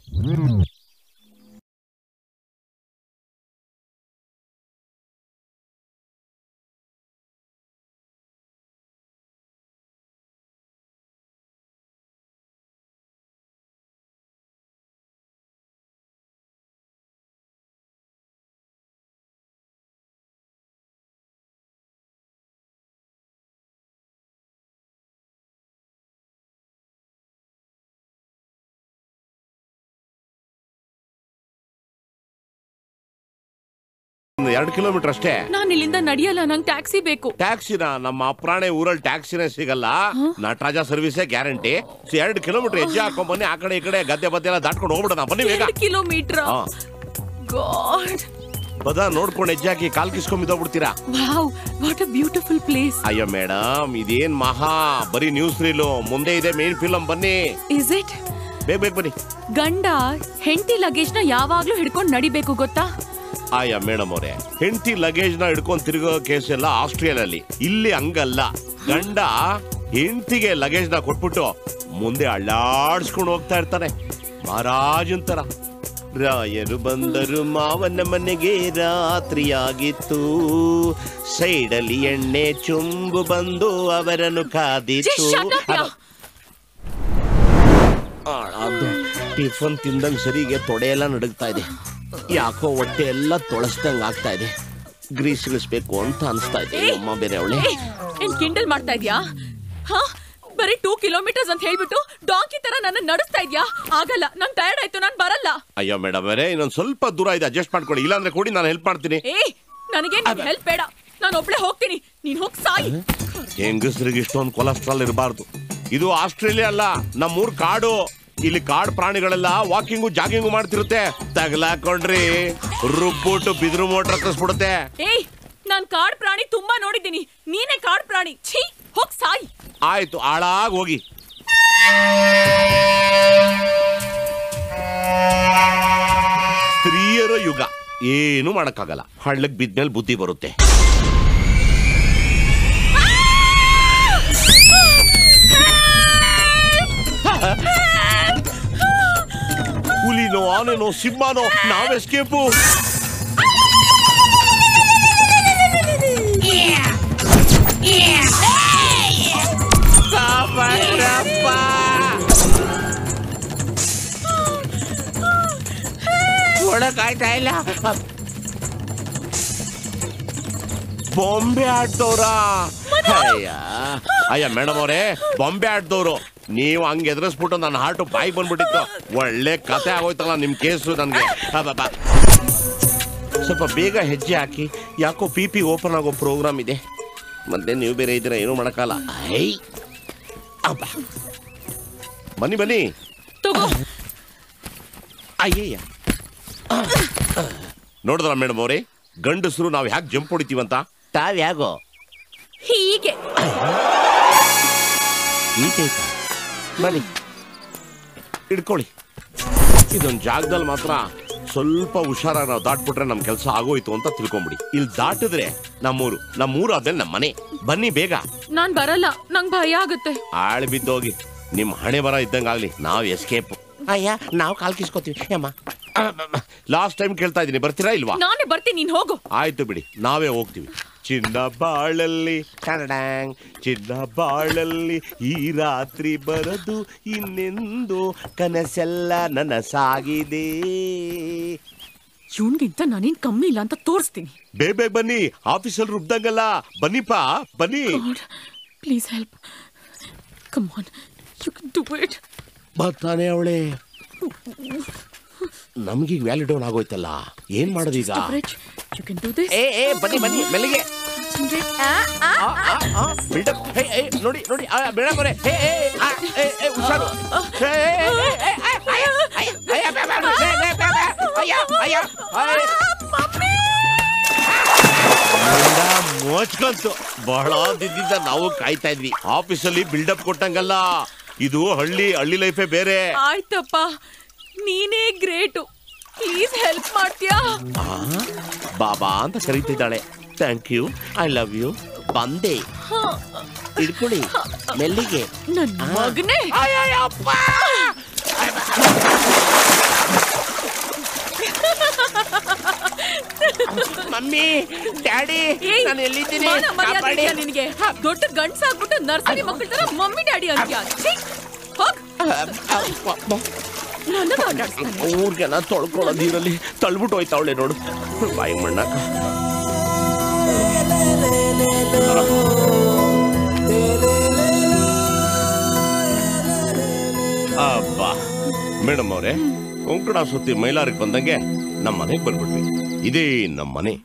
ಒಂದು 2 ಕಿಲೋಮೀಟರ್ ಅಷ್ಟೇ. ನಾನು ಇಲ್ಲಿಂದ ನಡೆಯಲ್ಲ, ನಂಗೆ ಟ್ಯಾಕ್ಸಿ ಬೇಕು. ಟ್ಯಾಕ್ಸಿನ? ನಮ್ಮ ಅಪ್ರಾಣೆ ಊರಲ್ಲಿ ಟ್ಯಾಕ್ಸಿನೇ ಸಿಗಲ್ಲ. ನಟರಾಜ ಸರ್ವಿಸೇ ಗ್ಯಾರಂಟಿ. 2 ಕಿಲೋಮೀಟರ್ ಹೆಜ್ಜೆ ಹಾಕೊಂಡ್ ಬನ್ನಿ, ಆ ಕಡೆ ಈ ಕಡೆ ಗದ್ದೆ ಬದ್ದೆ ಎಲ್ಲ ದಾಟ್ಕೊಂಡು ಹೋಗ್ಬಿಡೋಣ. ಬನ್ನಿ ಬೇಗ. 2 ಕಿಲೋಮೀಟರ್? ಗಾಡ್, ಬದ ನೋಡ್ಕೊಂಡು ಹೆಜ್ಜೆ ಹಾಕಿ ಕಾಲ್ ಕಿಸ್ಕೊಂಡ್ ಬಿದ್ದೋಗ್ಬಿಡ್ತೀರಾ. Wow, what a beautiful place. ಅಯ್ಯೋ ಮೇಡಮ್, ಇದೇನ್ ಮಹಾ ಬರೀ ನ್ಯೂಸ್ ರೀಲು, ಮುಂದೆ ಇದೆ ಮೇನ್ ಫಿಲಂ. ಬನ್ನಿ. Is it? ಬೇಗ ಬೇಗ ಬನ್ನಿ. ಗಂಡ ಹೆಂಡತಿ ಲಗೇಜ್ ನ ಯಾವಾಗ್ಲೂ ಹಿಡ್ಕೊಂಡು ನಡಿಬೇಕು, ಗೊತ್ತಾ? ಆಯಾ ಮೇಡಮ್ ಅವರೇ, ಹೆಂಡತಿ ಲಗೇಜ್ ನ ಹಿಡ್ಕೊಂಡು ತಿರುಗೋ ಕೇಸ್ ಎಲ್ಲ ಆಸ್ಟ್ರೇಲಿಯಲ್ಲಿ. ಇಲ್ಲಿ ಹಂಗಲ್ಲ. ಗಂಡ ಹೆಂಡತಿಗೆ ಲಗೇಜ್ ನ ಕೊಟ್ಬಿಟ್ಟು ಮುಂದೆ ಅಳ್ಳಾಡ್ಸ್ಕೊಂಡು ಹೋಗ್ತಾ ಇರ್ತಾನೆ, ಮಹಾರಾಜನ್ ತರ. ರಾಯರು ಬಂದರು ಮಾವನ ಮನೆಗೆ ರಾತ್ರಿಯಾಗಿತ್ತು ಸೈಡಲ್ಲಿ ಎಣ್ಣೆ ಚುಂಬು ಬಂದು ಅವರನ್ನು ಕಾದಿತ್ತು ಅದು ಟಿಫನ್ ತಿಂದಂಗ್ ಸರಿಗೆ ತೊಡೆ ಎಲ್ಲ ನಡುಗ್ತಾ ಇದೆ ಯಾಕೋ ಹೊಟ್ಟೆ ಎಲ್ಲ ತೊಳಸ್ದಂಗ್ ಆಗ್ತಾ ಇದೆ ಗ್ರೀಸ್ ಇಳಿಸ್ಬೇಕು ಅಂತ ಅನ್ಸ್ತಾ ಇದೆ ಅಮ್ಮ ಬೇರೆ ಅವಳೆ ಏನ್ ಕಿಂಡಲ್ ಮಾಡ್ತಾ ಇದ್ಯಾ ಬರೀ 2 ಕಿಲೋಮೀಟರ್ಸ್ ಅಂತ ಹೇಳ್ಬಿಟ್ಟು ಡಾಂಕಿ ತರ ನನ್ನ ನಡೆಸ್ತಾ ಇದ್ಯಾ ಆಗಲ್ಲ ನಂಗೆ ಟಯರ್ಡ್ ಆಯ್ತು ನಾನು ಬರಲ್ಲ ಅಯ್ಯೋ ಮೇಡಮ್ ಅವರೇ ಇನ್ನೊಂದು ಸ್ವಲ್ಪ ದೂರ ಇದೆ ಅಡ್ಜಸ್ಟ್ ಮಾಡ್ಕೊಳ್ಳಿ ಇಲ್ಲಾಂದ್ರೆ ಕೊಡಿ ನಾನು ಹೆಲ್ಪ್ ಮಾಡ್ತೀನಿ ನನಗೆ ಹೆಲ್ಪ್ ಬೇಡ ನಾನು ಒಬ್ಳೆ ಹೋಗ್ತೀನಿ ನೀನ್ ಹೋಗ್ ಸಾಯಿ ಹೆಂಗಸ್ರಿಗೆ ಇಷ್ಟೊಂದು ಕೊಲೆಸ್ಟ್ರಾಲ್ ಇರಬಾರ್ದು ಇದು ಆಸ್ಟ್ರೇಲಿಯಾ ಅಲ್ಲ ನಮ್ಮೂರ್ ಕಾಡು ಇಲ್ಲಿ ಕಾಡು ಪ್ರಾಣಿಗಳೆಲ್ಲ ವಾಕಿಂಗು ಜಾಗಿಂಗು ಮಾಡ್ತಿರುತ್ತೆ ತಗಲಾಕೊಂಡ್ರಿ ರುಬ್ಬಿಟ್ಟು ಬಿದಿರು ಮೋಟ್ರ್ ಹತ್ತಿಸ್ಬಿಡುತ್ತೆ ನಾನ್ ಕಾಡ್ ಪ್ರಾಣಿ ತುಂಬಾ ನೋಡಿದ್ದೀನಿ ನೀನೇ ಕಾಡ್ ಪ್ರಾಣಿ ಛೀ ಹೋಗ್ ಸಾಯಿ ಆಯ್ತು ಹಾಳಾಗಿ ಹೋಗಿ ಸ್ತ್ರೀಯರ ಯುಗ ಏನು ಮಾಡಕ್ಕಾಗಲ್ಲ ಹಳ್ಳಕ್ ಬಿದ್ಮೇಲೆ ಬುದ್ಧಿ ಬರುತ್ತೆ ಹುಲಿನೋ ಆನೆನೋ ಸಿಂಹನೋ ನಾವ್ ಎಸ್ಕೇಪು ಒಳಗಾಯ್ತಾ ಇಲ್ಲ ಬೊಂಬೆ ಆಡ್ದವ್ರ ಅಯ್ಯ ಮೇಡಮ್ ಅವರೇ ಬೊಂಬೆ ಆಡ್ದವ್ರು ನೀವು ಹಂಗೆ ಎದುರಿಸ್ಬಿಟ್ಟು ನನ್ನ ಹಾರ್ಟು ಬಾಯಿ ಬಂದ್ಬಿಟ್ಟಿತ್ತು ಒಳ್ಳೆ ಕತೆ ಆಗೋಯ್ತಲ್ಲ ನಿಮ್ ಕೇಸು ನನ್ಗೆ ಸ್ವಲ್ಪ ಬೇಗ ಹೆಜ್ಜೆ ಹಾಕಿ ಯಾಕೋ ಪಿ ಓಪನ್ ಆಗೋ ಪ್ರೋಗ್ರಾಮ್ ಇದೆ ಮತ್ತೆ ನೀವು ಬೇರೆ ಇದ್ದೀರಾ ಏನೂ ಮಾಡಕ್ಕಲ್ಲ ಬನ್ನಿ ಬನ್ನಿ ಅಯ್ಯಯ್ಯ ನೋಡಿದ್ರ ಮೇಡಮ್ ಅವರೇ ಗಂಡಸರು ನಾವ್ ಯಾಕೆ ಜಂಪ್ ಹೊಡಿತೀವಂತ ತಾವ್ಯಾಗೋ ಹೀಗೆ ಬನ್ನಿ ಇಡ್ಕೊಳ್ಳಿ ಇದೊಂದು ಜಾಗದಲ್ಲಿ ಮಾತ್ರ ಸ್ವಲ್ಪ ಹುಷಾರಾಗಿ ನಾವು ದಾಟ್ಬಿಟ್ರೆ ನಮ್ ಕೆಲಸ ಆಗೋಯ್ತು ಅಂತ ತಿಳ್ಕೊಂಬಿಡಿ ಇಲ್ಲಿ ದಾಟಿದ್ರೆ ನಮ್ಮೂರು ಆದ್ಮೇಲೆ ನಮ್ಮ ಮನೆ ಬನ್ನಿ ಬೇಗ ನಾನ್ ಬರಲ್ಲ ನಂಗ್ ಭಯ ಆಗುತ್ತೆ ಆಳ್ ಬಿದ್ದೋಗಿ ನಿಮ್ ಹಣೆ ಬರ ಇದ್ದಂಗಾಗ್ಲಿ ನಾವ್ ಎಸ್ಕೇಪ್ ಅಯ್ಯ ನಾವು ಕಾಲ್ ಕಿಸ್ಕೋತೀವಿ ಅಮ್ಮ ಲಾಸ್ಟ್ ಟೈಮ್ ಕೇಳ್ತಾ ಇದೀನಿ ಬರ್ತೀರಾ ಇಲ್ವಾ ನಾನೇ ಬರ್ತೀನಿ ನೀನ್ ಹೋಗು ಆಯ್ತು ಬಿಡಿ ನಾವೇ ಹೋಗ್ತೀವಿ ಚಿನ್ನ ಬಾಳಲ್ಲಿ ಚಿನ್ನ ಬಾಳಲ್ಲಿ ಈ ರಾತ್ರಿ ಬರದು ಇನ್ನೆಂದು ಕನಸೆಲ್ಲ ನನಸಾಗಿದೆ ಇವನ್ಗಿಂತ ನಾನೇನ್ ಕಮ್ಮಿ ಇಲ್ಲ ಅಂತ ತೋರಿಸ್ತೀನಿ ಬೇಗ ಬನ್ನಿ ಆಫೀಸಲ್ಲಿ ರುಬ್ದಂಗಲ್ಲ ಬನ್ನಿಪಾ ಬನ್ನಿ please help come on you can do it ಬರ್ತಾನೆ ಅವಳೆ ನಮ್ಗೀಗ ವ್ಯಾಲ್ಯೂ ಡೌನ್ ಆಗೋಯ್ತಲ್ಲ ಏನ್ ಮಾಡೋದೀಗ ಬನ್ನಿ ಬನ್ನಿ ಮೆಲ್ಲಿಗೆ ನೋಡಿ ನೋಡಿ ಮೇಡಮ್ ಅವರೇ ಹುಷಾರು ಮೋಚ್ಕಂತು ಬಹಳ ದಿನದಿಂದ ನಾವು ಕಾಯ್ತಾ ಇದ್ವಿ ಆಫೀಸಲ್ಲಿ ಬಿಲ್ಡಪ್ ಕೊಟ್ಟಂಗಲ್ಲ ಇದು ಹಳ್ಳಿ ಲೈಫೇ ಬೇರೆ ಆಯ್ತಪ್ಪ ನೀನೇ ಗ್ರೇಟು ಪ್ಲೀಸ್ ಹೆಲ್ಪ್ ಮಾಡ್ತೀಯಾ ಬಾಬಾ ಅಂತ ಕರೀತಿದ್ದಾಳೆ thank you I love you ಬಂದೆ ಇಡ್ಕೊಳ್ಳಿ ಮೆಲ್ಲಿಗೆ ನನ್ನ ಮಗನೇ ಮಮ್ಮಿ ಡ್ಯಾಡಿ ನಾನು ಎಲ್ಲಿದ್ದೀನಿ ನಿನಗೆ ದೊಡ್ಡ ಗಂಡ್ಸಾಗ್ಬಿಟ್ಟು ನರ್ಸರಿ ಮಕ್ಕಳ ತರ ಮಮ್ಮಿ ಡ್ಯಾಡಿ ಅಂತೀಯ ಊರ್ಗೆನ ತೊಳ್ಕೊಳ್ಳೋ ನೀರಲ್ಲಿ ತಳ್ಬಿಟ್ಟು ಹೋಯ್ತಾವಳೆ ನೋಡು ಬಾಯಿ ಮಣ್ಣಾಕ ಅಬ್ಬಾ ಮೇಡಮ್ ಅವರೇ ಕೊಂಕಣ ಸುತ್ತಿ ಮೈಲಾರಿಗೆ ಬಂದಂಗೆ ನಮ್ಮ ಮನೆಗೆ ಬಂದ್ಬಿಟ್ವಿ ಇದೇ ನಮ್ಮ ಮನೆ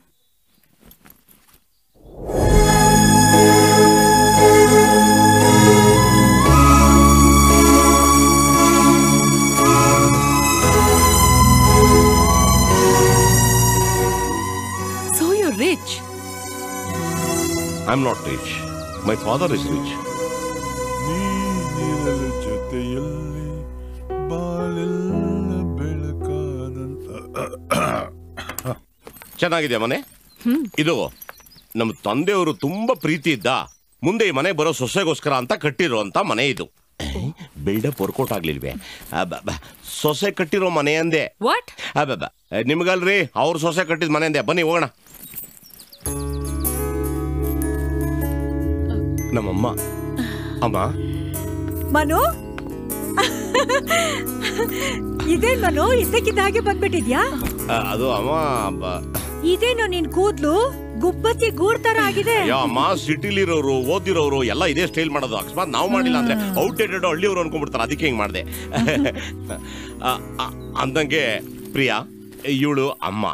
So you're rich. I'm not rich. My father is rich. ಚೆನ್ನಾಗಿದೆ ಮನೆ ಇದು ನಮ್ಮ ತಂದೆಯವರು ತುಂಬಾ ಪ್ರೀತಿ ಇದ್ದ ಮುಂದೆ ಈ ಮನೆ ಬರೋ ಸೊಸೆಗೋಸ್ಕರ ಅಂತ ಕಟ್ಟಿರುವಂತ ಮನೆ ಇದು ಬಿಲ್ಡಪ್ ವರ್ಕೌಟ್ ಆಗ್ಲಿಲ್ವೇ? ಸೊಸೆ ಕಟ್ಟಿರೋ ಮನೆ ಅಂದೆ. ವಾಟ್? ನಿಮ್ಗಲ್ರಿ, ಅವ್ರ ಸೊಸೆ ಕಟ್ಟಿದ ಮನೆ ಅಂದೆ. ಬನ್ನಿ ಹೋಗೋಣ. ನಮ್ಮಮ್ಮ. ಅಮ್ಮ. ಮನು, ಇದೇನ್ ಮನು ಇದ್ದಕ್ಕಿದ್ದ ಹಾಗೆ ಬಂದ್ಬಿಟ್ಟಿದ್ಯಾ? ಅದು ಅಮ್ಮ, ಇದೇನು ನಿನ್ ಕೂದ್ಲು ಗುಬ್ಬಚ್ಚಿ ಗೂಡ್ ತರ ಆಗಿದೆ. ಅಮ್ಮ, ಸಿಟಿಲಿರೋರು ಓದಿರೋರು ಎಲ್ಲ ಇದೇ ಸ್ಟೈಲ್ ಮಾಡೋದು. ಅಕಸ್ಮಾತ್ ನಾವು ಮಾಡಿಲ್ಲ ಅಂದ್ರೆ ಔಟ್ಡೇಟೆಡ್ ಹಳ್ಳಿಯವರು ಅನ್ಕೊಂಡ್ಬಿಡ್ತಾರೆ. ಅದಕ್ಕೆ ಹಿಂಗ್ ಮಾಡಿದೆ. ಅಂದಂಗೆ ಪ್ರಿಯಾ, ಇವಳು ಅಮ್ಮ.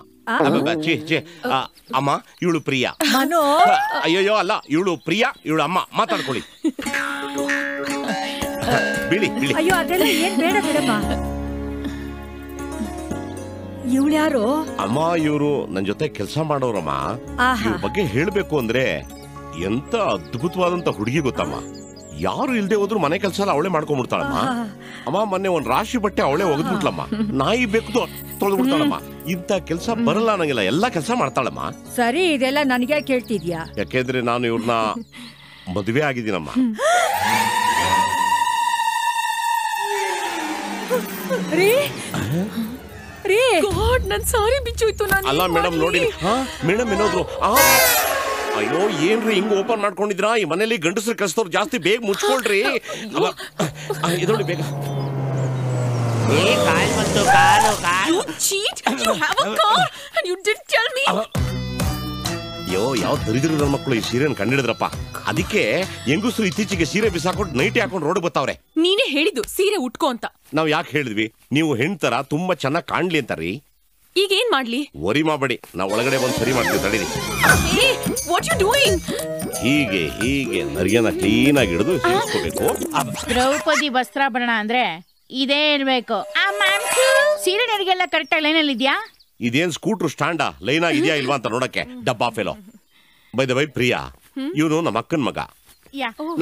ಅಮ್ಮ, ಇವಳು ಪ್ರಿಯಾ. ಮನು, ಅಯ್ಯೋ ಅಲ್ಲ, ಇವಳು ಪ್ರಿಯಾ, ಇವಳು ಅಮ್ಮ. ಮಾತಾಡ್ಕೊಳ್ಳಿ. ಬಿಳಿ ಬಿಳಿ. ಅಯ್ಯೋ ಅದೆಲ್ಲ ಏನ್ ಬೇಡ ಬಿಡಮ್ಮ. ಇವಳು ಯಾರು? ಅಮ್ಮ, ಇವರು ನನ್ನ ಜೊತೆ ಕೆಲಸ ಮಾಡೋರಮ್ಮ. ಇವ್ರ ಬಗ್ಗೆ ಹೇಳ್ಬೇಕು ಅಂದ್ರೆ ಎಂತ ಅದ್ಭುತವಾದಂತ ಹುಡುಗಿ ಗೊತ್ತಮ್ಮ. ಯಾರು ಇಲ್ದೆ ಹೋದ್ರು ಮನೆ ಕೆಲಸ ಎಲ್ಲ ಅವಳೇ ಮಾಡ್ಕೊಂಡ್ಬಿಡ್ತಾಳಮ್ಮ. ಅಮ್ಮ, ಮೊನ್ನೆ ಒಂದ್ ರಾಶಿ ಬಟ್ಟೆ ಅವಳೇ ಒಗೆದ್ಬಿಟ್ಲಮ್ಮ. ನಾಯಿ ಬೇಕು ತೊಳೆದ್ಬಿಡ್ತಾಳಮ್ಮ. ಇಂತ ಕೆಲಸ ಬರಲ್ಲ ನಂಗೆಲ್ಲ, ಎಲ್ಲಾ ಕೆಲಸ ಮಾಡ್ತಾಳಮ್ಮ. ಸರಿ, ಇದೆಲ್ಲ ನನಗೆ ಕೇಳ್ತಿದ್ಯಾ? ಯಾಕೆಂದ್ರೆ ನಾನು ಇವ್ರನ್ನ ಮದುವೆ ಆಗಿದ್ದೀನಮ್ಮ. ನನ್ ಸಾರಿ ಬಿಚ್ಚೋಯ್ತು. ಅಲ್ಲ ಮೇಡಮ್, ನೋಡಿ ಮೇಡಮ್ ಏನೋದ್ರು. ಅಯ್ಯೋ, ಏನ್ರಿ ಹಿಂಗ್ ಓಪನ್ ಮಾಡ್ಕೊಂಡಿದ್ರಾ? ಈ ಮನೇಲಿ ಗಂಡಸರು ಕಳಿಸ್ತವ್ರು ಜಾಸ್ತಿ. ಬೇಗ ಮುಚ್ಕೊಳ್ರಿ. ಇದೊಳ್ಳಿ ಬೇಗ. ಅಯ್ಯೋ, ಯಾವ ದರಿದ್ರ ನನ್ನ ಮಕ್ಕಳು ಈ ಸೀರೆನ ಕಂಡಿಡಿದ್ರಪ್ಪ. ಅದಕ್ಕೆ ಹೆಂಗಸರು ಇತ್ತೀಚೆಗೆ ಸೀರೆ ಬಿಸಾಕೊಂಡು ನೈಟಿ ಹಾಕೊಂಡು ರೋಡ್ ಬರ್ತಾವ್ರೆ. ನೀನೇ ಹೇಳಿದ್ದು ಸೀರೆ ಉಟ್ಕೋ ಅಂತ. ನಾವ್ ಯಾಕೆ ಹೇಳಿದ್ವಿ? ನೀವು ಹೆಣ್ತರ ತುಂಬಾ ಚೆನ್ನಾಗಿ ಕಾಣ್ಲಿ ಅಂತಾರಿ. ಈಗ ಏನ್ ಮಾಡ್ಲಿ? ವರಿ ಮಾಡಬೇಡಿ, ನಾವ್ ಒಳಗಡೆ ಬಂದು ಸರಿ ಮಾಡ್ತೀವಿ. ತಡೀರಿ. ಹೀಗೆ ಹೀಗೆ ನರಿಯನ್ನ ಕ್ಲೀನ್ ಆಗಿ ಹಿಡಿದು ಸೇರಿಸ್ಕೋಬೇಕು. ದ್ರೌಪದಿ ವಸ್ತ್ರಾಭರಣ ಅಂದ್ರೆ ಇದೇ ಇರ್ಬೇಕು. ಸೀರೆ ನರಿಗೆಲ್ಲ ಕರೆಕ್ಟ್ ಆಗಿ ಲೈನಲ್ಲಿ ಇದೆಯಾ? ಇದೇನ್ ಸ್ಕೂಟರ್ ಸ್ಟ್ಯಾಂಡಾ? ಲೈನ್ ಆಗಿದ್ಯಾ ಇಲ್ವಾ ಅಂತ ನೋಡಕ್ಕೆ. ಡಬ್ಬಾ fellow. By the way Priya, ಇವನು ನಮ್ಮ ಅಕ್ಕನ ಮಗ.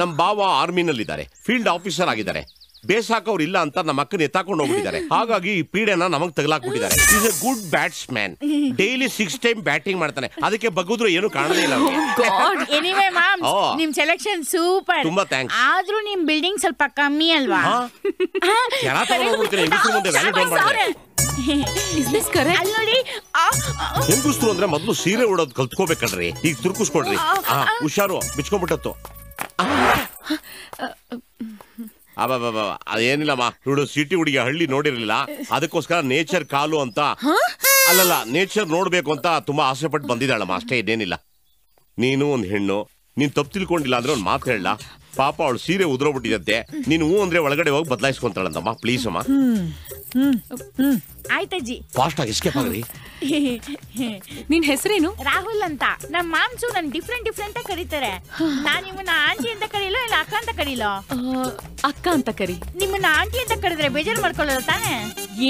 ನಮ್ ಬಾವ ಆರ್ಮಿನಲ್ಲಿದ್ದಾರೆ, ಫೀಲ್ಡ್ ಆಫೀಸರ್ ಆಗಿದ್ದಾರೆ. ಬೇಸಾಕವ್ರು ಇಲ್ಲ ಅಂತ ನಮ್ಮ ಅಕ್ಕನ ಎತ್ತಾಕೊಂಡು ಹೋಗ್ಬಿಟ್ಟಿದ್ದಾರೆ. ಹಾಗಾಗಿ ಈ ಪೀಡೆನ ನಮಗ್ ತಗಲಾಕ್ಬಿಟ್ಟಿದ್ದಾರೆ. Is a good batsman. Daily 6 time batting ಮಾಡ್ತಾನೆ. ಅದಕ್ಕೆ ಬಗ್ಗುದ್ರು ಏನು ಕಾಣದೇ ಇಲ್ಲ. ನಿಮ್ ಸೆಲೆಕ್ಷನ್ ಸೂಪರ್. ತುಂಬಾ ಥ್ಯಾಂಕ್ಸ್. ಆದ್ರೂ ನಿಮ್ ಬಿಲ್ಡಿಂಗ್ ಸ್ವಲ್ಪ ಕಮ್ಮಿ ಅಲ್ವಾ? ಹೆಂಗುಸ್ರು ಅಂದ್ರೆ ಮೊದ್ಲು ಸೀರೆ ಉಡೋದು ಕಲ್ತ್ಕೋಬೇಕಲ್ರಿ. ಈಗ ತುರ್ಕಿಸ್ಕೊಡ್ರಿ. ಹುಷಾರು, ಬಿಚ್ಕೊಂಡ್ಬಿಟ್ಟತ್ತು. ಅದೇನಿಲ್ಲಮ್ಮ, ಇವಳು ಸಿಟಿ ಹುಡುಗಿ, ಹಳ್ಳಿ ನೋಡಿರ್ಲಿಲ್ಲ. ಅದಕ್ಕೋಸ್ಕರ ನೇಚರ್ ಕಾಲು ಅಂತ, ಅಲ್ಲಲ್ಲ ನೇಚರ್ ನೋಡ್ಬೇಕು ಅಂತ ತುಂಬಾ ಆಸೆ ಪಟ್ಟು ಬಂದಿದ್ದಾಳಮ್ಮ. ಅಷ್ಟೇ, ಇದೇನಿಲ್ಲ. ನೀನು ಒಂದ್ ಹೆಣ್ಣು, ನೀನ್ ತಪ್ಪು ತಿಳ್ಕೊಂಡಿಲ್ಲ ಅಂದ್ರೆ ಒಂದ್ ಮಾತು ಹೇಳ. ಪಾಪ ಅವಳು ಸೀರೆ ಉದ್ರೋಗ್ಬಿಟ್ಟಿದತ್ತೆ. ನೀನು ಹೂ ಅಂದ್ರೆ ಒಳಗಡೆ ಹೋಗಿ ಬದಲಾಯಿಸ್ಕೊಂತಾಳಂತಮ್ಮ. ಪ್ಲೀಸ್ ಅಮ್ಮ. ಆಯ್ತಜ್ಜಿ, ಫಾಸ್ಟ್ ಆಗಿ ಎಸ್ಕೇಪ್ ಆಗ್ರಿ. ನಿನ್ ಹೆಸರೇನು? ರಾಹುಲ್ ಅಂತ. ನಮ್ ಮಾಮ್ಸು ನನ್ ಡಿಫ್ರೆಂಟ್ ಆಗಿ ಕರೀತಾರೆ. ನಾನ್ ನಿಮ್ಮನ್ನ ಆಂಟಿ ಅಂತ ಕರೀಲೋ ಇಲ್ಲ ಅಕ್ಕ ಅಂತ ಕರೀಲೋ? ಅಕ್ಕ ಅಂತ ಕರಿ. ನಿಮ್ಮನ್ನ ಆಂಟಿ ಅಂತ ಕರೆದ್ರೆ ಬೇಜಾರು ಮಾಡ್ಕೊಳ್ಳಲ್ಲ ತಾನೆ?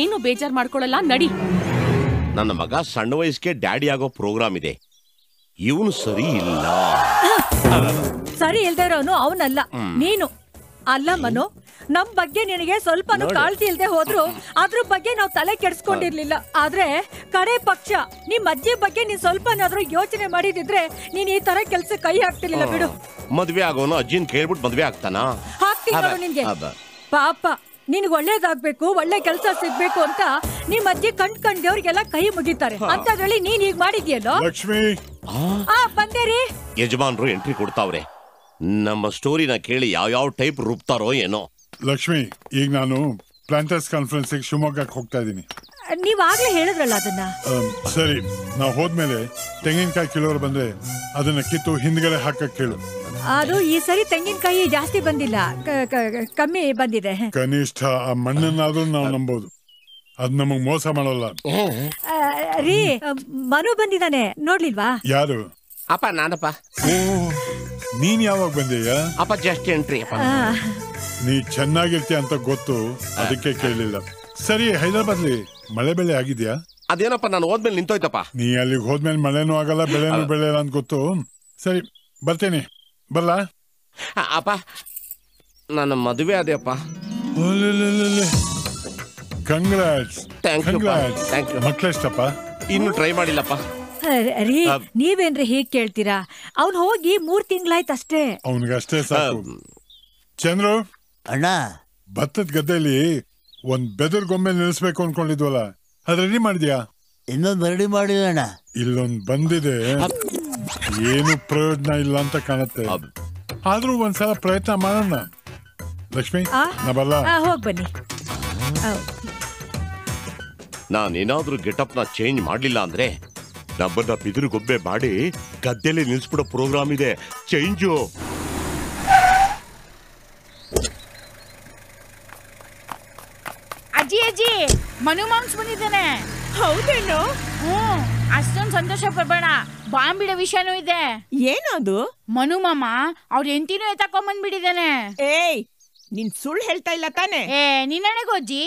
ಏನು ಬೇಜಾರು ಮಾಡ್ಕೊಳ್ಳಲ್ಲ, ನಡಿ. ನನ್ನ ಮಗ ಸಣ್ಣ ವಯಸ್ಸಿಗೆ ಡ್ಯಾಡಿ ಆಗೋ ಪ್ರೋಗ್ರಾಮ್ ಇದೆ. ಇವನು ಸರಿ ಇಲ್ಲ. ಸರಿ ಇಲ್ದೇ ಇರೋನು ಅವನಲ್ಲ, ನೀನು. ಅಲ್ಲ ಮನು, ನಮ್ ಬಗ್ಗೆ ನಿನಗೆ ಸ್ವಲ್ಪನೂ ಕಾಳಜಿ ಇಲ್ದೆ ಹೋದ್ರು ಅದ್ರ ಬಗ್ಗೆ ನಾವು ತಲೆ ಕೆಡ್ಸ್ಕೊಂಡಿರ್ಲಿಲ್ಲ. ಆದ್ರೆ ಕಡೆ ಪಕ್ಷ ನಿಮ್ ಅಜ್ಜಿ ಬಗ್ಗೆ ನೀನ್ ಸ್ವಲ್ಪನಾದ್ರೂ ಯೋಚನೆ ಮಾಡಿದಿದ್ರೆ ನೀನ್ ಈ ತರ ಕೆಲ್ಸ ಕೈ ಹಾಕ್ತಿರ್ಲಿಲ್ಲ. ಬಿಡು. ಮದ್ವೆ ಆಗೋನು ಅಜ್ಜಿನ್ ಕೇಳ್ಬಿಟ್ಟು ಮದ್ವೆ ಆಗ್ತಾನಾ? ಹಾಕ್ತೀನಿ ನಿನ್ಗೆ. ಪಾಪ, ನಿನ್ಗೆ ಒಳ್ಳೇದಾಗ್ಬೇಕು, ಒಳ್ಳೆ ಕೆಲ್ಸ ಸಿಗ್ಬೇಕು ಅಂತ ನಿಮ್ ಅಜ್ಜಿ ಕಂಡ್ದೇವ್ರಿಗೆಲ್ಲ ಕೈ ಮುಗಿತಾರೆ. ಅಂತದ್ರಲ್ಲಿ ನೀನ್ ಈಗ ಮಾಡಿದ್ಯಲ್ಲೋ. ಲಕ್ಷ್ಮಿ, ಬಂದೇರಿ. ಯಜಮಾನ್ರು ಎಂಟ್ರಿ ಕೊಡ್ತಾವ್ರೆ. ನಮ್ಮ ಸ್ಟೋರಿನ ಕೇಳಿ ಯಾವ ಟೈಪ್ ರೂಪ್ತಾರೋ ಏನೋ. ಲಕ್ಷ್ಮಿ, ಈಗ ನಾನು ಪ್ಲಾಂಟರ್ಸ್ ಕಾನ್ಫರೆನ್ಸ್ ಶಿವಮೊಗ್ಗಕ್ಕೆ ಹೋಗ್ತಾ ಇದ್ದೀನಿ. ನೀವಾಗ್ಲೇ ಹೇಳಿದ್ರಲ್ಲ ಅದನ್ನ. ಸರಿ, ನಾವು ಹೋದ್ಮೇಲೆ ತೆಂಗಿನಕಾಯಿ ಕಿಲೋರು ಬಂದ್ರೆ ಅದನ್ನ ಕಿತ್ತು ಹಿಂದ್ಗಡೆ ಹಾಕಕ್ ಕೇಳು. ಅದು ಈ ಸರಿ ತೆಂಗಿನಕಾಯಿ ಜಾಸ್ತಿ ಬಂದಿಲ್ಲ, ಕಮ್ಮಿ ಬಂದಿದೆ. ಕನಿಷ್ಠ ಆ ಮಣ್ಣನ್ನಾದ್ರೂ ನಾವು ನಂಬೋದು. ಅದ್ ನಮಗ್ ಮೋಸ ಮಾಡೋಲ್ಲ. ರೀ, ಮನು ಬಂದಿದ್ದಾನೆ, ನೋಡ್ಲಿಲ್ವಾ? ಯಾರು? ಅಪ್ಪ, ನಾನಪ್ಪ. ನೀನ್ ಯಾವಾಗ ಬಂದೀಯ? ಅಪ್ಪ ಜಸ್ಟ್ ಎಂಟ್ರಿ. ನೀ ಚೆನ್ನಾಗಿರ್ತೀಯ ಅಂತ ಗೊತ್ತು, ಅದಕ್ಕೆ ಕೇಳಲಿಲ್ಲ. ಸರಿ, ಹೈದರಾಬಾದ್ಲಿ ಮಳೆ ಬೆಳೆ ಆಗಿದ್ಯಾ? ಅದೇನಪ್ಪ, ನಾನು ಹೋದ್ಮೇಲೆ ನಿಂತೋಯ್ತಪ್ಪ. ನೀ ಅಲ್ಲಿಗೆ ಹೋದ್ಮೇಲೆ ಮಳೆನೂ ಆಗಲ್ಲ, ಬೆಳೆನೂ ಬೆಳೆಯಲ್ಲ ಅಂತ ಗೊತ್ತು. ಸರಿ, ಬರ್ತೇನೆ. ಬರ್ಲಾ? ಅಪ್ಪ, ನನ್ನ ಮದುವೆ ಅದೇಪ್ಪ. ಕಂಗ್ರಾಟ್ಸ್. ಮಕ್ಳೆಷ್ಟಪ್ಪ? ಇನ್ನು ಟ್ರೈ ಮಾಡಿಲ್ಲಪ್ಪ. ರೀ, ನೀವೇನ್ರಿ ಹೀಗ್ ಕೇಳ್ತೀರಾ? ಅವ್ನ್ ಹೋಗಿ 3 ತಿಂಗಳಾಯ್ತು ಅಷ್ಟೇ. ಅವನಿಗಷ್ಟೇ ಸಾಕು. ಚಂದ್ರು ಅಣ್ಣ, ಭತ್ತದ ಗದ್ದೆಯಲ್ಲಿ ಒಂದ್ ಬೆದರ್ ಗೊಂಬೆ ನಿಲ್ಲಿಸ್ಬೇಕು ಅನ್ಕೊಂಡಿದ್ವಲ್ಲ ಅದ್ ರೆಡಿ ಮಾಡಿದ್ಯಾ? ಇನ್ನೊಂದು ರೆಡಿ ಮಾಡಿದಣ್ಣ. ಇಲ್ಲೊಂದ್ ಬಂದಿದೆ, ಏನು ಪ್ರಯೋಜನ ಇಲ್ಲ ಅಂತ ಕಾಣುತ್ತೆ. ಆದ್ರೂ ಒಂದ್ಸಲ ಪ್ರಯತ್ನ ಮಾಡೋಣ. ಲಕ್ಷ್ಮಿ ನಾ ಬಲ್ಲ. ಹೋಗ್ ಬನ್ನಿ. ನಾನೇನಾದ್ರೂ ಗೆಟಪ್ ನ ಚೇಂಜ್ ಮಾಡ್ಲಿಲ್ಲ ಅಂದ್ರೆ ನಮ್ಮನ್ನ ಬಿದಿರು ಗೊಂಬೆ ಮಾಡಿ ಗದ್ದೆಲಿ ನಿಲ್ಸ್ಬಿಡೋ ಪ್ರೋಗ್ರಾಮ್ ಇದೆ. ಚೇಂಜು. ಅಜ್ಜಿ ಅಜ್ಜಿ ಮನು ಮಾಂಸ್ ಬಂದಿದ್ದಾನೆ. ಹೌದೇನು? ಅಷ್ಟೊಂದು ಸಂತೋಷ ಪಡ್ಬೇಡ, ಬಾಂಬಿಡೋ ವಿಷಯನೂ ಇದೆ. ಏನದು? ಮನು ಮಾಮ ಅವ್ರ ಹೆಂಡತಿನೂ ಎತ್ತಾಕೊಂಡ್ಬಂದ್ಬಿಟ್ಟಿದ್ದಾನೆ. ಏಯ್, ನೀನ್ ಸುಳ್ಳು ಹೇಳ್ತಾ ಇಲ್ಲ ತಾನೆ? ನಿನ್ನಣೆಗೂ ಅಜ್ಜಿ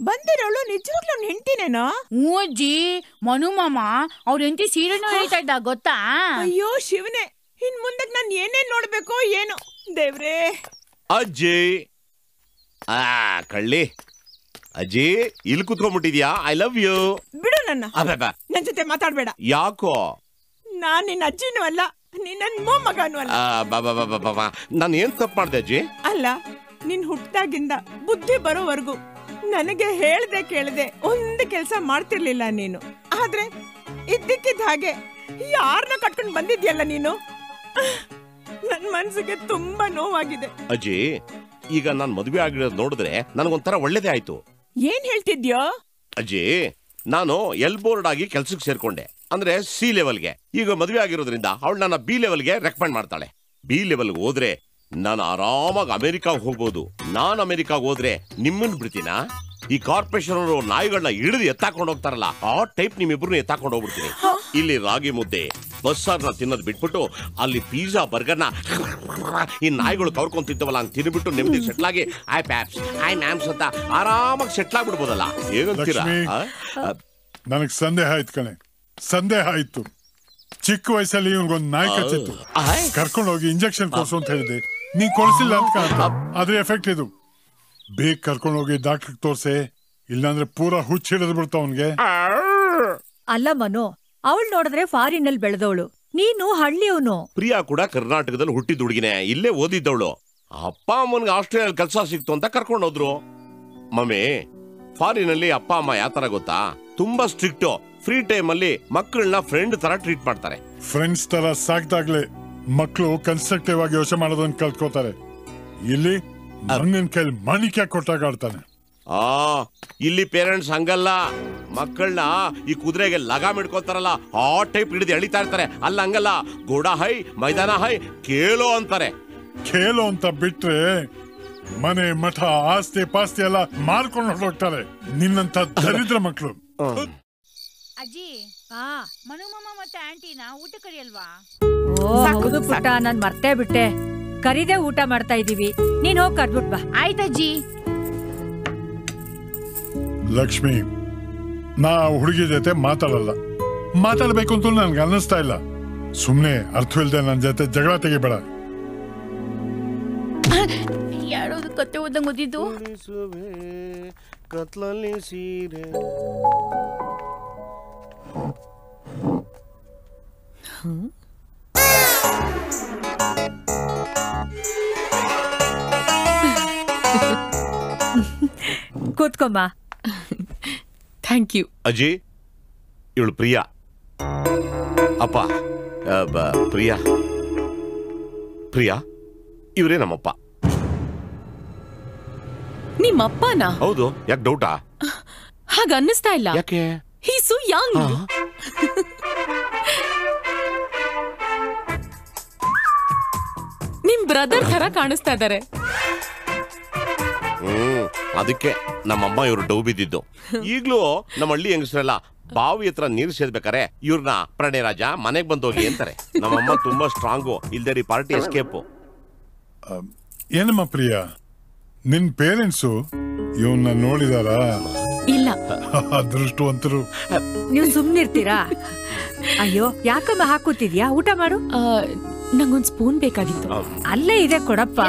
ಬಂದಿರೋಳು ನಿಜವಾಗ್ಲೂ ಹೆಂಡತಿನೇನೋ? ಹ್ಞೂ ಅಜ್ಜಿ, ಮನು ಮಾಮ ಅವ್ರ ಹೆಂಡತಿ ಸೀರೆನೂ ಹೇಳ್ತಾ ಇದ್ದ ಗೊತ್ತಾ? ಅಯ್ಯೋ ಶಿವನೇ, ಇನ್ ಮುಂದಕ್ಕೆ ನಾನು ಏನೇನ್ ನೋಡ್ಬೇಕೋ ಏನೋ ದೇವ್ರೇ. ಅಜ್ಜಿ ಕಳ್ಳಿ, ಅಜ್ಜಿ ಇಲ್ಲಿ ಕುತ್ಕೊಂಡ್ಬಿಟ್ಟಿದ್ಯಾ? I love you. ಬಿಡು ನನ್ನ. ನನ್ ಜೊತೆ ಮಾತಾಡ್ಬೇಡ. ಯಾಕೋ? ನಾನ್ ನಿನ್ನ ಅಜ್ಜಿನೂ ಅಲ್ಲ, ನಿನ್ನ ಮೊಮ್ಮಗನೂ ಅಲ್ಲ. ನಾನು ಏನ್ ತಪ್ಪು ಮಾಡ್ದೆ ಅಜ್ಜಿ? ಅಲ್ಲ, ನಿನ್ ಹುಟ್ಟಾಗಿಂದ ಬುದ್ಧಿ ಬರೋವರೆಗೂ ನನಗೆ ಹೇಳ್ದೆ ಕೇಳದೆ ಒಂದು ಕೆಲಸ ಮಾಡ್ತಿರ್ಲಿಲ್ಲ ನೀನು. ಆದ್ರೆ ಇದ್ದಕ್ಕಿದ್ದ ಹಾಗೆ ಯಾರನ್ನ ಕಟ್ಕೊಂಡು ಬಂದಿದ್ಯಲ್ಲ ನೀನು. ನನ್ ಮನ್ಸಿಗೆ ತುಂಬಾ ನೋವಾಗಿದೆ. ಅಜ್ಜಿ, ಈಗ ನಾನ್ ಮದುವೆ ಆಗಿರೋದು ನೋಡಿದ್ರೆ ನನಗೊಂಥರ ಒಳ್ಳೇದೇ ಆಯ್ತು. ಏನ್ ಹೇಳ್ತಿದ್ಯೋ? ಅಜ್ಜಿ, ನಾನು ಎಲ್ ಬೋರ್ಡ್ ಆಗಿ ಕೆಲ್ಸಕ್ಕೆ ಸೇರ್ಕೊಂಡೆ, ಅಂದ್ರೆ ಸಿ ಲೆವೆಲ್ಗೆ. ಈಗ ಮದುವೆ ಆಗಿರೋದ್ರಿಂದ ಅವಳು ನನ್ನ ಬಿ ಲೆವೆಲ್ಗೆ ರೆಕಮೆಂಡ್ ಮಾಡ್ತಾಳೆ. ಬಿ ಲೆವೆಲ್ಗೆ ಹೋದ್ರೆ ನಾನು ಆರಾಮಾಗಿ ಅಮೆರಿಕಾಗ್ ಹೋಗ್ಬೋದು. ನಾನ್ ಅಮೆರಿಕಾಗ್ ಹೋದ್ರೆ ನಿಮ್ಮನ್ ಬಿಡ್ತೀನಾ? ಈ ಕಾರ್ಪೊರೇಷನ್ ಅವರು ನಾಯಿಗಳನ್ನ ಹಿಡಿದು ಎತ್ತಾಕೊಂಡು ಹೋಗ್ತಾರಲ್ಲ, ಆ ಟೈಪ್ ನಿಮ್ಮಿಬ್ರು ಎತ್ತಾಕೊಂಡು ಹೋಗ್ಬಿಡ್ತೀನಿ. ಇಲ್ಲಿ ರಾಗಿ ಮುದ್ದೆ ಬಸ್ಸಾರ್ನ ತಿನ್ನೋದು ಬಿಟ್ಬಿಟ್ಟು ಅಲ್ಲಿ ಪಿಜ್ಜಾ ಬರ್ಗರ್ನ ಈ ನಾಯಿಗಳು ಕವ್ರ್ಕೊಂಡ್ ತಿಂತವಲ್ಲ ಹಂಗ್ ತಿನ್ಬಿಟ್ಟು ನೆಮ್ಮದಿ ಸೆಟ್ಲ್ ಆಗಿ ಐ ಪ್ಯಾಪ್ಸ್ ಐ ಮ್ಯಾಮ್ಸ್ ಅಂತ ಆರಾಮಾಗಿ ಸೆಟ್ಲ್ ಆಗ್ಬಿಡ್ಬೋದಲ್ಲ. ಏನಂತೀರಾ? ನನಗ್ ಸಂದೇಹ ಆಯ್ತು ಕಣೆ, ಸಂದೇಹ ಆಯ್ತು. ಚಿಕ್ಕ ವಯಸ್ಸಲ್ಲಿ ಇವ್ನಿಗೊಂದು ನಾಯಿ ಕಚ್ಚಿತ್ತು, ಕರ್ಕೊಂಡೋಗಿ ಇಂಜೆಕ್ಷನ್ ಕೊಡ್ಸು ಅಂತ ಹೇಳಿದೆ. ನೀ ಕೊಡ್ಸಿಲ್ಲ ಅಂತ ಕಾಣ್ತಾ, ಅದ್ರ ಎಫೆಕ್ಟ್ ಇದು. ಬೇಗ ಕರ್ಕೊಂಡೋಗಿ ಡಾಕ್ಟರ್ ತೋರ್ಸೆ, ಇಲ್ಲಾಂದ್ರೆ ಪೂರಾ ಹುಚ್ಚ ಹಿಡಿದು ಬಿಡ್ತಾ ಅವನ್ಗೆ. ಅಲ್ಲ ಮನು, ಅವಳು ನೋಡಿದ್ರೆ ಫಾರಿನ್ ಅಲ್ಲಿ ಬೆಳೆದವಳು, ನೀನು ಹಳ್ಳಿಯವನು. ಪ್ರಿಯಾ ಕೂಡ ಕರ್ನಾಟಕದಲ್ಲಿ ಹುಟ್ಟಿದ ಹುಡುಗಿನೇ, ಇಲ್ಲೇ ಓದಿದ್ದವಳು. ಅಪ್ಪ ಅಮ್ಮನ್ಗೆ ಆಸ್ಟ್ರೇಲಿಯಲ್ಲಿ ಕೆಲಸ ಸಿಕ್ತು ಅಂತ ಕರ್ಕೊಂಡು ಹೋದ್ರು. ಮಮ್ಮಿ, ಫಾರಿನ್ ಅಲ್ಲಿ ಅಪ್ಪ ಅಮ್ಮ ಯಾವ ತರ ಗೊತ್ತಾ? ತುಂಬಾ ಸ್ಟ್ರಿಕ್ಟ್. ಫ್ರೀ ಟೈಮ್ ಅಲ್ಲಿ ಮಕ್ಕಳನ್ನ ಫ್ರೆಂಡ್ ತರ ಟ್ರೀಟ್ ಮಾಡ್ತಾರೆ. ಫ್ರೆಂಡ್ಸ್ ತರ ಸಾಕ್ದಾಗ್ಲೇ ಮಕ್ಕಳು ಕನ್ಸ್ಟ್ರಕ್ಟಿವ್ ಆಗಿ ಯೋಚನೆ ಮಾಡೋದನ್ನ ಕಲ್ತ್ಕೋತಾರೆ. ಇಲ್ಲಿ ಮಣ್ಣಿನ ಕೈಲಿ ಮಾಣಿಕ್ಯ ಕೊಟ್ಟಾಗ ಆಡ್ತಾನೆ. ಇಲ್ಲಿ ಪೇರೆಂಟ್ಸ್ ಹಂಗಲ್ಲ, ಮಕ್ಕಳನ್ನ ಈ ಕುದುರೆಗೆ ಲಗಾಮ್ ಹಿಡ್ಕೊತಾರಲ್ಲ ಆ ಟೈಪ್ ಹಿಡಿದು ಎಳಿತಾ ಇರ್ತಾರೆ. ಅಲ್ಲ ಹಂಗಲ್ಲ, ಗೋಡ ಹೈ ಮೈದಾನ ಹೈ ಕೇಲೋ ಅಂತಾರೆ. ಕೇಲೋ ಅಂತ ಬಿಟ್ರೆ ಮನೆ ಮಠ ಆಸ್ತಿ ಪಾಸ್ತಿ ಎಲ್ಲ ಮಾರ್ಕೊಂಡು ಹೊರಟೋಗ್ತಾರೆ ನಿನ್ನಂತ ದರಿದ್ರ ಮಕ್ಕಳು. ಅಜ್ಜಿ, ಮನು ಮಾಮ ಮತ್ತೆ ಆಂಟಿನ ಊಟ ಕರಿಯಲ್ವಾ? ಹೌದು ಪುಟ್ಟ, ನಾನ್ ಮರ್ತೇ ಬಿಟ್ಟೆ. ಕರಿದೇ ಊಟ ಮಾಡ್ತಾ ಇದೀವಿ, ನೀನ್ ಹೋಗಿ ಕರ್ದ್ಬಿಟ್ ಬಾ. ಆಯ್ತಜ್ಜಿ. ಲಕ್ಷ್ಮಿ, ನಾ ಹುಡುಗಿ ಜೊತೆ ಮಾತಾಡಲ್ಲ, ಮಾತಾಡ್ಬೇಕು ಅಂತ ನನ್ಗೆ ಅನ್ನಿಸ್ತಾ ಇಲ್ಲ. ಸುಮ್ನೆ ಅರ್ಥವಿಲ್ದೆ ನನ್ ಜೊತೆ ಜಗಳ ತೆಗಿಬೇಡ. ಯಾರೋದು ಕತ್ತೆ ಓದಂಗ್ ಓದಿದ್ದು? ಕತ್ಲಲ್ಲಿ ಸೀರೆ. ಕೂತ್ಕೊಮ್ಮ. Thank you. ಅಜ್ಜಿ, ಇವಳು ಪ್ರಿಯಾ. ಅಪ್ಪ ಪ್ರಿಯಾ. ಪ್ರಿಯಾ, ಇವರೇ ನಮ್ಮಪ್ಪ. ನಿಮ್ಮಪ್ಪನಾ? ಹೌದು. ಯಾಕೆ ಡೌಟಾ? ಹಾಗ ಅನ್ನಿಸ್ತಾ ಇಲ್ಲ. ಯಾಕೆ? ಹಿ ಸೋ ಯಂಗ್. ನಿಮ್ ಬ್ರದರ್ ತರ ಕಾಣಿಸ್ತಾ ಇದಾರೆ. ಅದಕ್ಕೆ ನಮ್ಮಮ್ಮ ಇವ್ರು ಡೌ ಬಿದ್ದಿದ್ದು. ಈಗ್ಲೂ ನಮ್ಮ ಹಳ್ಳಿ ಹೆಂಗಸರೆಲ್ಲ ಬಾವಿ ಹತ್ರ ನೀರು ಸೇರ್ಬೇಕಾರೆ ಇವ್ರನ್ನ ಪ್ರಣಯ ರಾಜ ಮನೆಗ್ ಬಂದೋಗಿ ಅಂತಾರೆ. ನಮ್ಮಮ್ಮ ತುಂಬಾ ಸ್ಟ್ರಾಂಗು, ಇಲ್ದೇ ಪಾರ್ಟಿ ಎಸ್ಕೇಪು. ಏನಮ್ಮ ಪ್ರಿಯಾ, ನಿನ್ ಪೇರೆಂಟ್ಸು ಇವನ್ನ ನೋಡಿದಾರ? ಇಲ್ಲ. ಅದೃಷ್ಟವಂತರು. ನೀವು ಸುಮ್ನಿರ್ತೀರಾ? ಅಯ್ಯೋ, ಯಾಕಮ್ಮ ಹಾಕುತ್ತಿದ್ಯಾ? ಊಟ ಮಾಡು. ನಂಗೊಂದ್ ಸ್ಪೂನ್ ಬೇಕಾಗಿತ್ತು. ಅಲ್ಲೇ ಇದೆ, ಕೊಡಪ್ಪ.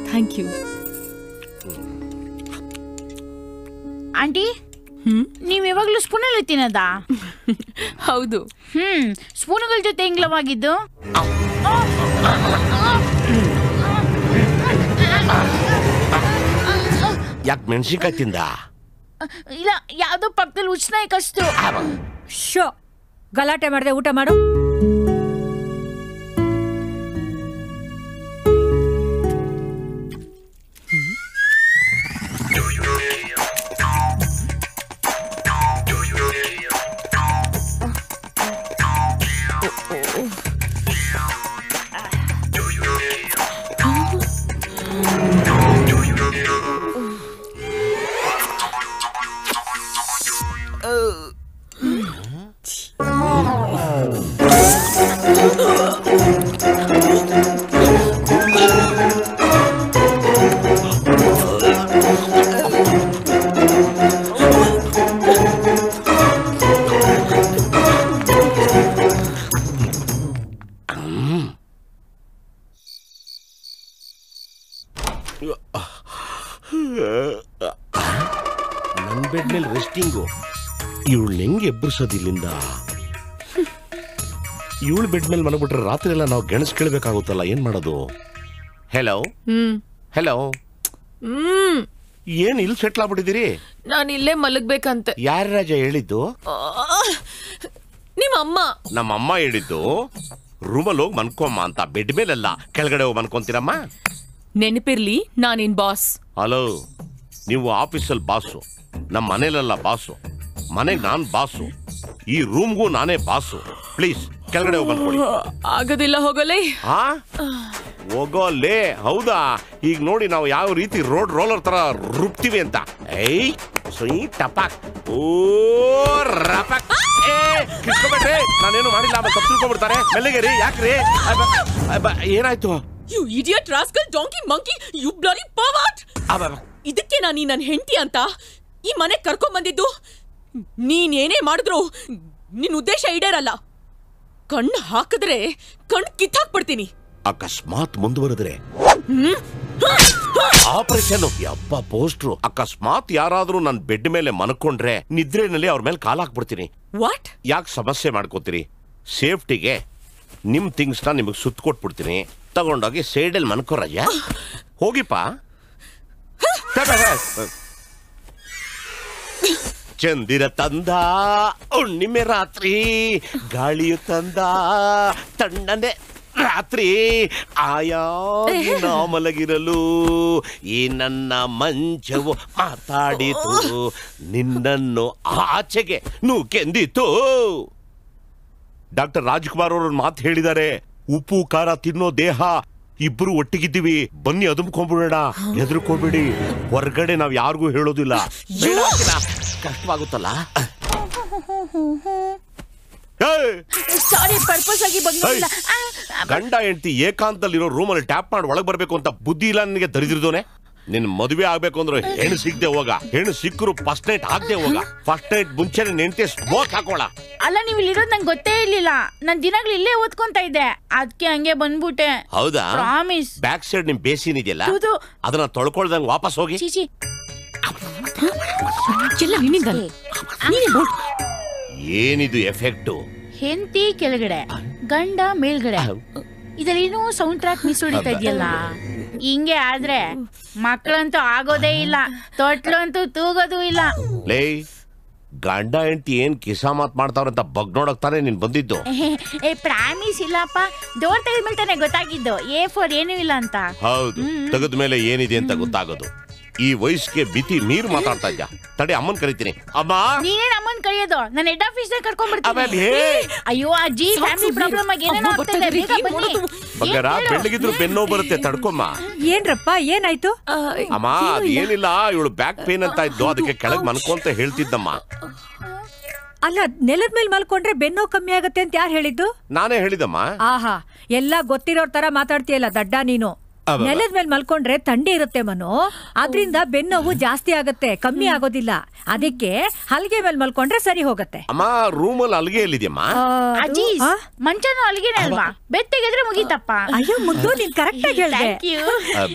Thank you. ಆಂಟಿ, ನೀವ್ ಯಾವಾಗ್ಲೂ ಸ್ಪೂನಲ್ಲಿ ತಿನ್ನದ? ಹೌದು. ಸ್ಪೂನುಗಳ ಜೊತೆ ಹೆಂಗ್ಲವಾಗಿದ್ದು? ಯಾಕೆ ಮೆಣಸಿನ್ಕಾಯಿ ತಿಂದ? ಇಲ್ಲ ಯಾವ್ದೋ ಪಕ್ಕದಲ್ಲಿ ಉಚ್ಚನಾಯಿ ಕಷ್ಟು. ಶೋ ಗಲಾಟೆ ಮಾಡದೆ ಊಟ ಮಾಡು. ನನ್ನ ಬೆಡ್ ಮೇಲೆ ರೆಸ್ಟಿಂಗು. ಇವಳು ಹೆಂಗೆ ಎಬ್ಬರಿಸೋದಿಲ್ಲಿಂದ? ಇವಳು ಬೆಡ್ ಮೇಲೆ ಮನಗ್ಬಿಟ್ರೆ ರಾತ್ರಿ ಎಲ್ಲ ನಾವು ಗೆಣಸ್ ಕೇಳಬೇಕಾಗುತ್ತಲ್ಲ, ಏನ್ ಮಾಡೋದು? ಹೆಲೋ ಹೆಲೋ, ಏನ್ ಇಲ್ಲಿ ಸೆಟ್ಲ್ ಆಗ್ಬಿಟ್ಟಿದ್ದೀರಿ? ನಾನು ಇಲ್ಲೇ ಮಲಗ್ಬೇಕಂತೆ. ಯಾರ ರಾಜ ಹೇಳಿದ್ದು? ನಿಮ್ಮ ಅಮ್ಮ. ನಮ್ಮ ಅಮ್ಮ ಹೇಳಿದ್ದು ರೂಮಲ್ಲಿ ಹೋಗಿ ಮನ್ಕೊಮ್ಮ ಅಂತ. ಬೆಡ್ ಮೇಲೆಲ್ಲ ಕೆಳಗಡೆ ಹೋಗಿ ಮನ್ಕೊಂತೀರಮ್ಮ. ನೆನಪಿರ್ಲಿ, ನಾನಿನ್ ಬಾಸ್. ಹಲೋ, ನೀವು ಆಫೀಸಲ್ಲಿ ಬಾಸು, ನಮ್ಮ ಮನೇಲೆಲ್ಲ ಬಾಸು, ಮನೆಗೆ ನಾನ್ ಬಾಸು, ಈ ರೂಮ್ಗೂ ನಾನೇ ಬಾಸು. ಪ್ಲೀಸ್ ಕೆಳಗಡೆ ಹೋಗಿ ಮನ್ಕೊಳ್ಳಿ. ಆಗೋದಿಲ್ಲ, ಹೋಗಲೇ. ಹಾ ಹೋಗೋಲ್ಲೇ? ಹೌದಾ? ಈಗ ನೋಡಿ ನಾವು ಯಾವ ರೀತಿ ರೋಡ್ ರೋಲರ್ ತರ ರುಬ್ತೀವಿ ಅಂತ. ಏಯ್ ಸುಯ್ ಟಪಾಕ್ ಓ ರಪಾಕ್. ಕಿಸ್ಕೊಬೇಡ್ರಿ, ನಾನೇನು ಮಾಡಿಲ್ಲ. ಆಮೇಲೆ ತಪ್ಪು ತಿಳ್ಕೊಂಡ್ಬಿಡ್ತಾರೆ. ಮೆಲ್ಲಗೇರಿ. ಯಾಕ್ರಿ? ಏನಾಯ್ತು? You idiot rascal donkey monkey you bloody pervert. ಇದಕ್ಕೆ ನಾನು ನನ್ನ ಹೆಂಡತಿ ಅಂತ ಈ ಮನೆ ಕರ್ಕೊಂಡ್ ಬಂದಿದ್ದು. ನೀನೇನೇ ಮಾಡಿದ್ರು ನಿನ್ನ ಉದ್ದೇಶ ಈಡೇರಲ್ಲ. ಕಣ್ಣು ಹಾಕಿದ್ರೆ ಕಣ್ಣು ಕಿತ್ತಾಕ್ಬಿಡ್ತೀನಿ. ಅಕಸ್ಮಾತ್ ಮುಂದುವರೆದ್ರೆ ಆಪರೇಷನ್. ಯಪ್ಪ ಪೋಸ್ಟ್ರು. ಅಕಸ್ಮಾತ್ ಯಾರಾದ್ರೂ ನನ್ನ ಬೆಡ್ ಮೇಲೆ ಮನ್ಕೊಂಡ್ರೆ ನಿದ್ರೆನಲ್ಲಿ ಅವ್ರ ಮೇಲೆ ಕಾಲ್ ಹಾಕ್ಬಿಡ್ತೀನಿ. ವಾಟ್? ಯಾಕೆ ಸಮಸ್ಯೆ ಮಾಡ್ಕೋತೀರಿ? ಸೇಫ್ಟಿಗೆ ನಿಮ್ ಥಿಂಗ್ಸ್ ನ ನಿಮಗೆ ಸುತ್ತ ಕೊಟ್ಬಿಡ್ತೀನಿ. ತಗೊಂಡೋಗಿ ಸೈಡಲ್ಲಿ ಮನ್ಕೋ ರಾಜ. ಹೋಗಿಪ್ಪ. ಚಂದಿರ ತಂದ ಹುಣ್ಣಿಮೆ ರಾತ್ರಿ, ಗಾಳಿಯು ತಂದ ತಣ್ಣನೆ ರಾತ್ರಿ, ಆಯಾ ಮಲಗಿರಲು ಈ ನನ್ನ ಮಂಚವು ಮಾತಾಡಿತು, ನಿನ್ನನ್ನು ಆಚೆಗೆ ನೂಕೆಂದಿತು. ಡಾಕ್ಟರ್ ರಾಜ್ಕುಮಾರ್ ಅವರು ಮಾತು ಹೇಳಿದ್ದಾರೆ, ಉಪ್ಪು ಖಾರ ತಿನ್ನೋ ದೇಹ, ಇಬ್ರು ಒಟ್ಟಿಗಿದ್ದೀವಿ, ಬನ್ನಿ ಅದುಮ್ಕೊಂಡ್ಬಿಡೋಣ, ಹೆದರ್ಕೋಬೇಡಿ. ಹೊರಗಡೆ ನಾವ್ ಯಾರಿಗೂ ಹೇಳೋದಿಲ್ಲ. ಕಷ್ಟವಾಗುತ್ತಲ್ಲ. ಗಂಡ ಹೆಂಡತಿ ಏಕಾಂತದಲ್ಲಿರೋ ರೂಮಲ್ಲಿ ಟ್ಯಾಪ್ ಮಾಡಿ ಒಳಗೆ ಬರ್ಬೇಕು ಅಂತ ಬುದ್ಧಿ ಇಲ್ಲ ನನಗೆ. ದರಿದ್ರದೋನೆ. ನಿನ್ ಮದುವೆ ಆಗ್ಬೇಕು ಅಂದ್ರೆ ಹೆಣ್ಣು ಸಿಗದೆ ಹೋಗ, ಹೆಣ್ಣು ಸಿಕ್ಕರು ಫಸ್ಟ್ ನೈಟ್ ಆಗದೆ ಹೋಗ. ಫಸ್ಟ್ ನೈಟ್ ಮುಂಚೆನೆ ನೆಂಟೆ ಸ್ಮೋಕ್ ಹಾಕೋಳ. ಅಲ್ಲ, ನೀವು ಇಲ್ಲಿರೋದು ನಂಗೆ ಗೊತ್ತೇ ಇರ್ಲಿಲ್ಲ. ನಾನ್ ದಿನಾಗ್ಲೂ ಇಲ್ಲೇ ಓದ್ಕೊಂತ ಇದ್ದೆ, ಅದಕ್ಕೆ ಹಂಗೆ ಬಂದ್ಬಿಟ್ಟೆ. ಹೌದಾ? ಪ್ರಾಮಿಸ್. ಬ್ಯಾಕ್ ಸೈಡ್ ನಿಮ್ ಬೇಸಿನ್ ಇದೆಯಲ್ಲ, ಅದನ್ನ ತೊಳ್ಕೊಳ್ದಂಗ್ ವಾಪಸ್ ಹೋಗಿ. ಏನಿದು ಎಫೆಕ್ಟು? ಹೆಂಡತಿ ಕೆಳಗಡೆ, ಗಂಡ ಮೇಲ್ಗಡೆ. ಇದರೇನೋ ಸೌಂಡ್ ಟ್ರ್ಯಾಕ್ ಮಿಸ್ ಹೊಡಿತಾ ಇದೆಯಲ್ಲ. ಹಿಂಗೆ ಆದ್ರೆ ಮಕ್ಕಳಂತೂ ಆಗೋದೇ ಇಲ್ಲ, ತೊಟ್ಲಂತೂ ತೂಗೋದು ಇಲ್ಲ. ಲೇ, ಗಂಡ ಹೆಂಡತಿ ಏನ್ ಕಿಸ ಮಾತ್ ಮಾಡ್ತಾವ್ರಂತ ಬಗ್ ನೋಡಕ್ ತಾನೇ ನೀನ್ ಬಂದಿದ್ದು. ಪ್ರಾಮಿಸ್ ಇಲ್ಲಪ್ಪ, ಡೋರ್ ತೆಗೆದ ಮೇಲೆ ತಾನೆ ಗೊತ್ತಾಗಿದ್ದು A4 ಏನೂ ಇಲ್ಲ ಅಂತ. ಹೌದು, ತೆಗೆದ ಮೇಲೆ ಏನಿದೆ ಅಂತ ಗೊತ್ತಾಗೋದು. ಈ ವಯಸ್ಸಿಗೆ ಬಿತಿ ನೀರು ಮಾತಾಡ್ತಾ ಇದ್ಯಾ? ತಡೆ, ಅಮ್ಮನ್ ಕರಿತೀನಿ. ಅಮ್ಮ. ನೀನೇನ್ ಅಮ್ಮನ್ ಕರೆಯೋದು? ನಾನು ಹೆಡ್ ಆಫೀಸ್ ಕರ್ಕೊಂಡ್ ಬರ್ತೀನಿ. ಅಯ್ಯೋ ಅಜ್ಜಿ, ಫ್ಯಾಮಿಲಿ ಪ್ರಾಬ್ಲಮ್ ಆಗಿ ಏನೇನೋ ಆಗ್ತಿದೆ, ಬೇಗ ಬನ್ನಿ. ಬಗ್ಗರ ಬೆಳ್ಳಗಿದ್ರು ಬೆನ್ನೋ ಬರುತ್ತೆ, ತಡ್ಕೊಮ್ಮ. ಏನ್ರಪ್ಪ, ಏನಾಯ್ತು? ಅಮ್ಮ ಅದೇನಿಲ್ಲ, ಇವಳು ಬ್ಯಾಕ್ ಪೇನ್ ಅಂತ ಇದ್ದು, ಅದಕ್ಕೆ ಕೆಳಗ್ ಮನ್ಕೊಂತ ಹೇಳ್ತಿದ್ದಮ್ಮ. ಅಲ್ಲ, ನೆಲದ ಮೇಲೆ ಮಲ್ಕೊಂಡ್ರೆ ಬೆನ್ನೋ ಕಮ್ಮಿ ಆಗತ್ತೆ ಅಂತ ಯಾರು ಹೇಳಿದ್ದು? ನಾನೇ ಹೇಳಿದಮ್ಮ. ಆಹಾ, ಎಲ್ಲ ಗೊತ್ತಿರೋರ್ ತರ ಮಾತಾಡ್ತೀಯಲ್ಲ ದಡ್ಡ ನೀನು. ನೆಲದ ಮೇಲೆ ಮಲ್ಕೊಂಡ್ರೆ ಥಂಡಿ ಇರುತ್ತೆ ಮನು, ಅದ್ರಿಂದ ಬೆನ್ನೋವು ಜಾಸ್ತಿ ಆಗತ್ತೆ, ಕಮ್ಮಿ ಆಗೋದಿಲ್ಲ. ಅದಕ್ಕೆ ಹಲ್ಗೆ ಮೇಲೆ ಮಲ್ಕೊಂಡ್ರೆ ಸರಿ ಹೋಗತ್ತೆ. ಅಮ್ಮ, ರೂಮಲ್ಲಿ ಹಲ್ಗೆ ಎಲ್ಲಿದ್ಯಮ್ಮ? ಅಜ್ಜಿ, ಮಂಚನೂ ಹಲ್ಗೆನೇ ಅಲ್ವಾ? ಬೆತ್ತಗಿದ್ರೆ ಮುಗೀತಪ್ಪ. ಅಯ್ಯೋ ಮುದ್ದು, ನೀನ್ ಕರೆಕ್ಟ್ ಆಗಿ ಹೇಳ್ದೆ.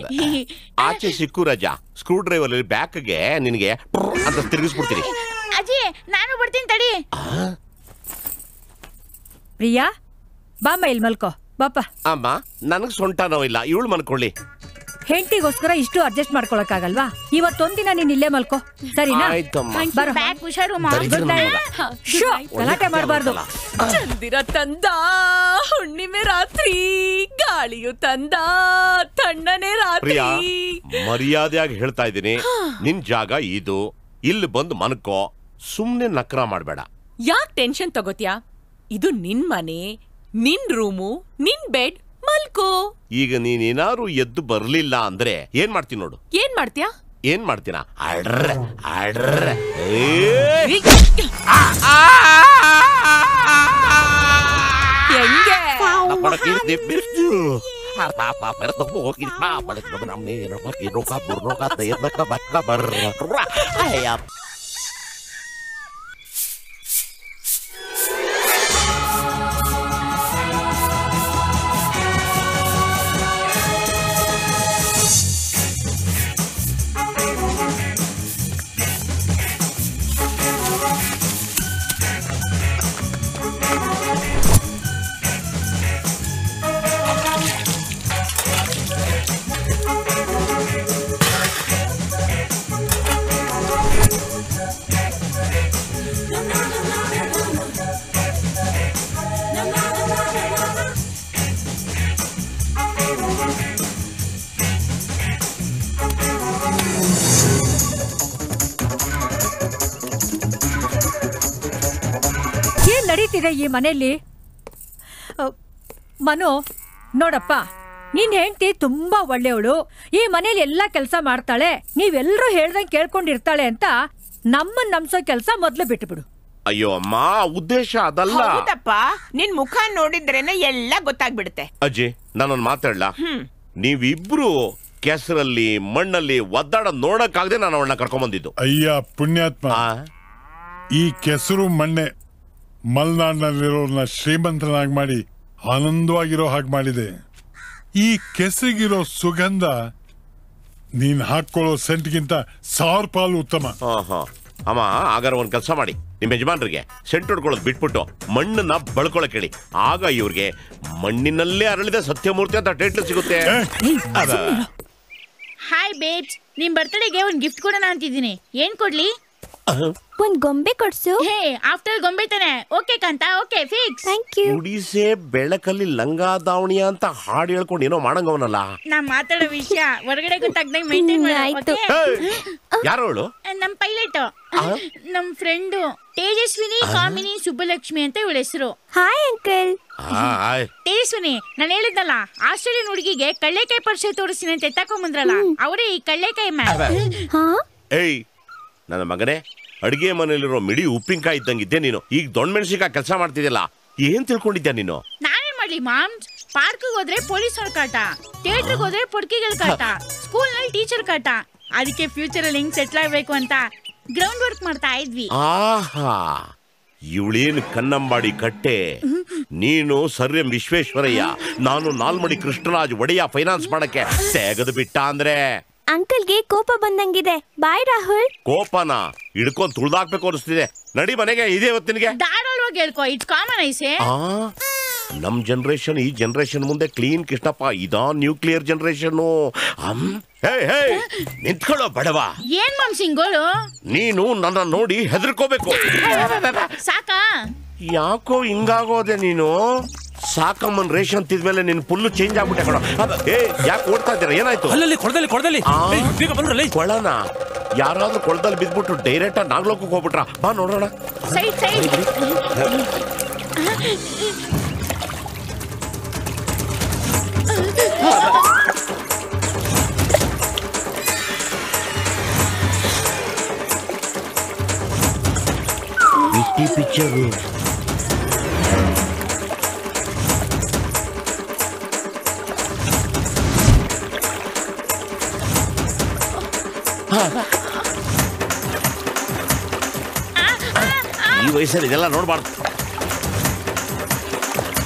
ಆಚೆ ಸಿಕ್ಕು ರಜಾ, ಸ್ಕ್ರೂ ಡ್ರೈವರ್ ಅಲ್ಲಿ ಬ್ಯಾಕ್ಗೆ ನಿನಗೆ ಅಂತ ತಿರುಗಿಸ್ಬಿಡ್ತೀನಿ. ಅಜ್ಜಿ, ನಾನು ಬರ್ತೀನಿ ತಡಿ. ಪ್ರಿಯಾ, ಬಾಮ್ಮ ಇಲ್ಲಿ ಮಲ್ಕೋ, ಬಾಪ. ಅಮ್ಮ, ನನಗ್ ಸೊಂಟ ನೋವಿಲ್ಲ, ಇವಳು ಮನ್ಕೊಳ್ಳಿ. ಹೆಂಡತಿಗೋಸ್ಕರ ಇಷ್ಟು ಅಡ್ಜಸ್ಟ್ ಮಾಡ್ಕೊಳಕ್ಕಾಗಲ್ವಾ? ಇವತ್ತೊಂದಿನ ನೀನ್ ಇಲ್ಲೇ ಮಲ್ಕೋ, ಸರಿನಾ? ಬರೋ. Good night. ಶೋ, ಗಲಾಟೆ ಮಾಡಬಾರ್ದು. ಚಂದಿರ ತಂದ ಹುಣ್ಣಿಮೆ ರಾತ್ರಿ, ಗಾಳಿಯು ತಂದ ತಣ್ಣನೆ ರಾತ್ರಿ. ಮರ್ಯಾದೆಯಾಗಿ ಹೇಳ್ತಾ ಇದ್ದೀನಿ, ನಿನ್ ಜಾಗ ಇದು, ಇಲ್ಲಿ ಬಂದು ಮನ್ಕೋ, ಸುಮ್ನೆ ನಕ್ರ ಮಾಡ್ಬೇಡ. ಯಾಕ್ ಟೆನ್ಷನ್ ತಗೋತ್ಯಾ? ಇದು ನಿನ್ ಮನೆ, ನಿನ್ ರೂಮು, ನಿನ್ ಬೆಡ್, ಮಲ್ಕೋ. ಈಗ ನೀನೇನಾರು ಎದ್ದು ಬರ್ಲಿಲ್ಲ ಅಂದ್ರೆ ಏನ್ ಮಾಡ್ತೀನಿ ನೋಡು. ಏನ್ ಮಾಡ್ತೀಯಾ? ಏನ್ ಮಾಡ್ತೀನ? ಅಡ್ರೆ ಅಡ್ರೆ ನಡೀತಿದೆ ಈ ಮನೆಯಲ್ಲಿ. ಮನು, ನೋಡಪ್ಪ, ನಿನ್ ಹೆಂಡತಿ ತುಂಬಾ ಒಳ್ಳೆಯವಳು, ಈ ಮನೇಲಿ ಎಲ್ಲಾ ಕೆಲಸ ಮಾಡ್ತಾಳೆ, ನೀವೆಲ್ಲರೂ ಹೇಳ್ದಂಗೆ ಕೇಳ್ಕೊಂಡಿರ್ತಾಳೆ ಅಂತ ನಮ್ಮನ್ನ ನಂಬಿಸೋ ಕೆಲಸ ಮೊದ್ಲು ಬಿಟ್ಟುಬಿಡು. ಅಯ್ಯೋ ಅಮ್ಮ, ಉದ್ದೇಶ ಅದಲ್ಲ. ಹೌದಪ್ಪ, ನಿನ್ ಮುಖ ನೋಡಿದ್ರೇನೆ ಎಲ್ಲ ಗೊತ್ತಾಗ್ಬಿಡುತ್ತೆ. ಅಜ್ಜಿ, ನಾನೊಂದು ಮಾತಾಡ್ಲಾ? ನೀವಿಬ್ರು ಕೆಸರಲ್ಲಿ ಮಣ್ಣಲ್ಲಿ ಒದ್ದಾಡ ನೋಡಕ್ಕಾಗದೆ ನಾನು ಅವಳನ್ನ ಕರ್ಕೊಂಡ್ ಬಂದಿದ್ದು. ಅಯ್ಯ ಪುಣ್ಯಾತ್ಮ, ಈ ಕೆಸರು ಮಣ್ಣೆ ಮಲೆನಾಡಿನಲ್ಲಿರೋರ್ನ ಶ್ರೀಮಂತನಾಗಿ ಮಾಡಿ ಆನಂದವಾಗಿರೋ ಹಾಗೆ ಮಾಡಿದೆ. ಈ ಕೆಸರಿಗಿರೋ ಸುಗಂಧ ನೀನ್ ಹಾಕೊಳ್ಳೋ ಸೆಂಟ್ಗಿಂತ 1000 ಪಾಲು ಉತ್ತಮ. ಅಮ್ಮ, ಹಾಗಾದ್ರೆ ಒಂದ್ ಕೆಲಸ ಮಾಡಿ, ನಿಮ್ ಯಜಮಾನ್ರಿಗೆ ಸೆಂಟ್ ಹೊಡ್ಕೊಳ್ಳೋದು ಬಿಟ್ಬಿಟ್ಟು ಮಣ್ಣನ್ನ ಬಳ್ಕೊಳಕ್ ಹೇಳಿ. ಆಗ ಇವ್ರಿಗೆ ಮಣ್ಣಿನಲ್ಲೇ ಅರಳಿದ ಸತ್ಯಮೂರ್ತಿ ಅಂತ ಟೈಟ್ಲ್ ಸಿಗುತ್ತೆ. ಹಾಯ್ ಬೇಬ್ಸ್, ನಿಮ್ ಬರ್ತ್ಡೇಗೆ ಒಂದ್ ಗಿಫ್ಟ್ ಕೊಡೋಣ ಅಂತಿದ್ದೀನಿ. ಏನ್ ಕೊಡ್ಲಿ? ಒಂದ್ ಗೊಂಬೆ ಕೊಡ್ಸು. ಹೇ, ಆಫ್ಟರ್ ಗೊಂಬೆ ತಾನೆ. Okay Kantha, okay fix. Thank you. ಗುಡಿಸೆ ಬೆಳಕಲ್ಲಿ ಲಂಗ ದಾವಣಿ ಅಂತ ಹಾಡು ಹೇಳ್ಕೊಂಡು ಏನೋ ಮಾಡಂಗವನಲ್ಲ. ನಾ ಮಾತಾಡೋ ವಿಷಯ ಹೊರಗಡೆ ಗೊತ್ತಾಗ್ದಂಗೆ ಮೇಂಟೈನ್ ಮಾಡಿ. ಯಾರು ಹೇಳು? ನಮ್ ಪೈಲಟ್, ನಮ್ ಫ್ರೆಂಡು ತೇಜಸ್ವಿನಿ ಕಾಮಿನಿ ಸುಬ್ಬಲಕ್ಷ್ಮಿ ಅಂತ ಇವಳ ಹೆಸರು. Hi uncle. ತೇಜಸ್ವಿನಿ, ನಾನು ಹೇಳಿದ್ನಲ್ಲ, ಆಸ್ಟ್ರೇಲಿಯನ್ ಹುಡುಗಿಗೆ ಕಳ್ಳೆಕಾಯಿ ಪರಿಚಯ ತೋರಿಸ್ತೀನಿ ಅಂತ ಎತ್ತಾಕೊಂಡ್ ಬಂದ್ರಲ್ಲ, ಅವರೇ ಈ ಕಳ್ಳೆಕಾಯಿ ಮ್ಯಾಮ್. ಏಯ್ ನನ್ನ ಮಗನೇ, ಅಡಿಗೆ ಮನೆಯಲ್ಲಿರೋ ಮಿಡಿ ಉಪ್ಪಿನಕಾಯಿ ಇದ್ದಂಗಿದ್ದೆ ನೀನು. ಈಗ ದೊಡ್ಡ ಮೆಣಸಿನಕಾಯಿ ಕೆಲಸ ಮಾಡ್ತಿದ್ಯಲ್ಲ, ಏನ್ ತಿಳ್ಕೊಂಡಿದ್ಯಾ ನೀನು? ನಾನೇನ್ ಮಾಡ್ಲಿ ಮಾಮ್? ಪಾರ್ಕ್ ಹೋದ್ರೆ ಪೊಲೀಸರ ಕಾಟ, ಥಿಯೇಟರ್ ಹೋದ್ರೆ ಪೊಡ್ಕಿಗಳ ಕಾಟ, ಸ್ಕೂಲ್ ನಲ್ಲಿ ಟೀಚರ್ ಕಾಟ. ಅದಕ್ಕೆ ಫ್ಯೂಚರ್ ಅಲ್ಲಿ ಹೆಂಗ್ ಸೆಟ್ಲ್ ಆಗ್ಬೇಕು ಅಂತ ಗ್ರೌಂಡ್ ವರ್ಕ್ ಮಾಡ್ತಾ ಇದ್ವಿ. ಆಹಾ, ಇವಳೇನು ಕನ್ನಂಬಾಡಿ ಕಟ್ಟೆ, ನೀನು ಸರ್ ಎಂ ವಿಶ್ವೇಶ್ವರಯ್ಯ, ನಾನು ನಾಲ್ಮಡಿ ಕೃಷ್ಣರಾಜ್ ಒಡೆಯ ಫೈನಾನ್ಸ್ ಮಾಡಕ್ಕೆ ತೆಗೆದು ಬಿಟ್ಟ ಅಂದ್ರೆ. ಅಂಕಲ್ಗೆ ಕೋಪ ಬಂದಂಗಿದೆ. ಬಾಯ್ ರಾಹುಲ್. ಕೋಪನ ಹಿಡ್ಕೊಂಡ್ ತುಳ್ದಾಕ್ಬೇಕು ಅನಿಸ್ತಿದೆ. ನಡಿ ಮನೆಗೆ, ಇದೇ ಹೊತ್ತಿನಿಗೆ. ಧಾರಾಳವಾಗಿ ಹೇಳ್ಕೊ, ಇಟ್ಸ್ ಕಾಮನ್ ಐಸೆ. ನಮ್ ಜನರೇಷನ್ ಈ ಜನರೇಷನ್ ಮುಂದೆ ಕ್ಲೀನ್ ಕೃಷ್ಣಪ್ಪ, ಇದಾ ನ್ಯೂಕ್ಲಿಯರ್ ಜನರೇಷನ್. ನಿಂತ್ಕೊಳ್ಳೋ ಬಡವಾ. ಏನ್ ಮಾಮ್ ಸಿಂಗೋಳು? ನೀನು ನನ್ನ ನೋಡಿ ಹೆದರ್ಕೋಬೇಕು. ಸಾಕಾ? ಯಾಕೋ ಹಿಂಗಾಗೋದೆ ನೀನು? ಸಾಕಮ್ಮನ್ ರೇಷನ್ ತಿದ್ಮೇಲೆ ನಿನ್ ಫುಲ್ಲು ಚೇಂಜ್ ಆಗ್ಬಿಟ್ಟೆ ಕಣ. ಯಾಕೆ ಓಡ್ತಾ ಇದ್ದೀರಾ? ಏನಾಯ್ತು? ಕೊಳನ ಯಾರಾದ್ರೂ ಕೊಳದಲ್ಲಿ ಬಿದ್ಬಿಟ್ಟು ಡೈರೆಕ್ಟ್ ಆಗಿ ನಾಗ್ಲೋಕಕ್ಕೆ ಹೋಗ್ಬಿಟ್ರ? ಬಾ ನೋಡೋಣ. ಪಿಕ್ಚರು ಈ ವಯಸ್ಸಲ್ಲಿ ಇದೆಲ್ಲ ನೋಡ್ಬಾರ್ದು.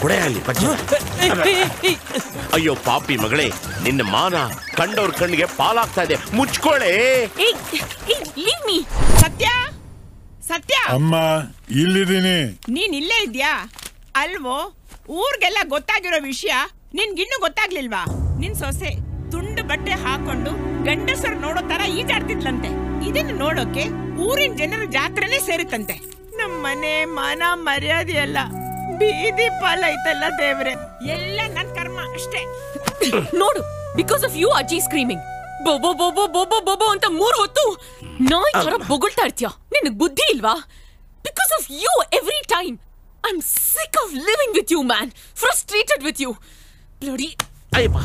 ಕೊಡೆ ಅಲ್ಲಿ ಅಯ್ಯೋ ಪಾಪಿ ಮಗಳೇ, ನಿನ್ನ ಮಾನ ಕಂಡವ್ರ ಕಣ್ಣಿಗೆ ಪಾಲಾಗ್ತಾ ಇದೆ. ಮುಚ್ಕೊಳ್ಳೆ. ಸತ್ಯ, ಸತ್ಯ. ಅಮ್ಮ, ಇಲ್ಲಿದ್ದೀನಿ. ನೀನ್ ಇಲ್ಲೇ ಇದ್ಯಾ ಅಲ್ವೋ? ಊರ್ಗೆಲ್ಲ ಗೊತ್ತಾಗಿರೋ ವಿಷಯ ನಿನ್ಗಿನ್ನೂ ಗೊತ್ತಾಗ್ಲಿಲ್ವಾ? ನಿನ್ ಸೊಸೆ ತುಂಡ ಗಂಡು ಬಟ್ಟೆ ಹಾಕೊಂಡು ಗಂಡಸರು ನೋಡೋ ತರ ಈಜಾಡ್ತಿದ್ಲಂತೆ. ಇದನ್ನ ನೋಡೋಕೆ ಊರಿನ ಜನರ ಜಾತ್ರೆನೇ ಸೇರುತ್ತಂತೆ. ನಮ್ಮನೆ ಮಾನ ಮರ್ಯಾದೆ ಎಲ್ಲ ಬೀದಿ ಪಾಲೈತಲ್ಲ ದೇವ್ರೆ, ಎಲ್ಲ ನನ್ ಕರ್ಮ ಅಷ್ಟೇ. ನೋಡು, ಬಿಕಾಸ್ ಆಫ್ ಯು ಅಜ್ಜಿ ಸ್ಕ್ರೀಮಿಂಗ್ ಬೋಬೋ ಬೋಬೋ ಬೋಬೋ ಬೋಬೋ ಅಂತ 3 ಹೊತ್ತು ನಾಯಿ ತರ ಬೊಗಳ್ತಾ ಇರ್ತೀಯ. ನಿನಗ್ ಬುದ್ಧಿ ಇಲ್ವಾ? Because of you every time I am sick of living with you man, frustrated with you bloody. ಅಯ್ಯಪ್ಪ,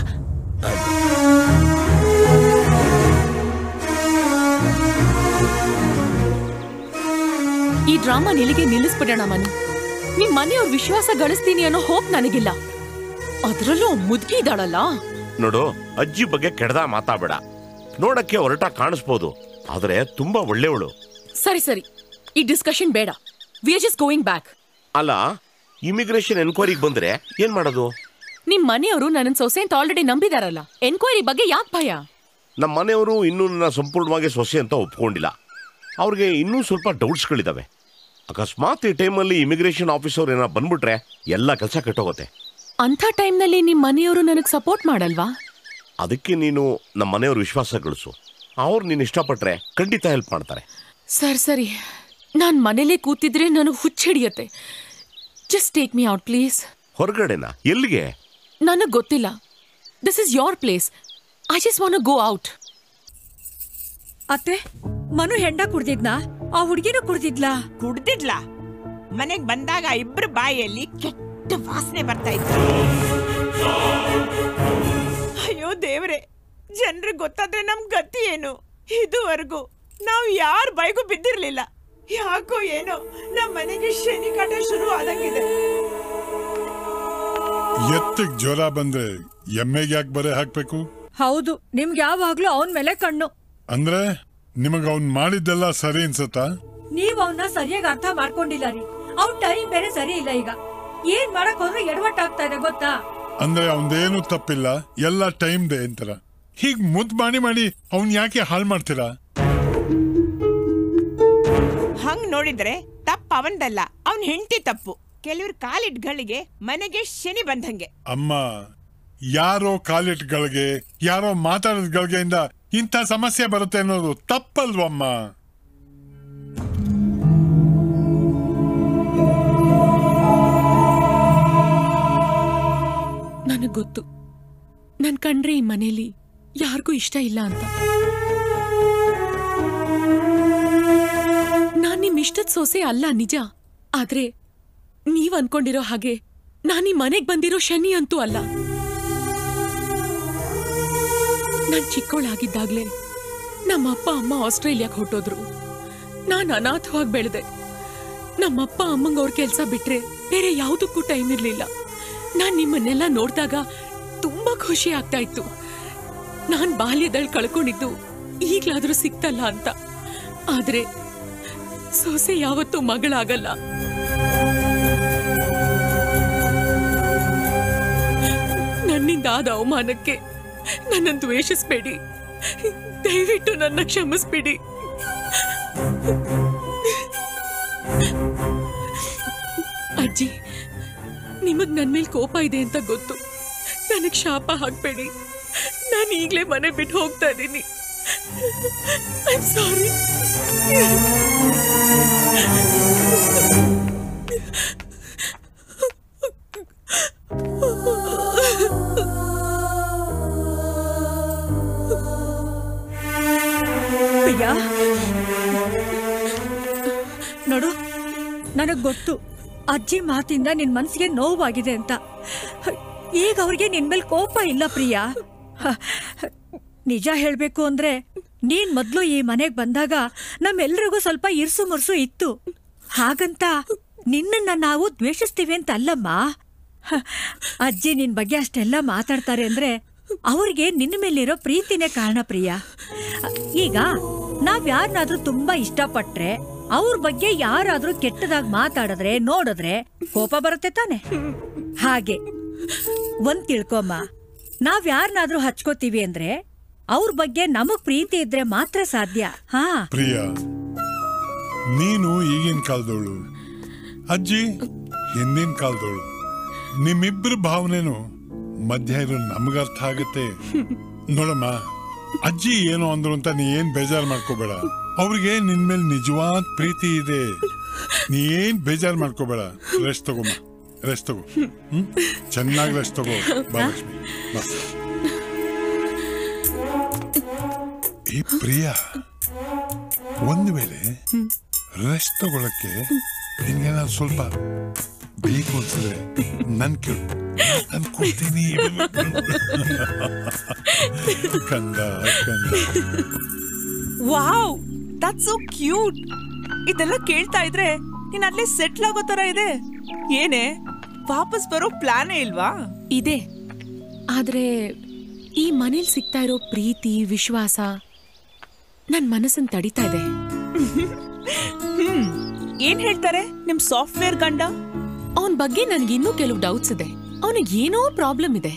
ಈ ಡ್ರಾಮಾ ನಿಲ್ಲಿಗೆ ನಿಲ್ಲಿಸ್ಬಿಡೋಣ ಮನು. ನಿಮ್ ಮನೆಯವ್ರ ವಿಶ್ವಾಸ ಗಳಿಸ್ತೀನಿ ಅನ್ನೋ ಹೋಪ್ ನನಗಿಲ್ಲ. ಅದ್ರಲ್ಲೂ ಮುದುಕಿ ಇದ್ದಾಳಲ್ಲ. ನೋಡು, ಅಜ್ಜಿ ಬಗ್ಗೆ ಕೆಡದ ಮಾತಾಬೇಡ. ನೋಡಕ್ಕೆ ಹೊರಟ ಕಾಣಿಸ್ಬೋದು, ಆದ್ರೆ ತುಂಬಾ ಒಳ್ಳೆಯವಳು. ಸರಿ, ಈ ಡಿಸ್ಕಷನ್ ಬೇಡ. We are just going back. ಅಲ್ಲ, ಇಮಿಗ್ರೇಷನ್ ಎನ್ಕ್ವೈರಿಗೆ ಬಂದ್ರೆ ಏನ್ ಮಾಡೋದು? ನಿಮ್ ಮನೆಯವರು ನನ್ನ ಸೊಸೆ ಅಂತ ಆಲ್ರೆಡಿ ನಂಬಿದಾರಲ್ಲ, ಎನ್ಕ್ವೈರಿ ಬಗ್ಗೆ ಯಾಕೆ ಭಯ? ನಮ್ಮ ಮನೆಯವರು ಇನ್ನೂ ನನ್ನ ಸಂಪೂರ್ಣವಾಗಿ ಸೊಸೆ ಅಂತ ಒಪ್ಕೊಂಡಿಲ್ಲ. ಅವ್ರಿಗೆ ಇನ್ನೂ ಸ್ವಲ್ಪ ಡೌಟ್ಸ್ಗಳಿದಾವೆ. ಅಕಸ್ಮಾತ್ ಈ ಟೈಮಲ್ಲಿ ಇಮಿಗ್ರೇಷನ್ ಆಫೀಸರ್ ಏನಾರ ಬಂದ್ಬಿಟ್ರೆ ಎಲ್ಲ ಕೆಲಸ ಕೆಟ್ಟೋಗುತ್ತೆ. ಅಂಥ ಟೈಮ್ನಲ್ಲಿ ನಿಮ್ ಮನೆಯವರು ನನಗೆ ಸಪೋರ್ಟ್ ಮಾಡಲ್ವಾ? ಅದಕ್ಕೆ ನೀನು ನಮ್ಮ ಮನೆಯವ್ರ ವಿಶ್ವಾಸ ಗಳಿಸು. ಅವ್ರು ನೀನು ಇಷ್ಟಪಟ್ರೆ ಖಂಡಿತ ಹೆಲ್ಪ್ ಮಾಡ್ತಾರೆ. ಸರಿ, ನಾನ್ ಮನೇಲೇ ಕೂತಿದ್ರೆ ನನಗೆ ಹುಚ್ಚಿಡಿಯತ್ತೆ. Just take me out please. ಹೊರಗಡೆನಾ? ಎಲ್ಲಿಗೆ? ನನಗೆ ಗೊತ್ತಿಲ್ಲ. This is your place. I just want to go out. ಅತ್ತೆ, ಮನು ಹೆಂಡ ಕುಡ್ದಿದ್ನಾ? ಆ ಹುಡುಗಿನೂ ಕುಡ್ದಿದ್ಲಾ? ಮನೆಗ್ ಬಂದಾಗ ಇಬ್ರು ಬಾಯಲ್ಲಿ ಕೆಟ್ಟ ವಾಸನೆ ಬರ್ತಾ ಇತ್ತು. ಅಯ್ಯೋ ದೇವ್ರೆ, ಜನರಿಗೆ ಗೊತ್ತಾದ್ರೆ ನಮ್ ಗತಿ ಏನು? ಇದುವರೆಗೂ ನಾವು ಯಾರ ಬೈಗೂ ಬಿದ್ದಿರ್ಲಿಲ್ಲ. ಯಾಕೋ ಏನೋ ನಮ್ಮ ಮನೆಗೆ ಶನಿ ಕಾಟ ಶುರು ಆದಂಗಿದೆ. ಎತ್ತಿಗೆ ಜ್ವರ ಬಂದ್ರೆ ಎಮ್ಮೆಗೆ ಯಾಕೆ ಬರೆ ಹಾಕ್ಬೇಕು? ಹೌದು, ನಿಮ್ಗೆ ಯಾವಾಗ್ಲೂ ಅವನ್ ಮೇಲೆ ಕಣ್ಣು. ಅಂದ್ರೆ ನಿಮಗ ಅವ್ನ್ ಮಾಡಿದ್ದೆಲ್ಲ ಸರಿ ಅನ್ಸತ್ತಾ? ನೀವ್ ಅವನ್ನ ಸರಿಯಾಗಿ ಅರ್ಥ ಮಾಡ್ಕೊಂಡಿಲ್ಲ ರೀ. ಅವ್ನ ಟೈಮ್ ಬೇರೆ ಸರಿ ಇಲ್ಲ. ಈಗ ಏನ್ ಮಾಡಕ್ ಹೋದ್ರೆ ಎಡವಟ್ಟಾಗ್ತಾ ಇದೆ ಗೊತ್ತಾ? ಅಂದ್ರೆ ಅವಂದೇನು ತಪ್ಪಿಲ್ಲ, ಎಲ್ಲ ಟೈಮ್ ದೇ ಅಂತಾರ. ಹೀಗ್ ಮುದ್ ಮಾಡಿ ಅವ್ನ್ ಯಾಕೆ ಹಾಳು ಮಾಡ್ತೀರಾ? ಹಂಗ್ ನೋಡಿದ್ರೆ ತಪ್ಪು ಅವಂದಲ್ಲ, ಅವನ್ ಹೆಂಡತಿ ತಪ್ಪು. ಕೆಲವ್ರ ಕಾಲಿಟ್ಗಳಿಗೆ ಮನೆಗೆ ಶನಿ ಬಂದಂಗೆ. ಅಮ್ಮ, ಯಾರೋ ಕಾಲಿಟ್ಗಳಿಗೆ, ಯಾರೋ ಮಾತಾಡೋದ್ಗಳಿಗೆಯಿಂದ ಇಂಥ ಸಮಸ್ಯೆ ಬರುತ್ತೆ ಅನ್ನೋದು ತಪ್ಪಲ್ವಮ್ಮ? ನನಗ್ ಗೊತ್ತು, ನನ್ ಕಂಡ್ರೆ ಈ ಮನೇಲಿ ಯಾರಿಗೂ ಇಷ್ಟ ಇಲ್ಲ ಅಂತ. ನಾನ್ ನಿಮ್ ಇಷ್ಟದ ಸೊಸೆ ಅಲ್ಲ ನಿಜ. ಆದ್ರೆ ನೀವ್ ಅನ್ಕೊಂಡಿರೋ ಹಾಗೆ ನಾನ್ ಈ ಮನೆಗ್ ಬಂದಿರೋ ಶನಿ ಅಂತೂ ಅಲ್ಲ. ನಾನ್ ಚಿಕ್ಕವಳಾಗಿದ್ದಾಗ್ಲೇ ನಮ್ಮ ಅಪ್ಪ ಅಮ್ಮ ಆಸ್ಟ್ರೇಲಿಯಾಕ್ ಹೊರಟೋದ್ರು. ನಾನ್ ಅನಾಥವಾಗಿ ಬೆಳೆದೆ. ನಮ್ಮಪ್ಪ ಅಮ್ಮಂಗ ಅವ್ರ ಕೆಲ್ಸ ಬಿಟ್ರೆ ಬೇರೆ ಯಾವುದಕ್ಕೂ ಟೈಮ್ ಇರ್ಲಿಲ್ಲ. ನಾನ್ ನಿಮ್ಮನ್ನೆಲ್ಲ ನೋಡಿದಾಗ ತುಂಬಾ ಖುಷಿ ಆಗ್ತಾ ಇತ್ತು. ನಾನ್ ಬಾಲ್ಯದಲ್ಲಿ ಕಳ್ಕೊಂಡಿದ್ದು ಈಗ್ಲಾದ್ರೂ ಸಿಕ್ತಲ್ಲ ಅಂತ. ಆದ್ರೆ ಸೊಸೆ ಯಾವತ್ತೂ ಮಗಳಾಗಲ್ಲ. ನನ್ನಿಂದ ಆದ ಅವಮಾನಕ್ಕೆ ನನ್ನ ದ್ವೇಷಿಸ್ಬೇಡಿ. ದಯವಿಟ್ಟು ನನ್ನ ಕ್ಷಮಿಸ್ಬಿಡಿ. ಅಜ್ಜಿ, ನಿಮಗ್ ನನ್ ಮೇಲೆ ಕೋಪ ಇದೆ ಅಂತ ಗೊತ್ತು. ನನಗ್ ಶಾಪ ಹಾಕ್ಬೇಡಿ. ನಾನು ಈಗ್ಲೇ ಮನೆ ಬಿಟ್ಟು ಹೋಗ್ತಾ ಇದ್ದೀನಿ. ಐ ಆಮ್ ಸಾರಿ. ಪ್ರಿಯಾ, ನೋಡು, ನನಗ್ ಗೊತ್ತು ಅಜ್ಜಿ ಮಾತಿಂದ ನಿನ್ ಮನ್ಸಿಗೆ ನೋವಾಗಿದೆ ಅಂತ. ಈಗ ಅವ್ರಿಗೆ ನಿನ್ ಮೇಲೆ ಕೋಪ ಇಲ್ಲ ಪ್ರಿಯಾ. ನಿಜ ಹೇಳ್ಬೇಕು ಅಂದ್ರೆ ನೀನ್ ಮೊದ್ಲು ಈ ಮನೆಗ್ ಬಂದಾಗ ನಮ್ಮೆಲ್ರಿಗೂ ಸ್ವಲ್ಪ ಇರ್ಸು ಮುರ್ಸು ಇತ್ತು. ಹಾಗಂತ ನಿನ್ನನ್ನ ನಾವು ದ್ವೇಷಿಸ್ತೀವಿ ಅಂತ ಅಲ್ಲಮ್ಮ. ಅಜ್ಜಿ ನಿನ್ ಬಗ್ಗೆ ಅಷ್ಟೆಲ್ಲ ಮಾತಾಡ್ತಾರೆ ಅಂದ್ರೆ ಅವ್ರಿಗೆ ನಿನ್ನ ಮೇಲಿರೋ ಪ್ರೀತಿನೇ ಕಾರಣ ಪ್ರಿಯಾ. ಈಗ ನಾವ್ ಯಾರನ್ನಾದ್ರೂ ತುಂಬಾ ಇಷ್ಟಪಟ್ರೆ ಅವ್ರ ಬಗ್ಗೆ ಯಾರಾದ್ರೂ ಕೆಟ್ಟದಾಗ್ ಮಾತಾಡಿದ್ರೆ ನೋಡಿದ್ರೆ ಕೋಪ ಬರುತ್ತೆ ತಾನೆ. ಹಾಗೆ ಒಂದ್ ತಿಳ್ಕೊಮ್ಮ, ನಾವ್ ಯಾರನ್ನಾದ್ರೂ ಹಚ್ಕೋತೀವಿ ಅಂದ್ರೆ ಅವ್ರ ಬಗ್ಗೆ ನಮಗ್ ಪ್ರೀತಿ ಇದ್ರೆ ಮಾತ್ರ ಸಾಧ್ಯ. ಹಾ ಪ್ರಿಯಾ, ನೀನು ಈಗಿನ ಕಾಲದವಳು, ಅಜ್ಜಿ ಹಿಂದಿನ ಕಾಲದವಳು. ನಿಮ್ಮಿಬ್ಬರ ಭಾವನೆನು ಮಧ್ಯ ಇರೋ ನಮಗರ್ಥ ಆಗುತ್ತೆ. ನೋಡಮ್ಮ, ಅಜ್ಜಿ ಏನು ಅಂದ್ರು ಅಂತ ನೀ ಏನ್ ಬೇಜಾರು ಮಾಡ್ಕೋಬೇಡ. ಅವ್ರಿಗೆ ನಿನ್ ಮೇಲೆ ನಿಜವಾದ ಪ್ರೀತಿ ಇದೆ. ನೀ ಏನ್ ಬೇಜಾರು ಮಾಡ್ಕೋಬೇಡ. ರೆಸ್ಟ್ ತಗೋಮ್ಮ, ರೆಸ್ಟ್ ತಗೋ. ಚೆನ್ನಾಗಿ ರೆಸ್ಟ್ ತಗೋ. ಬಾ ಲಕ್ಷ್ಮಿ, ಬಾ. ಈ ಪ್ರಿಯಾ, ಒಂದು ವೇಳೆ ರೆಸ್ಟ್ ತಗೊಳಕ್ಕೆ ನಿನ್ಗೇನಾದ್ರು ಸ್ವಲ್ಪ ಬೇಕು ಅನ್ಸಿದ್ರೆ ನನ್ ಕೇಳು, ನಾನು ಕೊಡ್ತೀನಿ. ಕಂದ ಕಂದ. Wow, that's so cute. ಇದೆಲ್ಲ ಕೇಳ್ತಾ ಇದ್ರೆ ನೀನ್ ಅಲ್ಲೇ ಸೆಟ್ಲ್ ಆಗೋ ತರ ಇದೆ. ಏನೇ ವಾಪಸ್ ಬರೋ ಪ್ಲಾನೇ ಇಲ್ವಾ? ಇದೆ, ಆದ್ರೆ ಈ ಮನೇಲಿ ಸಿಗ್ತಾ ಇರೋ ಪ್ರೀತಿ ವಿಶ್ವಾಸ ನನ್ ಮನಸ್ಸನ್ ತಡಿತಾ ಇದೆ. ಏನ್ ಹೇಳ್ತಾರೆ ನಿಮ್ ಸಾಫ್ಟ್ವೇರ್ ಗಂಡ? ಅವನ್ ಬಗ್ಗೆ ನನ್ಗಿನ್ನೂ ಕೆಲವು ಡೌಟ್ಸ್ ಇದೆ. ಅವನಿಗೆ ಏನೋ ಪ್ರಾಬ್ಲಮ್ ಇದೆ.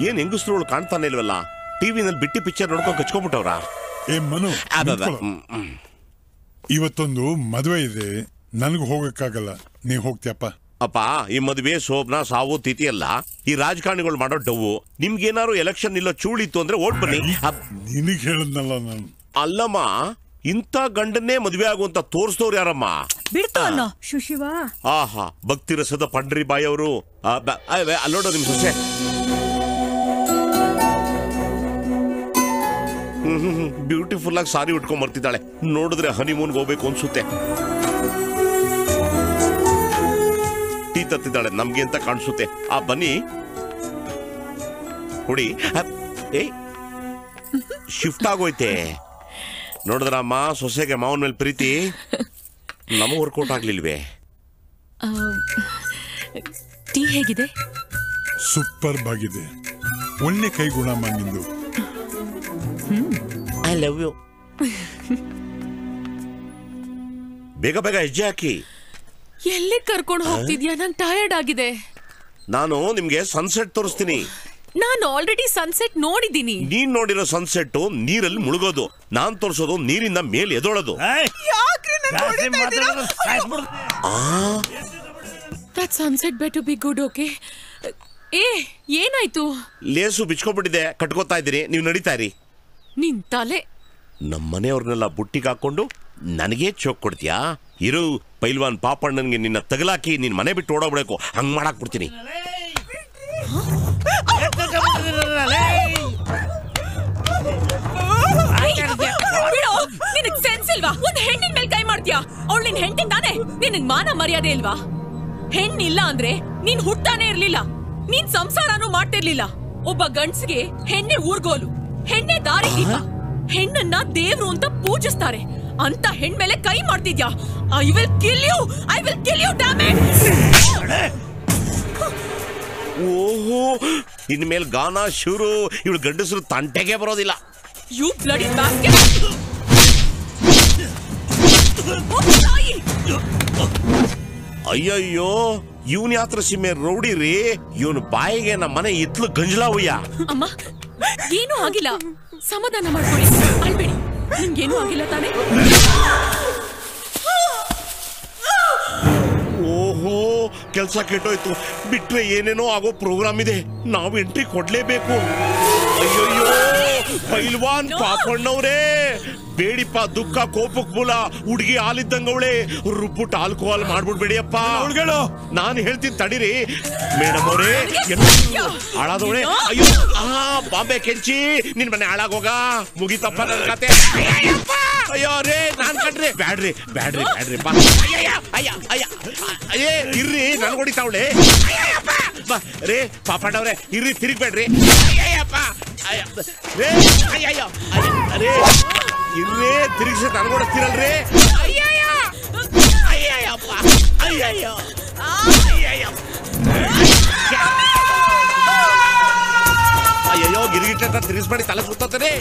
ಏನ್ ಹೆಂಗಸ್ರು ಕಾಣ್ತಾನೆ ಇಲ್ವಲ್ಲ? ಟಿವಿನಲ್ಲಿ ಬಿಟ್ಟಿ ಪಿಕ್ಚರ್ ನೋಡ್ಕೊಂಡು ಕಚ್ಕೊಂಡ್ಬಿಟ್ಟವ್ರ. ಏ ಮನು, ಇವತ್ತೊಂದು ಮದುವೆ ಇದೆ, ನನಗೂ ಹೋಗಕ್ಕಾಗಲ್ಲ. ನೀ ಹೋಗ್ತೀಯಪ್ಪ? ಅಪ್ಪ, ಈ ಮದುವೆ ಶೋಭನಾ ಸಾವು ತಿಥಿ ಅಲ್ಲ, ಈ ರಾಜಕಾರಣಿಗಳು ಮಾಡೋ ಡವ್ವು. ನಿಮ್ಗೇನಾದ್ರು ಎಲೆಕ್ಷನ್ ಇಲ್ಲ ಚೂಳಿತ್ತು ಅಂದ್ರೆ ಓಟ್ ಬನ್ನಿ. ನಿನಗೆ ಹೇಳದ್ನಲ್ಲ ನಾನು. ಅಲ್ಲಮ್ಮ, ಇಂಥ ಗಂಡನ್ನೇ ಮದುವೆ ಆಗುವಂತ ತೋರಿಸ್ತವ್ರು ಯಾರಮ್ಮ? ಬಿಡ್ತು ಅನ್ನೋ ಶುಶಿವ. ಆಹಾ, ಭಕ್ತಿ ರಸದ ಪಂಡ್ರಿ ಬಾಯಿ ಅವರು. ಅಲ್ಲೋಡೋ ನಿಮ್ ಸೊಸೆ. ಬ್ಯೂಟಿಫುಲ್ ಆಗಿ ಸಾರಿ ಉಟ್ಕೊಂಡ್ ಬರ್ತಿದ್ದಾಳೆ. ನೋಡಿದ್ರೆ ಹನಿಮೂನ್ಗೆ ಹೋಗ್ಬೇಕು ಅನ್ಸುತ್ತೆ. ಟೀ ತತ್ತಿದ್ದಾಳೆ ನಮ್ಗೆ ಅಂತ ಕಾಣಿಸುತ್ತೆ. ಬನ್ನಿ ಹುಡಿ. ಶಿಫ್ಟ್ ಆಗೋಯ್ತೆ ನೋಡಿದ್ರಮ್ಮ, ಸೊಸೆಗೆ ಮಾವನ ಮೇಲೆ ಪ್ರೀತಿ. ನಮಗೆ ವರ್ಕೌಟ್ ಆಗ್ಲಿಲ್ವೇ? ಟೀ ಹೇಗಿದೆ? ಸೂಪರ್ ಆಗಿದೆ. ಒಳ್ಳೆ ಕೈ ಗುಣ ನಿಂದು. I love you. ಬೇಗ ಬೇಗ ಹೆಜ್ಜೆ ಹಾಕಿ. ಎಲ್ಲಿ ಕರ್ಕೊಂಡು ಹೋಗ್ತಿದ್ಯಾ? ನಂಗೆ ಟಯರ್ಡ್ ಆಗಿದೆ. ನಾನು ನಿಮ್ಗೆ ಸನ್ಸೆಟ್ ತೋರಿಸ್ತೀನಿ. ನಾನು ಆಲ್ರೆಡಿ ಸನ್ಸೆಟ್ ನೋಡಿದ್ದೀನಿ. ನೀನ್ ನೋಡಿರೋ ಸನ್ಸೆಟ್ ನೀರಲ್ಲಿ ಮುಳುಗೋದು, ನಾನ್ ತೋರಿಸೋದು ನೀರಿಂದ ಮೇಲೆ ಎದೋಳೋದು. That sunset better be good, okay? ಏನಾಯ್ತು? ಲೇಸು ಬಿಚ್ಕೊಂಡ್ಬಿಟ್ಟಿದೆ, ಕಟ್ಕೋತಾ ಇದ್ದೀನಿ. ನೀವು ನಡೀತಾ ಇರಿ. ನಿನ್ ತಲೆ. ನಮ್ಮ ಮನೆಯವ್ರನ್ನೆಲ್ಲ ಬುಟ್ಟಿಗೆ ಹಾಕೊಂಡು ನನಗೆ ಚೋಕ್ ಕೊಡ್ತೀಯಾ? ಇರು, ಪೈಲ್ವಾನ್ ಪಾಪಣ್ಣನ್ಗೆ ನಿನ್ನ ತಗಲಾಕಿ ನಿನ್ ಮನೆ ಬಿಟ್ಟು ಓಡೋಗ್ಬೇಕು. ಹಂಗ್ ಮಾಡಾಕ್ ಬಿಡ್ತೀನಿ. ನಿನಗ್ ಸೆನ್ಸ್ ಇಲ್ವಾ? ಒಂದ್ ಹೆಣ್ಣಿನ ಮೇಲೆ ಕೈ ಮಾಡ್ತೀಯಾ? ಅವಳು ನಿನ್ ಹೆಂಡತಿ ತಾನೆ? ನಿನಗ್ ಮಾನ ಮರ್ಯಾದೆ ಇಲ್ವಾ? ಹೆಣ್ಣಿಲ್ಲ ಅಂದ್ರೆ ನೀನ್ ಹುಟ್ಟಾನೇ ಇರ್ಲಿಲ್ಲ, ನೀನ್ ಸಂಸಾರನೂ ಮಾಡ್ತಿರ್ಲಿಲ್ಲ. ಒಬ್ಬ ಗಂಡ್ಸ್ಗೆ ಹೆಣ್ಣೆ ಊರ್ಗೋಲು, ಹೆಣ್ಣೆ ದಾರಿ ದೀಪ. ಹೆಣ್ಣನ್ನ ದೇವ್ರು ಅಂತ ಪೂಜಿಸ್ತಾರೆ. ಅಂತ ಹೆಣ್ ಮೇಲೆ ಕೈ ಮಾಡ್ತಿದ್ಯಾ? I will kill you, I will kill you, damn it. ಓಹೋ, ಇನ್ಮೇಲೆ ಗಾನ ಶುರು. ಇವಳು ಗಂಡಸರು ತಂಟೆಗೆ ಬರೋದಿಲ್ಲ. You bloody basket. ಅಯ್ಯಯ್ಯೋ, ಇವನ್ ಯಾತ್ರ ಸಿಮ್ಮೆ ರೌಡಿ ರೀ. ಇವನು ಬಾಯಿಗೆ ನಮ್ಮ ಮನೆ ಇತ್ಲು ಗಂಜಲಾ ಹುಯ್ಯ. ಅಮ್ಮ, ಏನೂ ಆಗಿಲ್ಲ, ಸಮಾಧಾನ ಮಾಡ್ಕೊಳ್ಳಿ, ಅಳ್ಬೇಡಿ. ನಿಮ್ಗೇನೂ ಆಗಿಲ್ಲ ತಾನೆ? ಓಹೋ, ಕೆಲ್ಸ ಕೆಟ್ಟೋಯ್ತು. ಬಿಟ್ರೆ ಏನೇನೋ ಆಗೋ ಪ್ರೋಗ್ರಾಮ್ ಇದೆ. ನಾವು ಎಂಟ್ರಿ ಕೊಡ್ಲೇಬೇಕು. ಅಯ್ಯಯ್ಯೋ, ಪೈಲ್ವಾನ್ ಪಾಪಣ್ಣವ್ರೇ, ಬೇಡಿಪ್ಪ ದುಃಖ ಕೋಪಕ್ ಮೂಲ. ಹುಡುಗಿ ಹಾಲಿದ್ದಂಗವಳೆ, ರುಬ್ಬುಟ್ಟು ಆಲ್ಕೋಹಾಲ್ ಮಾಡ್ಬಿಡ್ಬೇಡಿಯಪ್ಪ. ನಾನು ಹೇಳ್ತೀನಿ ತಡೀರಿ. ಮೇಡಮ್ ಅವರೇ, ಹಾಳಾದವಳೆ. ಅಯ್ಯೋ, ಬಾಂಬೆ ಕೆಂಚಿ, ನಿನ್ ಮನೆ ಹಾಳಾಗೋಗ. ಮುಗಿತಪ್ಪ ನನ್ ಕತೆ. ಅಯ್ಯೋ ರೇ, ನಾನ್ ಕಣ್ರಿ. ಬ್ಯಾಡ್ರಿ ಬ್ಯಾಡ್ರಿ ಬ್ಯಾಡ್ರಿ ಬಾ. ಅಯ್ಯೇ ಇರ್ರಿ, ನನ್ ಹೊಡಿತಾವಳೆ. ರೇ ಪಾಪಣ್ಣವ್ರೆ, ಇರ್ರಿ, ತಿರುಗ್ಬೇಡ್ರಿ. ರೇ ಅಯ್ಯಯ್ಯೋ, ರೇ ಇರ್ರೇ, ತಿರುಗಿಸಿ ನನ್ಗೊಡಿಸ್ತೀರಲ್ರಿ. ಅಯ್ಯಯ್ಯಪ್ಪ, ಅಯ್ಯಯ್ಯೋ, ಅಯ್ಯಯ್ಯೋ, ಗಿರಿಗಿಟ್ಟ ತಿರುಗಿಸ್ಬೇಡಿ, ತಲೆ ಸುತ್ತದೆ.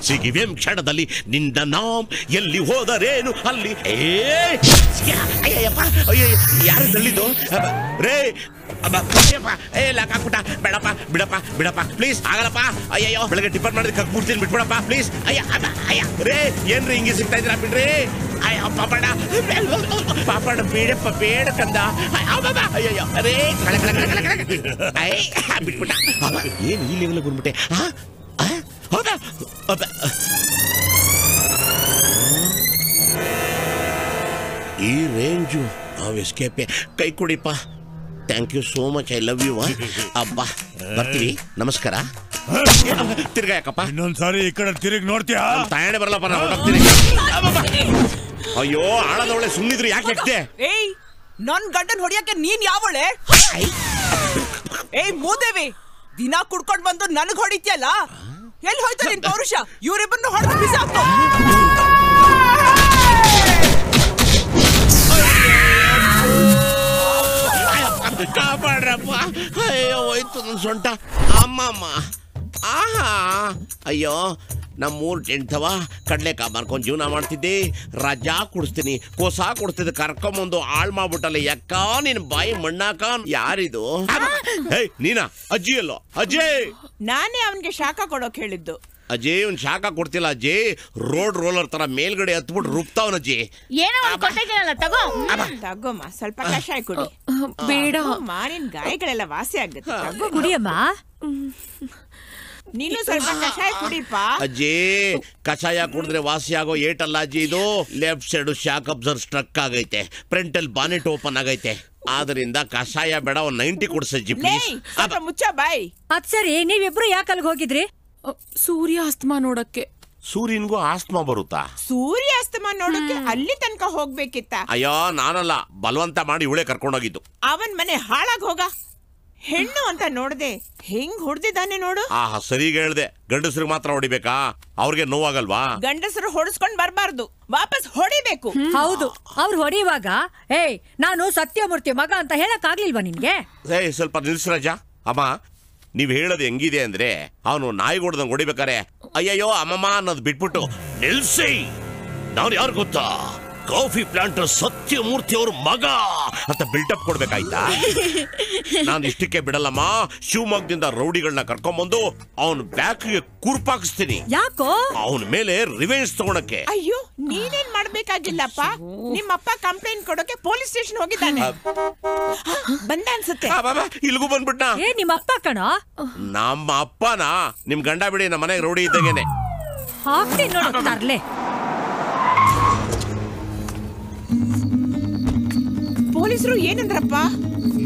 ಸಿಗಿವೆಂ ಕ್ಷಣದಲ್ಲಿ ನಿಂದ ನಾಮ್ ಎಲ್ಲಿ ಹೋದರೇನು ಅಲ್ಲಿ ಯಾರು ತಳ್ಳಿದ್ದು ರೇ ಲಾಕಾಕ್ಬಿಟ್ಟ ಬೇಡಪ್ಪ ಬಿಡಪ್ಪ ಬಿಡಪ್ಪ ಪ್ಲೀಸ್ ಆಗಲ್ಲಪ್ಪ ಅಯ್ಯಯ್ಯೋ ಬೆಳಗ್ಗೆ ಟಿಫನ್ ಮಾಡಿದ ಕಕ್ಬಿಡ್ತೀನಿ ಬಿಟ್ಬಿಡಪ್ಪ ಪ್ಲೀಸ್ ಅಯ್ಯ ರೇ ಏನ್ರಿ ಹಿಂಗೆ ಸಿಗ್ತಾ ಇದ್ದೀರಾ ಬಿಡ್ರಿ ಅಯ್ಯ ಪಾಪಣ್ಣ ಪಾಪಣ್ಣ ಬೇಡಪ್ಪ ಬೇಡ ಕಂದ ಅಯ್ಯಯ್ಯೋ ರೇ ಬಿಟ್ಬಿಟ್ಟ ಏನು ಈ ಲೆವೆಲ್ ಬಂದ್ಬಿಟ್ಟೆ ಹೌದಾ ಈ ರೇಂಜು ನಾವು ಎಸ್ಕೇಪೆ ಕೈ ಕೊಡಿಪ್ಪ thank you so much I love you ಅಬ್ಬಾ ಬರ್ತೀವಿ ನಮಸ್ಕಾರ ತಿರ್ಗಾ ಯಾಕಪ್ಪ ಇನ್ನೊಂದ್ಸಾರಿ ಈ ಕಡೆ ತಿರುಗಿ ನೋಡ್ತೀಯಾ ತಾಯಣೆ ಬರಲ್ಲಪ್ಪ ನಾನು ಹೊರಡ್ತೀನಿ ಅಯ್ಯೋ ಆಳದವಳೆ ಸುಮ್ಮನಿದ್ರು ಯಾಕೆ ಹಾಕ್ತೆ ಏಯ್ ನನ್ ಗಂಡನ್ ಹೊಡಿಯಕ್ಕೆ ನೀನ್ ಯಾವಳೆ ಏಯ್ ಮೂದೇವಿ ದಿನ ಕುಡ್ಕೊಂಡ್ ಬಂದು ನನಗ್ ಹೊಡಿತ್ಯಲ್ಲ ಎಲ್ಲಿ ಹೋಯ್ತು ನಿನ್ ಪೌರುಷ ಇವ್ರಿಬ್ಬರನ್ನು ಹೊಡೆದು ಬಿಸಾಕು ಕಾಪಾಡ್ರಪ್ಪ ಅಯ್ಯೋ ಹೋಯ್ತು ನನ್ನ ಸೊಂಟ ಅಮ್ಮಮ್ಮ ಆಹಾ ಅಯ್ಯೋ ನಮ್ಮೂರು ಟೆಂಟ್ವ ಕಡ್ಲೆಕಾಯಿ ಮಾರ್ಕೊಂಡು ಜೀವನ ಮಾಡ್ತಿದ್ದೆ ರಜಾ ಕೊಡಿಸ್ತೀನಿ ಕೋಸ ಕೊಡಿಸ್ತಿದ್ದೆ ಕರ್ಕೊಂಬಂದು ಹಾಳು ಮಾಡ್ಬಿಟ್ಟಲ್ಲ ಯಾಕ ನಿನ್ ಬಾಯಿ ಮಣ್ಣಾಕ ಯಾರಿದು ನೀನಾ ಅಜ್ಜಿ ಅಲ್ಲೋ ಅಜಯ್ ನಾನೇ ಅವನ್ಗೆ ಶಾಖ ಕೊಡೋಕ್ ಹೇಳಿದ್ದು ಅಜಯ್ ಒಂದ್ ಶಾಖ ಕೊಡ್ತಿಲ್ಲ ಅಜಯ್ ರೋಡ್ ರೋಲರ್ ತರ ಮೇಲ್ಗಡೆ ಹತ್ಬಿಟ್ಟು ರುಬ್ತಾವನ ಅಜ್ಜಿ ಏನೋ ತಗೋಮ್ಮ ಸ್ವಲ್ಪ ಕಷಾಯ ಕುಡಿ ಬೇಡ ನಿನ್ ಗಾಯಗಳೆಲ್ಲ ವಾಸಿ ಆಗುತ್ತೆ ತಗೋ ಕುಡಿಯಮ್ಮ ನೀನು ಸ್ವಲ್ಪ ಕಷಾಯ ಕುಡಿಪ್ಪ ಅಜ್ಜಿ ಕಷಾಯ ಕುಡಿದ್ರೆ ವಾಸಿ ಆಗೋ ಏಟಲ್ಲ ಅಜ್ಜಿ ಇದು left side shock observe struck ಆಗೈತೆ ಫ್ರಂಟಲ್ ಬಾನೆಟ್ ಓಪನ್ ಆಗೈತೆ ಆದ್ರಿಂದ ಕಷಾಯ ಬೇಡ ಒಂದ್ 90 ಕೊಡ್ಸಜ್ಜಿ ಪ್ಲೀಸ್ ಮುಚ್ಚ ಬಾಯ್ ಅದ್ ಸರಿ ನೀವಿಬ್ರು ಯಾಕೆ ಅಲ್ಲಿಗೆ ಹೋಗಿದ್ರಿ ಸೂರ್ಯ ಅಸ್ತಮಾ ನೋಡಕ್ಕೆ ಸೂರ್ಯನ್ಗೂ ಆಸ್ತಮಾ ಬರುತ್ತಾ ಸೂರ್ಯ ಅಸ್ತಮಾ ನೋಡಕ್ಕೆ ಅಲ್ಲಿ ತನಕ ಹೋಗ್ಬೇಕಿತ್ತ ಅಯ್ಯೋ ನಾನಲ್ಲ ಬಲವಂತ ಮಾಡಿ ಇವಳೆ ಕರ್ಕೊಂಡೋಗಿದ್ದು ಅವನ್ ಮನೆ ಹಾಳಾಗ್ ಹೋಗ ಹೆಣ್ಣು ಅಂತ ನೋಡ್ದೆ ಹೆಂಗ್ ಹೊಡೆದಿದ್ದಾನೆ ನೋಡು ಆಹಾ ಸರಿಗೆ ಹೇಳ್ದೆ ಗಂಡಸ್ರಿಗೆ ಮಾತ್ರ ಹೊಡಿಬೇಕಾ ಅವ್ರಿಗೆ ನೋವಾಗಲ್ವಾ ಗಂಡಸರು ಹೊಡಿಸ್ಕೊಂಡ್ ಬರ್ಬಾರ್ದು ವಾಪಸ್ ಹೊಡಿಬೇಕು ಹೌದು ಅವ್ರು ಹೊಡಿಯುವಾಗ ಏಯ್ ನಾನು ಸತ್ಯಮೂರ್ತಿ ಮಗ ಅಂತ ಹೇಳಕ್ ಆಗ್ಲಿಲ್ವಾ ನಿನ್ಗೆ ಸ್ವಲ್ಪ ನಿಲ್ಸ್ರಾಜ ಅಮ್ಮ ನೀವ್ ಹೇಳೋದು ಹೆಂಗಿದೆ ಅಂದ್ರೆ ಅವನು ನಾಯಿ ಹೊಡೆದಂಗ್ ಹೊಡಿಬೇಕಾರೆ ಅಯ್ಯಯ್ಯೋ ಅಮ್ಮಮ್ಮ ಅನ್ನೋದು ಬಿಟ್ಬಿಟ್ಟು ನಿಲ್ಸಿ ನಾನು ಯಾರು ಗೊತ್ತಾ ಕಾಫಿ ಪ್ಲಾಂಟರ್ ಸತ್ಯಮೂರ್ತಿ ಅವ್ರ ಮಗ ಅಂತ ಬಿಲ್ಟಪ್ ಕೊಡ್ಬೇಕಾಯ್ತಾ ನಾನು ಇಷ್ಟಕ್ಕೆ ಬಿಡಲ್ಲಮ್ಮ ಶಿವಮೊಗ್ಗದಿಂದ ರೌಡಿಗಳನ್ನ ಕರ್ಕೊಂಡ್ಬಂದು ಅವನ ಬ್ಯಾಕ್ಗೆ ಕೂರ್ಪಾಕಿಸ್ತೀನಿ ಯಾಕೋ ಅವನ ಮೇಲೆ ರಿವೆಂಜ್ ತಗೊಳಕ್ಕೆ ಅಯ್ಯೋ ನೀನೇನ್ ಮಾಡ್ಬೇಕಾಗಿಲ್ಲಪ್ಪ ನಿಮ್ಮಪ್ಪ ಕಂಪ್ಲೇಂಟ್ ಕೊಡೋಕೆ ಪೊಲೀಸ್ ಸ್ಟೇಷನ್ ಹೋಗಿದ್ದಾನೆ ಬಂದ ಅನ್ಸುತ್ತೆ ಇಲ್ಗೂ ಬಂದ್ಬಿಟ್ಟ ನಿಮ್ಮ ಅಪ್ಪ ಕಣ ನಮ್ಮ ಅಪ್ಪನ ನಿಮ್ ಗಂಡ ಬಿಡಿ ನಮ್ಮ ಮನೆಗೆ ರೌಡಿ ಇದ್ದಂಗೆನೆ ಹಾಕ್ತೀನಿ ನೋಡು ತರ್ಲೆ ಪೊಲೀಸರು ಏನಂದ್ರಪ್ಪ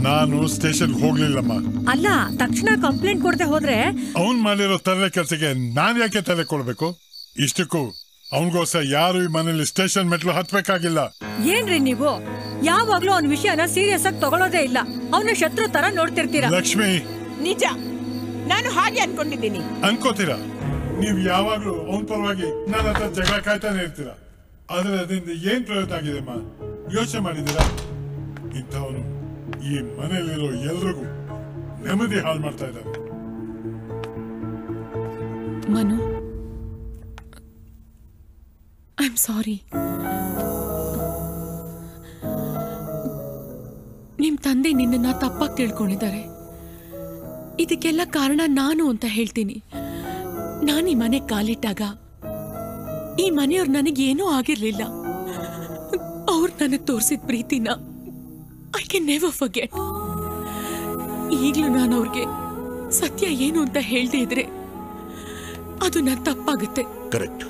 ನಾನು ಸ್ಟೇಷನ್ ಹೋಗ್ಲಿಲ್ಲಮ್ಮ ಅಲ್ಲ ತಕ್ಷಣ ಕಂಪ್ಲೇಂಟ್ ಕೊಡದೆ ಹೋದ್ರೆ ಅವನ್ ಮಾಡಿರೋ ತಲೆ ಕೆಲಸಕ್ಕೆ ನಾನ್ ಯಾಕೆ ತಲೆ ಕೊಡ್ಬೇಕು ಇಷ್ಟಕ್ಕೂ ಅವನಿಗೋಸ್ಕರ ಯಾರು ಈ ಮನೇಲಿ ಸ್ಟೇಷನ್ ಮೆಟ್ಲು ಹತ್ಬೇಕಾಗಿಲ್ಲ ಏನ್ರಿ ನೀವು ಯಾವಾಗ್ಲೂ ಅವನ ವಿಷಯನ ಸೀರಿಯಸ್ ಆಗಿ ತಗೊಳ್ಳೋದೇ ಇಲ್ಲ ಅವನ ಶತ್ರು ತರ ನೋಡ್ತಿರ್ತೀರಾ ಲಕ್ಷ್ಮಿ ನಿಜ ನಾನು ಹಾಗೆ ಅನ್ಕೊಂಡಿದ್ದೀನಿ ಅನ್ಕೋತೀರಾ ನೀವ್ ಯಾವಾಗ್ಲೂ ಅವನ ಪರವಾಗಿ ನನ್ನ ಹತ್ರ ಜಗಳ ಕಾಯ್ತಾನೆ ಇರ್ತೀರಾ ಆದ್ರೆ ಅದರಿಂದ ಏನ್ ಪ್ರಯೋಜನ ಆಗಿದೆ ಅಮ್ಮ ಯೋಚನೆ ಮಾಡಿದ್ದೀರಾ ಇಂಥವನು ಈ ಮನೆಯಲ್ಲಿರೋ ಎಲ್ರಿಗೂ ನೆಮ್ಮದಿ ಹಾಳು ಮಾಡ್ತಾ ಇದ್ದಾನೆ ಮನು ಐ ಆಮ್ ಸಾರಿ ನಿಮ್ ತಂದೆ ನಿನ್ನನ್ನ ತಪ್ಪಾಗಿ ತಿಳ್ಕೊಂಡಿದ್ದಾರೆ ಇದಕ್ಕೆಲ್ಲ ಕಾರಣ ನಾನು ಅಂತ ಹೇಳ್ತೀನಿ ನಾನು ಈ ಮನೆ ಕಾಲಿಟ್ಟಾಗ ಈ ಮನೆಯವ್ರು ನನಗೇನೂ ಆಗಿರ್ಲಿಲ್ಲ ಅವ್ರು ನನಗೆ ತೋರಿಸಿದ ಪ್ರೀತಿನ ಐ ಕ್ಯಾನ್ ನೆವರ್ ಫರ್ಗೆಟ್ ಈಗಲೂ ನಾನು ಅವ್ರಿಗೆ ಸತ್ಯ ಏನು ಅಂತ ಹೇಳ್ದೇ ಇದ್ರೆ ಅದು ನನ್ನ ತಪ್ಪಾಗುತ್ತೆ ಕರೆಕ್ಟ್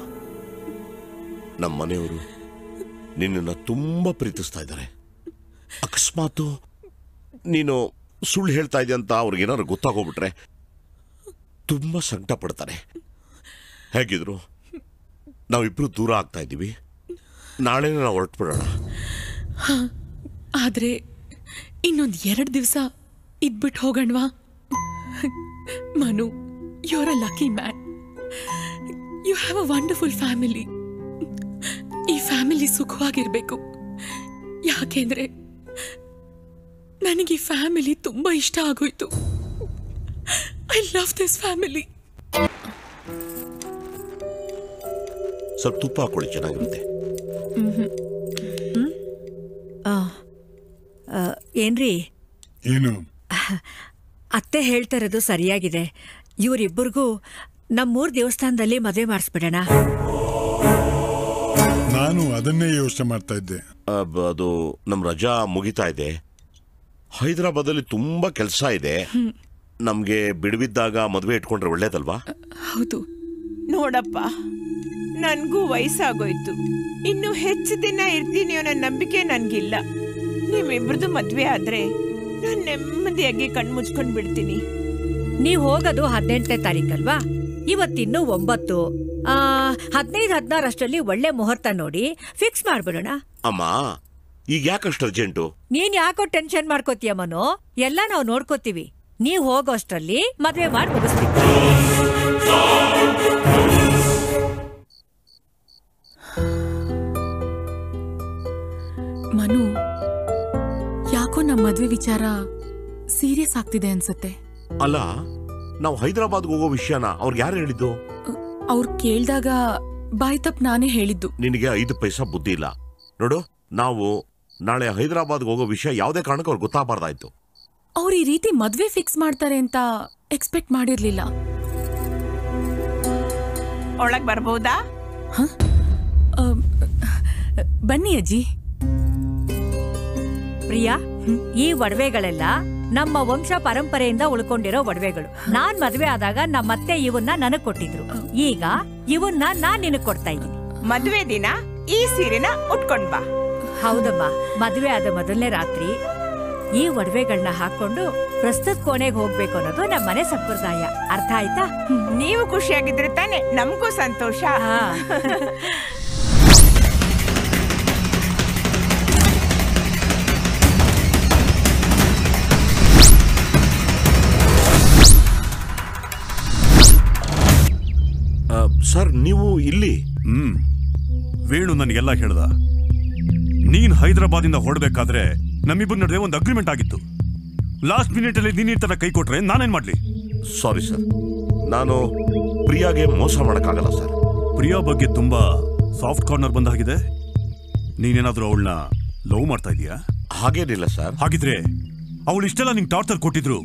ನಮ್ಮ ಮನೆಯವರು ನಿನ್ನನ್ನು ತುಂಬಾ ಪ್ರೀತಿಸ್ತಾ ಇದ್ದಾರೆ ಅಕಸ್ಮಾತ್ ನೀನು ಸುಳ್ಳು ಹೇಳ್ತಾ ಇದೆಯಾ ಅಂತ ಅವ್ರಿಗೇನಾದ್ರು ಗೊತ್ತಾಗೋಗ್ಬಿಟ್ರೆ ತುಂಬಾ ಸಂಕಟ ಪಡ್ತಾರೆ ಹೇಗಿದ್ರು ನಾವಿಬ್ರು ದೂರ ಆಗ್ತಾ ಇದ್ದೀವಿ ನಾಳೆ ನಾವು ಹೊರಟ್ಬಿಡೋಣ ಆದ್ರೆ ಇನ್ನೊಂದು 2 ದಿವಸ ಇದ್ಬಿಟ್ಟು ಹೋಗಣ್ವಾ Manu you are a lucky man you have a wonderful family ಈ ಫ್ಯಾಮಿಲಿ ಸುಖವಾಗಿರ್ಬೇಕು ಯಾಕೆಂದ್ರೆ ನನಗೆ ಈ ಫ್ಯಾಮಿಲಿ ತುಂಬಾ ಇಷ್ಟ ಆಗೋಯ್ತು ಐ ಲವ್ ದಿಸ್ ಫ್ಯಾಮಿಲಿ ಸ್ವಲ್ಪ ತುಪ್ಪ ಹಾಕೊಳ್ಳಿ, ಚೆನ್ನಾಗಿರುತ್ತೆ. ಏನ್ರಿ? ಏನು? ಅತ್ತೆ ಹೇಳ್ತಾ ಇರೋದು ಸರಿಯಾಗಿದೆ. ಇವರಿಬ್ಬರಿಗೂ ನಮ್ಮೂರ್ ದೇವಸ್ಥಾನದಲ್ಲಿ ಮದುವೆ ಮಾಡಿಸ್ಬಿಡೋಣ. ನಾನು ಅದನ್ನೇ ಯೋಚನೆ ಮಾಡ್ತಾ ಇದ್ದೆ. ಅದು ನಮ್ ರಜಾ ಮುಗಿತಾ ಇದೆ. ಹೈದರಾಬಾದಲ್ಲಿ ತುಂಬಾ ಕೆಲಸ ಇದೆ. ನಮ್ಗೆ ಬಿಡುವಿದ್ದಾಗ ಮದುವೆ ಇಟ್ಕೊಂಡ್ರೆ ಒಳ್ಳೇದಲ್ವಾ? ಹೌದು. ನೋಡಪ್ಪ, ನನ್ಗೂ ವಯಸ್ಸಾಗೋಯ್ತು. ಇನ್ನು ಹೆಚ್ಚು ದಿನ ಇರ್ತೀನಿ ಅನ್ನೋ ನಂಬಿಕೆ ನನ್ಗಿಲ್ಲ. ನಿಮ್ಮಿಬ್ರದ್ದು ಮದ್ವೆ ಆದ್ರೆ ನಾನ್ ನೆಮ್ಮದಿಯಾಗಿ ಕಣ್ಮುಚ್ಕೊಂಡ್ ಬಿಡ್ತೀನಿ. ನೀವ್ ಹೋಗೋದು 18ನೇ ತಾರೀಕಲ್ವಾ? ಇವತ್ತಿನ್ನು 9. 15-16 ಒಳ್ಳೆ ಮುಹೂರ್ತ ನೋಡಿ ಫಿಕ್ಸ್ ಮಾಡ್ಬಿಡೋಣ. ಅಮ್ಮ, ಈಗ ಯಾಕಷ್ಟು ಅರ್ಜೆಂಟು? ನೀನ್ ಯಾಕೋ ಟೆನ್ಷನ್ ಮಾಡ್ಕೋತೀಯ ಮನು? ಎಲ್ಲ ನಾವು ನೋಡ್ಕೋತೀವಿ. ನೀವ್ ಹೋಗೋಷ್ಟ್ರಲ್ಲಿ ಮದ್ವೆ ಮಾಡಿ ಮುಗಿಸ್ತೀವಿ. ಮನು, ಯಾಕೋ ನಮ್ಮ ಮದ್ವೆ ವಿಚಾರ ಸೀರಿಯಸ್ ಆಗ್ತಿದೆ ಅನ್ಸುತ್ತೆ. ಅಲ್ಲ, ನಾವು ಹೈದರಾಬಾದ್ಗೆ ಹೋಗೋ ವಿಷಯನ ಅವ್ರಿಗೆ ಯಾರು ಹೇಳಿದ್ದು? ಅವ್ರು ಕೇಳ್ದಾಗ ಬಾಯ್ ತಪ್ಪ ನಾನೇ ಹೇಳಿದ್ದು. ನಿನಗೆ 5 ಪೈಸಾ ಬುದ್ಧಿ ಇಲ್ಲ ನೋಡು. ನಾವು ನಾಳೆ ಹೈದರಾಬಾದ್ಗೆ ಹೋಗೋ ವಿಷಯ ಯಾವುದೇ ಕಾರಣಕ್ಕೂ ಅವ್ರಿಗೆ ಗೊತ್ತಾಗಬಾರ್ದಾಯ್ತು. ಅವ್ರು ಈ ರೀತಿ ಮದ್ವೆ ಫಿಕ್ಸ್ ಮಾಡ್ತಾರೆ ಅಂತ ಎಕ್ಸ್ಪೆಕ್ಟ್ ಮಾಡಿರ್ಲಿಲ್ಲ. ಒಳಗ್ ಬರ್ಬೋದಾ? ಬನ್ನಿ ಅಜ್ಜಿ. ಪ್ರಿಯಾ, ಈ ಒಡವೆಗಳೆಲ್ಲ ನಮ್ಮ ವಂಶ ಪರಂಪರೆಯಿಂದ ಉಳ್ಕೊಂಡಿರೋ ಒಡವೆಗಳು. ನಾನ್ ಮದ್ವೆ ಆದಾಗ ನಮ್ಮತ್ತೆ ಇವನ್ನ ನನಗ್ ಕೊಟ್ಟಿದ್ರು. ಈಗ ಇವನ್ನ ನಾನ್ ನಿನಗ್ ಕೊಡ್ತಾ ಇದ್ದೀನಿ. ಮದ್ವೆ ದಿನ ಈ ಸೀರೆನ ಉಟ್ಕೊಂಡ್ ಬಾ. ಹೌದಮ್ಮ, ಮದ್ವೆ ಆದ ಮೊದಲನೇ ರಾತ್ರಿ ಈ ಒಡವೆಗಳನ್ನ ಹಾಕೊಂಡು ಪ್ರಸ್ತುತ ಕೋಣೆಗೆ ಹೋಗ್ಬೇಕು ಅನ್ನೋದು ನಮ್ಮನೆ ಸಂಪ್ರದಾಯ. ಅರ್ಥ ಆಯ್ತಾ? ನೀವು ಖುಷಿಯಾಗಿದ್ರೆ ತಾನೆ ನಮಗೂ ಸಂತೋಷ. ಸರ್, ನೀವು ಇಲ್ಲಿ? ವೇಣು ನನಗೆಲ್ಲ ಹೇಳ್ದ. ನೀನ್ ಹೈದರಾಬಾದಿಂದ ಹೊರಡ್ಬೇಕಾದ್ರೆ ನಮ್ಮಿಬ್ಬರ ನಡುವೆ ಒಂದು ಅಗ್ರಿಮೆಂಟ್ ಆಗಿತ್ತು. ಲಾಸ್ಟ್ ಮಿನಿಟ್ ಅಲ್ಲಿ ನೀನ್ ಈ ತರ ಕೈ ಕೊಟ್ರೆ ನಾನೇನ್ ಮಾಡ್ಲಿ? ಸಾರಿ ಸರ್, ನಾನು ಪ್ರಿಯಾಗೆ ಮೋಸ ಮಾಡಕ್ಕಾಗಲ್ಲ ಸರ್. ಪ್ರಿಯಾ ಬಗ್ಗೆ ತುಂಬಾ ಸಾಫ್ಟ್ ಕಾರ್ನರ್ ಬಂದಾಗಿದೆ. ನೀನೇನಾದ್ರೂ ಅವಳನ್ನ ಲವ್ ಮಾಡ್ತಾ ಇದೀಯಾ? ಹಾಗೇನಿಲ್ಲ ಸರ್. ಹಾಗಿದ್ರೆ ಅವಳು ಇಷ್ಟೆಲ್ಲ ನಿಂಗೆ ಟಾರ್ಚರ್ ಕೊಟ್ಟಿದ್ರು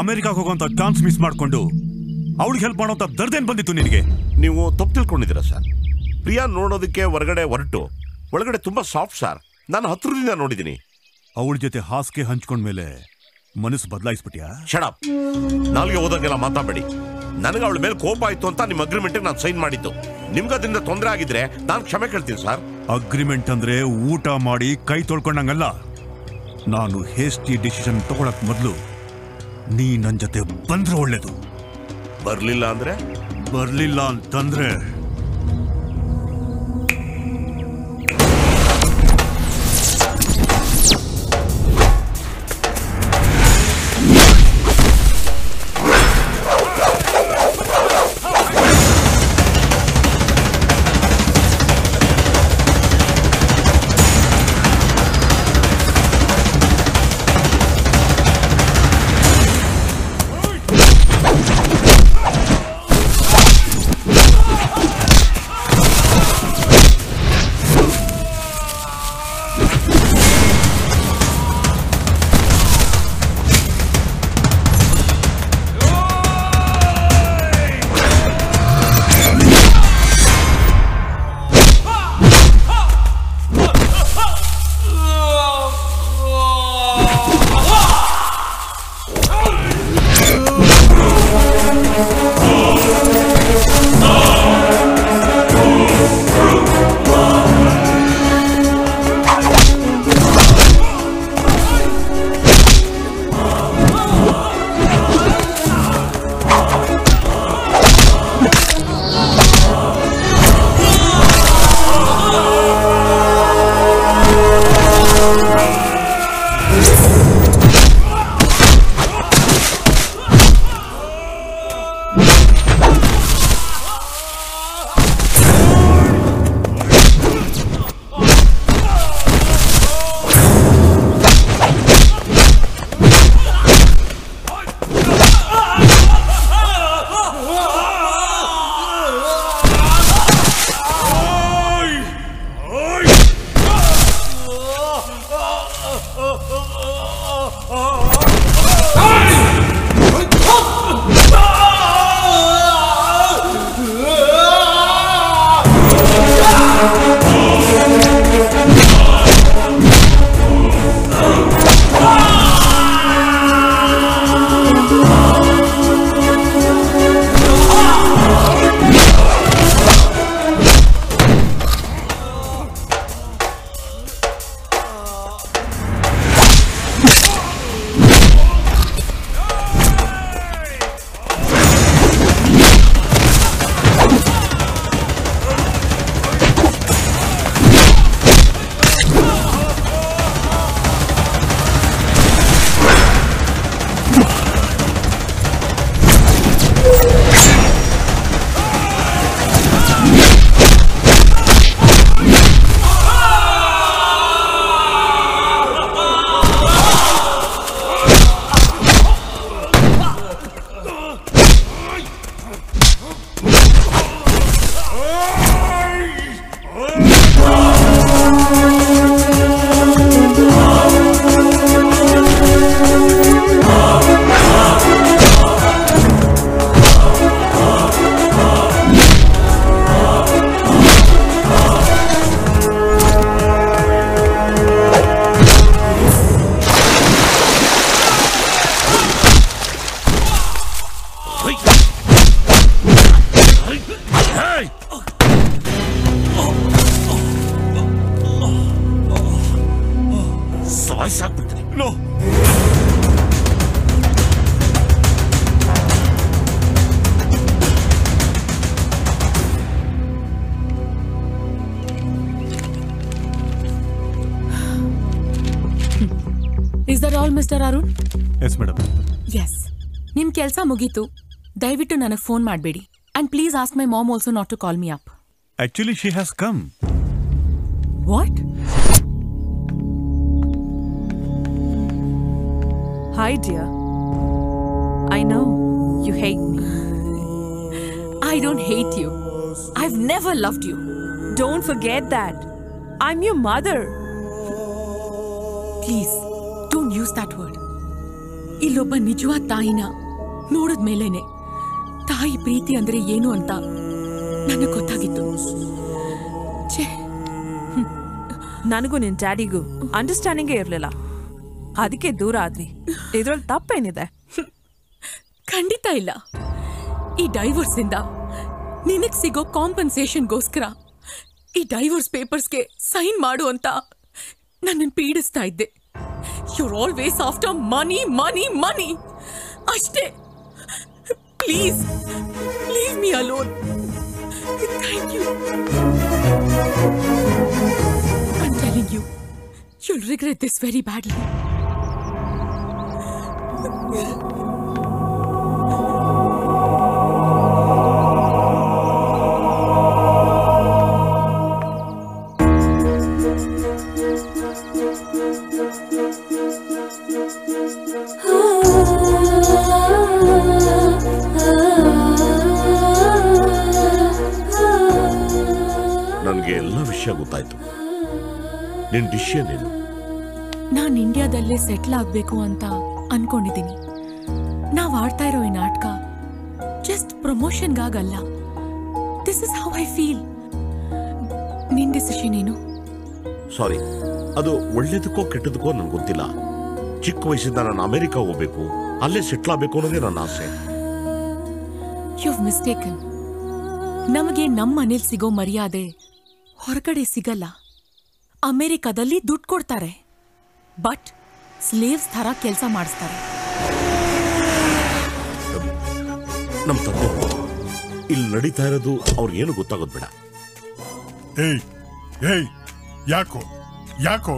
ಅಮೆರಿಕಾಗೆ ಹೋಗೋಂತ ಚಾನ್ಸ್ ಮಿಸ್ ಮಾಡ್ಕೊಂಡು ಅವಳಿಗೆ ಹೆಲ್ಪ್ ಮಾಡೋಂತ ದರ್ದೇನ್ ಬಂದಿತ್ತು ನಿನಗೆ? ನೀವು ತಪ್ಪು ತಿಳ್ಕೊಂಡಿದ್ದೀರಾ ಸರ್. ಪ್ರಿಯಾ ನೋಡೋದಕ್ಕೆ ಹೊರಗಡೆ ಹೊರಟು ಒಳಗಡೆ ತುಂಬಾ ಸಾಫ್ಟ್ ಸರ್. ನಾನು ಹತ್ರದಿಂದ ನೋಡಿದ್ದೀನಿ. ಅವಳ ಜೊತೆ ಹಾಸಿಗೆ ಹಂಚ್ಕೊಂಡ್ಮೇಲೆ ಮನಸ್ಸು ಬದಲಾಯಿಸ್ಬಿಟ್ಯಾ? ಶಡಪ್, ನಾಲ್ಗೆ ಹೋದಂಗೆಲ್ಲ ಮಾತಾಡಬೇಡಿ. ನನಗೆ ಅವಳ ಮೇಲೆ ಕೋಪ ಆಯ್ತು ಅಂತ ನಿಮ್ಮ ಅಗ್ರಿಮೆಂಟ್ ನಾನು ಸೈನ್ ಮಾಡಿದ್ದು. ನಿಮ್ಗೆ ಅದರಿಂದ ತೊಂದರೆ ಆಗಿದ್ರೆ ನಾನು ಕ್ಷಮೆ ಕೇಳ್ತೀನಿ ಸರ್. ಅಗ್ರಿಮೆಂಟ್ ಅಂದ್ರೆ ಊಟ ಮಾಡಿ ಕೈ ತೊಳ್ಕೊಂಡಂಗಲ್ಲ. ನಾನು ಹೇಸ್ಟಿ ಡಿಸಿಷನ್ ತಗೊಳಕ್ ಮೊದಲು ನೀ ನನ್ನ ಜೊತೆ ಬಂದ್ರೆ ಒಳ್ಳೇದು. ಬರ್ಲಿಲ್ಲ ಅಂತಂದ್ರೆ ಸಾಯ್ಸಾಕ್ಬಿಡ್ತೀನಿ. No, is that all mister Arun? Yes madam. Yes, ನಿಮ್ ಕೆಲಸ ಮುಗೀತು. ದಯವಿಟ್ಟು ನನಗೆ ಫೋನ್ ಮಾಡಬೇಡಿ. And please ask my mom also not to call me up. Actually she has come. What? Hi, dear. I know you hate me. I don't hate you. I've never loved you. Don't forget that. I'm your mother. Please, don't use that word. ಇಲ್ಲೊಬ್ಬ ನಿಜವಾದ ತಾಯಿನ ನೋಡಿದ ಮೇಲೇನೆ ತಾಯಿ ಪ್ರೀತಿ ಅಂದ್ರೆ ಏನು ಅಂತ ನನಗೆ ಗೊತ್ತಾಗಿತ್ತು. ನನಗೂ ನಿನ್ ಡ್ಯಾಡಿಗೂ ಅಂಡರ್ಸ್ಟ್ಯಾಂಡಿಂಗೇ ಇರ್ಲಿಲ್ಲ, ಅದಕ್ಕೆ ದೂರ ಆದ್ವಿ. ಇದ್ರಲ್ಲಿ ತಪ್ಪೇನಿದೆ? ಖಂಡಿತ ಇಲ್ಲ. ಈ ಡೈವರ್ಸ್ ಇಂದ ನಿನಗ್ ಸಿಗೋ ಕಾಂಪನ್ಸೇಷನ್ಗೋಸ್ಕರ ಈ ಡೈವರ್ಸ್ ಪೇಪರ್ಸ್ಗೆ ಸೈನ್ ಮಾಡು ಅಂತ ನನ್ನನ್ನು ಪೀಡಿಸ್ತಾ ಇದ್ದೆ. You're always after money, money, money. ಅಷ್ಟೇ. Please, leave me alone. Thank you. I'm telling you, you'll regret this very badly. ನನಗೆ ಎಲ್ಲ ವಿಷಯ ಗೊತ್ತಾಯ್ತು. ನಿನ್ ಡಿಸಿಷನ್ ಏನು? ನಾನು ಇಂಡಿಯಾದಲ್ಲೇ ಸೆಟ್ಲ್ ಆಗ್ಬೇಕು ಅಂತ ಅನ್ಕೊಂಡಿದ್ದೀನಿ. ನಾವ್ ಆಡ್ತಾ ಇರೋ ಈ ನಾಟಕ ಜಸ್ಟ್ ಪ್ರಮೋಷನ್ಗಾಗಲ್ಲ. This is how I feel. ನಿನ್ ಡಿಸಿಷನ್ ಏನು? ಸಾರಿ, ಅದು ಒಳ್ಳೇದಕ್ಕೋ ಕೆಟ್ಟದಕ್ಕೋ ನನ್ಗೆ ಗೊತ್ತಿಲ್ಲ. ಚಿಕ್ಕ ವಯಸ್ಸಿಂದ ನಾನು ಅಮೆರಿಕ ಹೋಗ್ಬೇಕು, ಅಲ್ಲೇ ಸೆಟ್ಲ್ ಆಗ್ಬೇಕು ಅನ್ನೋದೇ ನನ್ನ ಆಸೆ. You've mistaken. ನಮಗೆ ನಮ್ಮ ಮನೇಲಿ ಸಿಗೋ ಮರ್ಯಾದೆ ಹೊರಗಡೆ ಸಿಗಲ್ಲ. ಅಮೆರಿಕದಲ್ಲಿ ದುಡ್ಡು ಕೊಡ್ತಾರೆ, ಬಟ್ ಸ್ಲೇವ್ಸ್ ಥರ ಕೆಲಸ ಮಾಡಿಸ್ತಾರೆ. ನಮ್ ತಂದೆ ಇಲ್ಲಿ ನಡೀತಾ ಇರೋದು ಅವ್ರಿಗೇನು ಗೊತ್ತಾಗೋದು ಬೇಡ. ಏಯ್ ಏಯ್, ಯಾಕೋ ಯಾಕೋ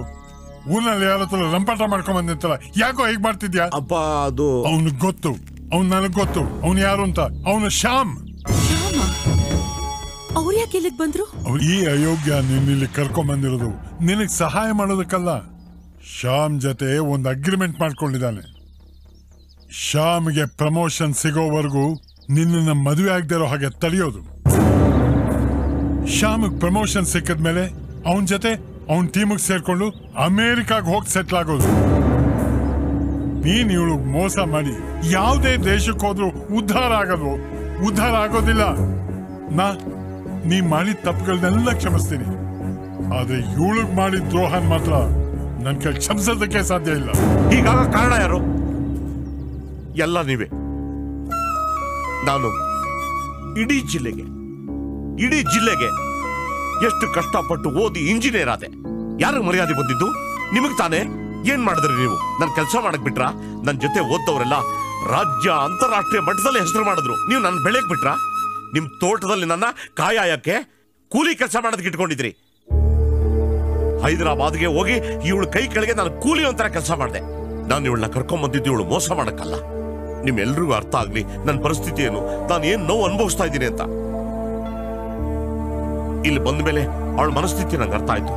ಊರಿನಲ್ಲಿ ಯಾರ ಹತ್ರ ರಂಪಾಟ ಮಾಡ್ಕೊಂಡ್ ಬಂದಿತ್ತಲ್ಲ, ಯಾಕೋ ಹೇಗ್ ಮಾಡ್ತಿದ್ಯಾ? ಅಪ್ಪ ಅದು ಅವ್ನಿಗೆ ಗೊತ್ತು, ಅವ್ನು ನನಗ್ ಗೊತ್ತು ಅವ್ನು ಯಾರು ಅಂತ. ಅವನು ಶ್ಯಾಮ್. ಅವ್ರು ಯಾಕೆ ಇಲ್ಲಿಗೆ ಬಂದ್ರು? ಅವ್ರು ಈ ಅಯೋಗ್ಯ ನಿನ್ನಿಲ್ಲಿ ಕರ್ಕೊಂಡ್ ಬಂದಿರೋದು ನಿನಗ್ ಸಹಾಯ ಮಾಡೋದಕ್ಕಲ್ಲ. ಶ್ಯಾಮ್ ಜೊತೆ ಒಂದು ಅಗ್ರಿಮೆಂಟ್ ಮಾಡ್ಕೊಂಡಿದ್ದಾನೆ. ಶ್ಯಾಮ್ಗೆ ಪ್ರಮೋಷನ್ ಸಿಗೋವರೆಗೂ ನಿನ್ನ ಮದುವೆ ಆಗದಿರೋ ಹಾಗೆ ತಡೆಯೋದು. ಶ್ಯಾಮ್ಗೆ ಪ್ರಮೋಷನ್ ಸಿಕ್ಕಿದ್ಮೇಲೆ ಅವನ ಜೊತೆ ಅವನ್ ಟೀಮಿಗೆ ಸೇರ್ಕೊಂಡು ಅಮೇರಿಕಾಗ ಹೋಗಿ ಸೆಟ್ಲ್ ಆಗೋದು. ನೀನ್ ಇವಳು ಮೋಸ ಮಾಡಿ ಯಾವುದೇ ದೇಶಕ್ಕೆ ಹೋದ್ರು ಉದ್ಧಾರ ಆಗೋದು, ಉದ್ಧಾರ ಆಗೋದಿಲ್ಲ. ನೀ ಮಾಡಿದ ತಪ್ಪುಗಳನ್ನೆಲ್ಲ ಕ್ಷಮಿಸ್ತೀನಿ, ಆದ್ರೆ ಇವಳಿಗೆ ಮಾಡಿದ ದ್ರೋಹನ್ ಮಾತ್ರ ನನ್ ಕೈ ಕ್ಷಮಿಸೋದಕ್ಕೆ ಸಾಧ್ಯ ಇಲ್ಲ. ಹೀಗಾಗ ಕಾರಣ ಯಾರು? ಎಲ್ಲ ನೀವೇ. ನಾನು ಇಡೀ ಜಿಲ್ಲೆಗೆ ಎಷ್ಟು ಕಷ್ಟಪಟ್ಟು ಓದಿ ಇಂಜಿನಿಯರ್ ಆದೆ. ಯಾರು ಮರ್ಯಾದೆ ಬಂದಿದ್ದು? ನಿಮಗ್ ತಾನೇ. ಏನ್ ಮಾಡಿದ್ರಿ ನೀವು? ನನ್ ಕೆಲಸ ಮಾಡಕ್ ಬಿಟ್ರ? ನನ್ ಜೊತೆ ಓದ್ದವರೆಲ್ಲ ರಾಜ್ಯ ಅಂತಾರಾಷ್ಟ್ರೀಯ ಮಟ್ಟದಲ್ಲಿ ಹೆಸರು ಮಾಡಿದ್ರು. ನೀವು ನನ್ನ ಬೆಳೆಯಕ್ ಬಿಟ್ರ? ನಿಮ್ ತೋಟದಲ್ಲಿ ನನ್ನ ಕಾಯಕ್ಕೆ ಕೂಲಿ ಕೆಲಸ ಮಾಡೋದಕ್ಕೆ ಇಟ್ಕೊಂಡಿದ್ರಿ. ಹೈದರಾಬಾದ್ಗೆ ಹೋಗಿ ಇವಳು ಕೈ ಕೆಳಗೆ ನಾನು ಕೂಲಿ ಒಂಥರ ಕೆಲಸ ಮಾಡಿದೆ. ನಾನು ಇವಳನ್ನ ಕರ್ಕೊಂಡ್ ಬಂದಿದ್ದು ಇವಳು ಮೋಸ ಮಾಡಕ್ಕಲ್ಲ. ನಿಮ್ಮೆಲ್ರಿಗೂ ಅರ್ಥ ಆಗ್ಲಿ ನನ್ನ ಪರಿಸ್ಥಿತಿ ಏನು, ನಾನು ಏನ್ ನೋವು ಅನುಭವಿಸ್ತಾ ಇದ್ದೀನಿ ಅಂತ. ಇಲ್ಲಿ ಬಂದ ಮೇಲೆ ಅವಳ ಮನಸ್ಥಿತಿ ನಂಗೆ ಅರ್ಥ ಆಯ್ತು.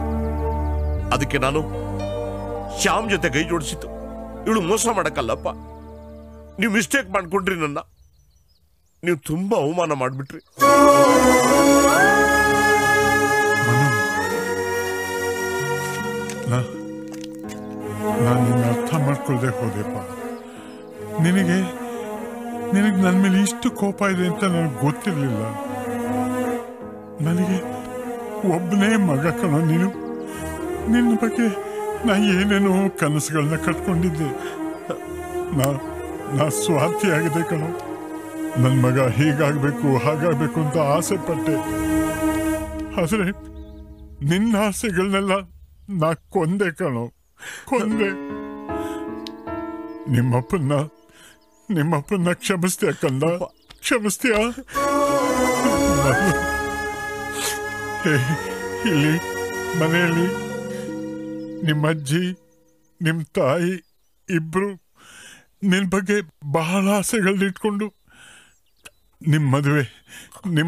ಅದಕ್ಕೆ ನಾನು ಶ್ಯಾಮ್ ಜೊತೆ ಕೈ ಜೋಡಿಸಿತ್ತು. ಇವಳು ಮೋಸ ಮಾಡಕ್ಕಲ್ಲಪ್ಪ. ನೀವು ಮಿಸ್ಟೇಕ್ ಮಾಡ್ಕೊಂಡ್ರಿ, ನನ್ನ ನೀವು ತುಂಬಾ ಅವಮಾನ ಮಾಡ್ಬಿಟ್ರಿ. ನಾನು ನಿನ್ನ ಅರ್ಥ ಮಾಡ್ಕೊಳ್ದೆ ಹೋದೆಪ್ಪ. ನಿನಗೆ ನನ್ನ ಮೇಲೆ ಇಷ್ಟು ಕೋಪ ಇದೆ ಅಂತ ನನಗೆ ಗೊತ್ತಿರಲಿಲ್ಲ. ನನಗೆ ಒಬ್ಬನೇ ಮಗ ಕಣೋ ನೀನು. ನಿನ್ನ ಬಗ್ಗೆ ನಾ ಏನೇನೋ ಕನಸುಗಳನ್ನ ಕಟ್ಕೊಂಡಿದ್ದೆ. ನಾ ಸ್ವಾರ್ಥಿ ಆಗಿದೆ ಕಣೋ. ನನ್ನ ಮಗ ಹೀಗಾಗಬೇಕು ಹಾಗಾಗಬೇಕು ಅಂತ ಆಸೆ ಪಟ್ಟೆ. ಆದರೆ ನಿನ್ನ ಆಸೆಗಳನ್ನೆಲ್ಲ ನಾ ಕೊಂದೆ ಕಣೋ. ಕೊಂದೆ. ನಿಮ್ಮಪ್ಪನ್ನ ಕ್ಷಮಿಸ್ತೀಯ ಕಂದ? ಕ್ಷಮಿಸ್ತೀಯ? ಇಲ್ಲಿ ಮನೆಯಲ್ಲಿ ನಿಮ್ಮ ಅಜ್ಜಿ ನಿಮ್ಮ ತಾಯಿ ಇಬ್ರು ನಿನ್ ಬಗ್ಗೆ ಬಹಳ ಆಸೆಗಳನ್ನಿಟ್ಕೊಂಡು ನಿಮ್ಮ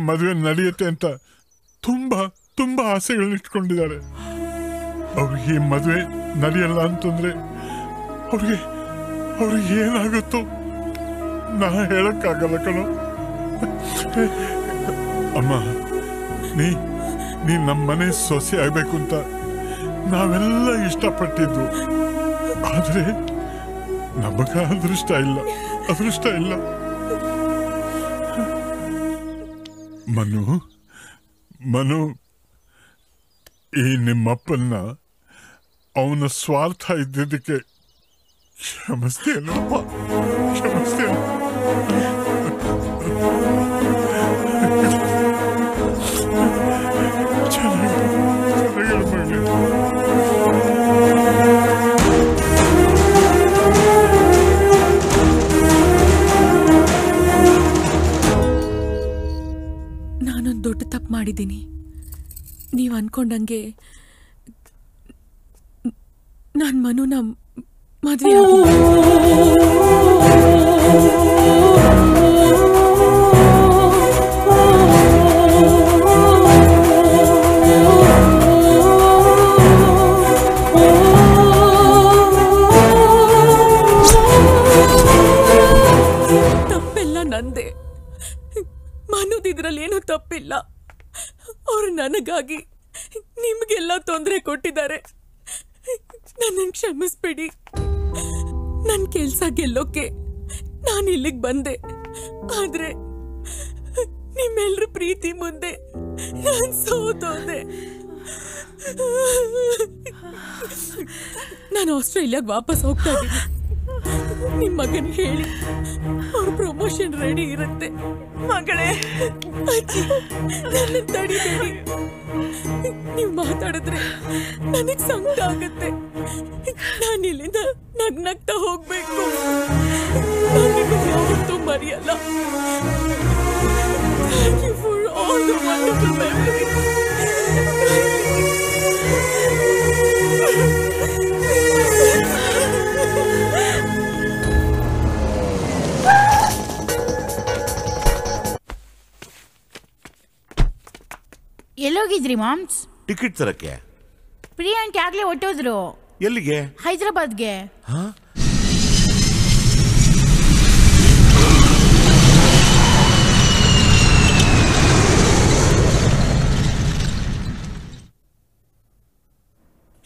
ಮದುವೆ ನಡೆಯುತ್ತೆ ಅಂತ ತುಂಬಾ ಆಸೆಗಳನ್ನಿಟ್ಕೊಂಡಿದ್ದಾರೆ. ಅವ್ರಿಗೆ ಈ ಮದುವೆ ನಡೆಯಲ್ಲ ಅಂತಂದ್ರೆ ಅವ್ರಿಗೆ ಏನಾಗುತ್ತೋ ನಾ ಹೇಳಕ್ಕಾಗಲ್ಲ ಕಣೋ. ಅಮ್ಮ, ನೀ ನಮ್ಮ ಮನೆ ಸೊಸೆ ಆಗ್ಬೇಕು ಅಂತ ನಾವೆಲ್ಲ ಇಷ್ಟಪಟ್ಟಿದ್ದು. ಆದ್ರೆ ನಮಗ ಅದೃಷ್ಟ ಇಲ್ಲ. ಮನು ಈ ನಿಮ್ಮಪ್ಪನ್ನ ಅವನ ಸ್ವಾರ್ಥ ಇದ್ದಿದ್ದಕ್ಕೆ ಕ್ಷಮಿಸ್ತೇನಪ್ಪ, ಕ್ಷಮಿಸ್ತೇನೆ. ನಾನೊಂದು ದೊಡ್ಡ ತಪ್ಪು ಮಾಡಿದ್ದೀನಿ. ನೀವು ಅನ್ಕೊಂಡಂಗೆ ನಾನು ಮನುನ ಮದುವೆ ತಪ್ಪೆಲ್ಲ ನಂದೆ. ಮನುದಿದ್ರಲ್ಲೇನೂ ತಪ್ಪಿಲ್ಲ. ಅವ್ರು ನನಗಾಗಿ ನಿಮ್ಗೆಲ್ಲ ತೊಂದರೆ ಕೊಟ್ಟಿದ್ದಾರೆ. ನನ್ನನ್ನು ಕ್ಷಮಿಸ್ಬಿಡಿ. ನನ್ನ ಕೆಲಸ ಗೆಲ್ಲೋಕೆ ನಾನು ಇಲ್ಲಿಗೆ ಬಂದೆ. ಆದ್ರೆ ನಿಮ್ಮೆಲ್ಲರ ಪ್ರೀತಿ ಮುಂದೆ ನಾನು ಸೋತೋದೆ. ನಾನು ಆಸ್ಟ್ರೇಲಿಯಾಗೆ ವಾಪಸ್ ಹೋಗ್ತಾ ಇದ್ದೀನಿ. ನಿಮ್ಮ ಮಗನ್ ಹೇಳಿ ಅವ್ರ ಪ್ರಮೋಷನ್ ರೆಡಿ ಇರುತ್ತೆ. ಮಗಳೇ, ಅಜ್ಜಿ ನನ್ನ ತಡಿಬೇಡಿ. ನೀವು ಮಾತಾಡಿದ್ರೆ ನನಗ್ ಸಂಕಟ ಆಗುತ್ತೆ. ನಾನು ಇಲ್ಲಿಂದ ನಗ್ನಗ್ತಾ ಹೋಗ್ಬೇಕು. ನಾನು ನಿಮ್ಮನ್ನ ಯಾವತ್ತೂ ಮರೆಯಲ್ಲ. Thank you for all the wonderful memories. ಎಲ್ಲೋಗಿದ್ರಿ ಮಾಮ್ಸ್? ಟಿಕೆಟ್ ತರಕ್ಕೆ. ಪ್ರಿಯಾ ಆಂಟಿ ಆಗ್ಲೇ ಹೊಟ್ಟೋದ್ರು. ಎಲ್ಲಿಗೆ? ಹೈದರಾಬಾದ್ಗೆ.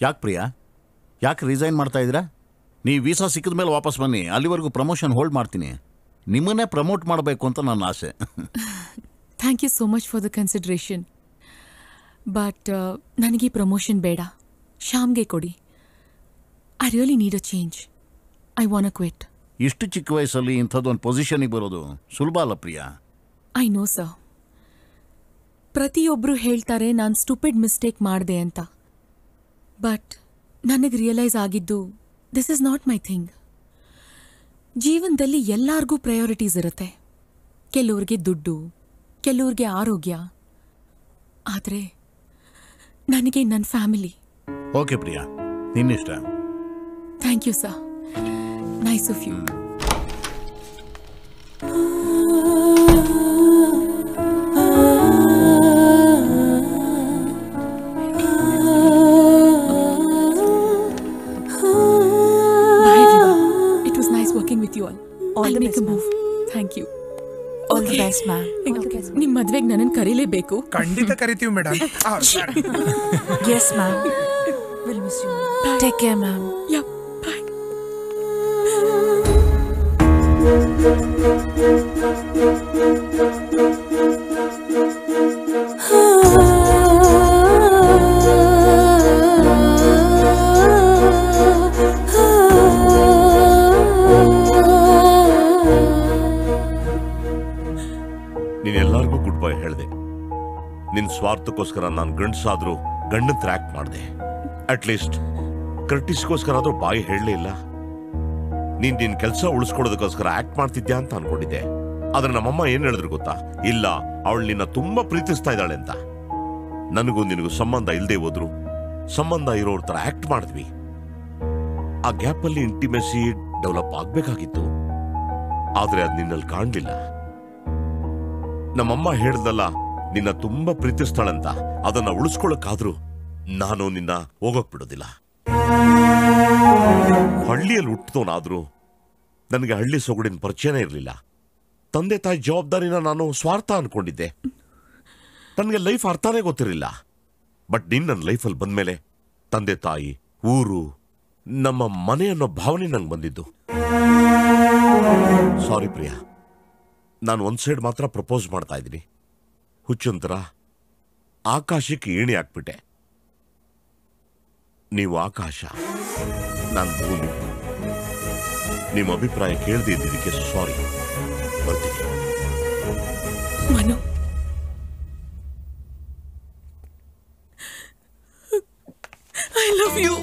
ಯಾಕೆ ಪ್ರಿಯಾ, ಯಾಕೆ ರಿಸೈನ್ ಮಾಡ್ತಾ ಇದ್ದೀರಾ? ನೀವು ವೀಸಾ ಸಿಕ್ಕಿದ ಮೇಲೆ ವಾಪಸ್ ಬನ್ನಿ. ಅಲ್ಲಿವರೆಗೂ ಪ್ರಮೋಷನ್ ಹೋಲ್ಡ್ ಮಾಡ್ತೀನಿ. ನಿಮ್ಮನ್ನೇ ಪ್ರಮೋಟ್ ಮಾಡಬೇಕು ಅಂತ ನನ್ನ ಆಸೆ. Thank you so much for the consideration. But ನನಗೆ ಪ್ರಮೋಷನ್ ಬೇಡ. ಶ್ಯಾಮ್ಗೆ ಕೊಡಿ. I really need a change. I want quit. ಇಷ್ಟು ಚಿಕ್ಕ ವಯಸ್ಸಲ್ಲಿ ಇಂಥದ್ದೊಂದು ಪೊಸಿಷನಿಗೆ ಬರೋದು ಸುಲಭ ಅಲ್ಲ ಪ್ರಿಯಾ. I know sir. ಪ್ರತಿಯೊಬ್ಬರು ಹೇಳ್ತಾರೆ ನಾನು ಸ್ಟುಪಿಡ್ ಮಿಸ್ಟೇಕ್ ಮಾಡಿದೆ ಅಂತ. ಬಟ್ ನನಗೆ ರಿಯಲೈಸ್ ಆಗಿದ್ದು this is not my thing. ಜೀವನದಲ್ಲಿ ಎಲ್ಲರಿಗೂ ಪ್ರಯಾರಿಟೀಸ್ ಇರುತ್ತೆ. ಕೆಲವ್ರಿಗೆ ದುಡ್ಡು, ಕೆಲವ್ರಿಗೆ ಆರೋಗ್ಯ. ಆದರೆ ನನಗೆ ನನ್ನ ಫ್ಯಾಮಿಲಿ. ಓಕೆ ಪ್ರಿಯಾ, ನಿನ್ನಿಷ್ಟ. Thank you sir. Nice of you. ನಿಮ್ ಮದ್ವೆಗೆ ನನ್ನನ್ನು ಕರೀಲೇಬೇಕು. ಖಂಡಿತ ಕರಿತೀವಿ madam. Yes ma'am. Take care ma'am. ನೀನೆಲ್ಲರಿಗೂ ಗುಡ್ ಬೈ ಹೇಳಿದೆ. ನಿನ್ ಸ್ವಾರ್ಥಕ್ಕೋಸ್ಕರ ನಾನು ಗಂಡಸಾದ್ರೂ ಗಂಡನ್ ಆಕ್ಟ್ ಮಾಡಿದೆ. ಅಟ್ಲೀಸ್ಟ್ ಕರ್ಟಿಸ್ಗೋಸ್ಕರ ಆದ್ರೂ ಬಾಯಿ ಹೇಳಲೇ ಇಲ್ಲ. ನಿನ್ ಕೆಲಸ ಉಳಿಸ್ಕೊಡೋದಕ್ಕೋಸ್ಕರ ಆಕ್ಟ್ ಮಾಡ್ತಿದ್ಯಾ ಅಂತ ಅನ್ಕೊಂಡಿದ್ದೆ. ಆದ್ರೆ ನಮ್ಮಮ್ಮ ಏನ್ ಹೇಳಿದ್ರು ಗೊತ್ತಾ? ಇಲ್ಲ, ಅವಳು ನಿನ್ನ ತುಂಬಾ ಪ್ರೀತಿಸ್ತಾ ಇದ್ದಾಳೆ ಅಂತ. ನನಗೂ ನಿನಗೂ ಸಂಬಂಧ ಇಲ್ಲದೆ ಹೋದ್ರು ಸಂಬಂಧ ಇರೋರ್ ತರ ಆಕ್ಟ್ ಮಾಡಿದ್ವಿ. ಆ ಗ್ಯಾಪ್ ಅಲ್ಲಿ ಇಂಟಿಮೆಸಿ ಡೆವಲಪ್ ಆಗ್ಬೇಕಾಗಿತ್ತು. ಆದ್ರೆ ಅದ್ ನಿನ್ನಲ್ಲಿ ಕಾಣ್ಲಿಲ್ಲ. ನಮ್ಮಮ್ಮ ಹೇಳ್ದಲ್ಲ, ನಿನ್ನ ತುಂಬಾ ಪ್ರೀತಿಸ್ತಾಳಂತ. ಅದನ್ನ ಉಳಿಸ್ಕೊಳಕ್ಕಾದ್ರೂ ನಾನು ನಿನ್ನ ಹೋಗೋಕ್ ಬಿಡೋದಿಲ್ಲ. ಹಳ್ಳಿಯಲ್ಲಿ ಹುಟ್ಟಿದವನಾದ್ರೂ ನನಗೆ ಹಳ್ಳಿ ಸೊಗಡಿನ ಪರಿಚಯನೇ ಇರಲಿಲ್ಲ. ತಂದೆ ತಾಯಿ ಜವಾಬ್ದಾರಿನ ನಾನು ಸ್ವಾರ್ಥ ಅನ್ಕೊಂಡಿದ್ದೆ. ನನಗೆ ಲೈಫ್ ಅರ್ಥನೇ ಗೊತ್ತಿರಲಿಲ್ಲ. ಬಟ್ ನೀನ್ ನನ್ನ ಲೈಫಲ್ಲಿ ಬಂದ್ಮೇಲೆ ತಂದೆ ತಾಯಿ, ಊರು, ನಮ್ಮ ಮನೆ ಅನ್ನೋ ಭಾವನೆ ನಂಗೆ ಬಂದಿದ್ದು. ಸಾರಿ ಪ್ರಿಯಾ, ನಾನು ಒಂದ್ ಸೈಡ್ ಮಾತ್ರ ಪ್ರಪೋಸ್ ಮಾಡ್ತಾ ಇದ್ದೀನಿ. ಹುಚ್ಚಂತರ ಆಕಾಶಕ್ಕೆ ಏಣಿ ಹಾಕ್ಬಿಟ್ಟೆ. ನೀವು ಆಕಾಶ, ನಾನು ಭೂಮಿ. ನಿಮ್ಮ ಅಭಿಪ್ರಾಯ ಕೇಳದೆ ಇದ್ದಿದ್ದಕ್ಕೆ ಸಾರಿ. ಬರ್ತೀನಿ. Manu, I love you.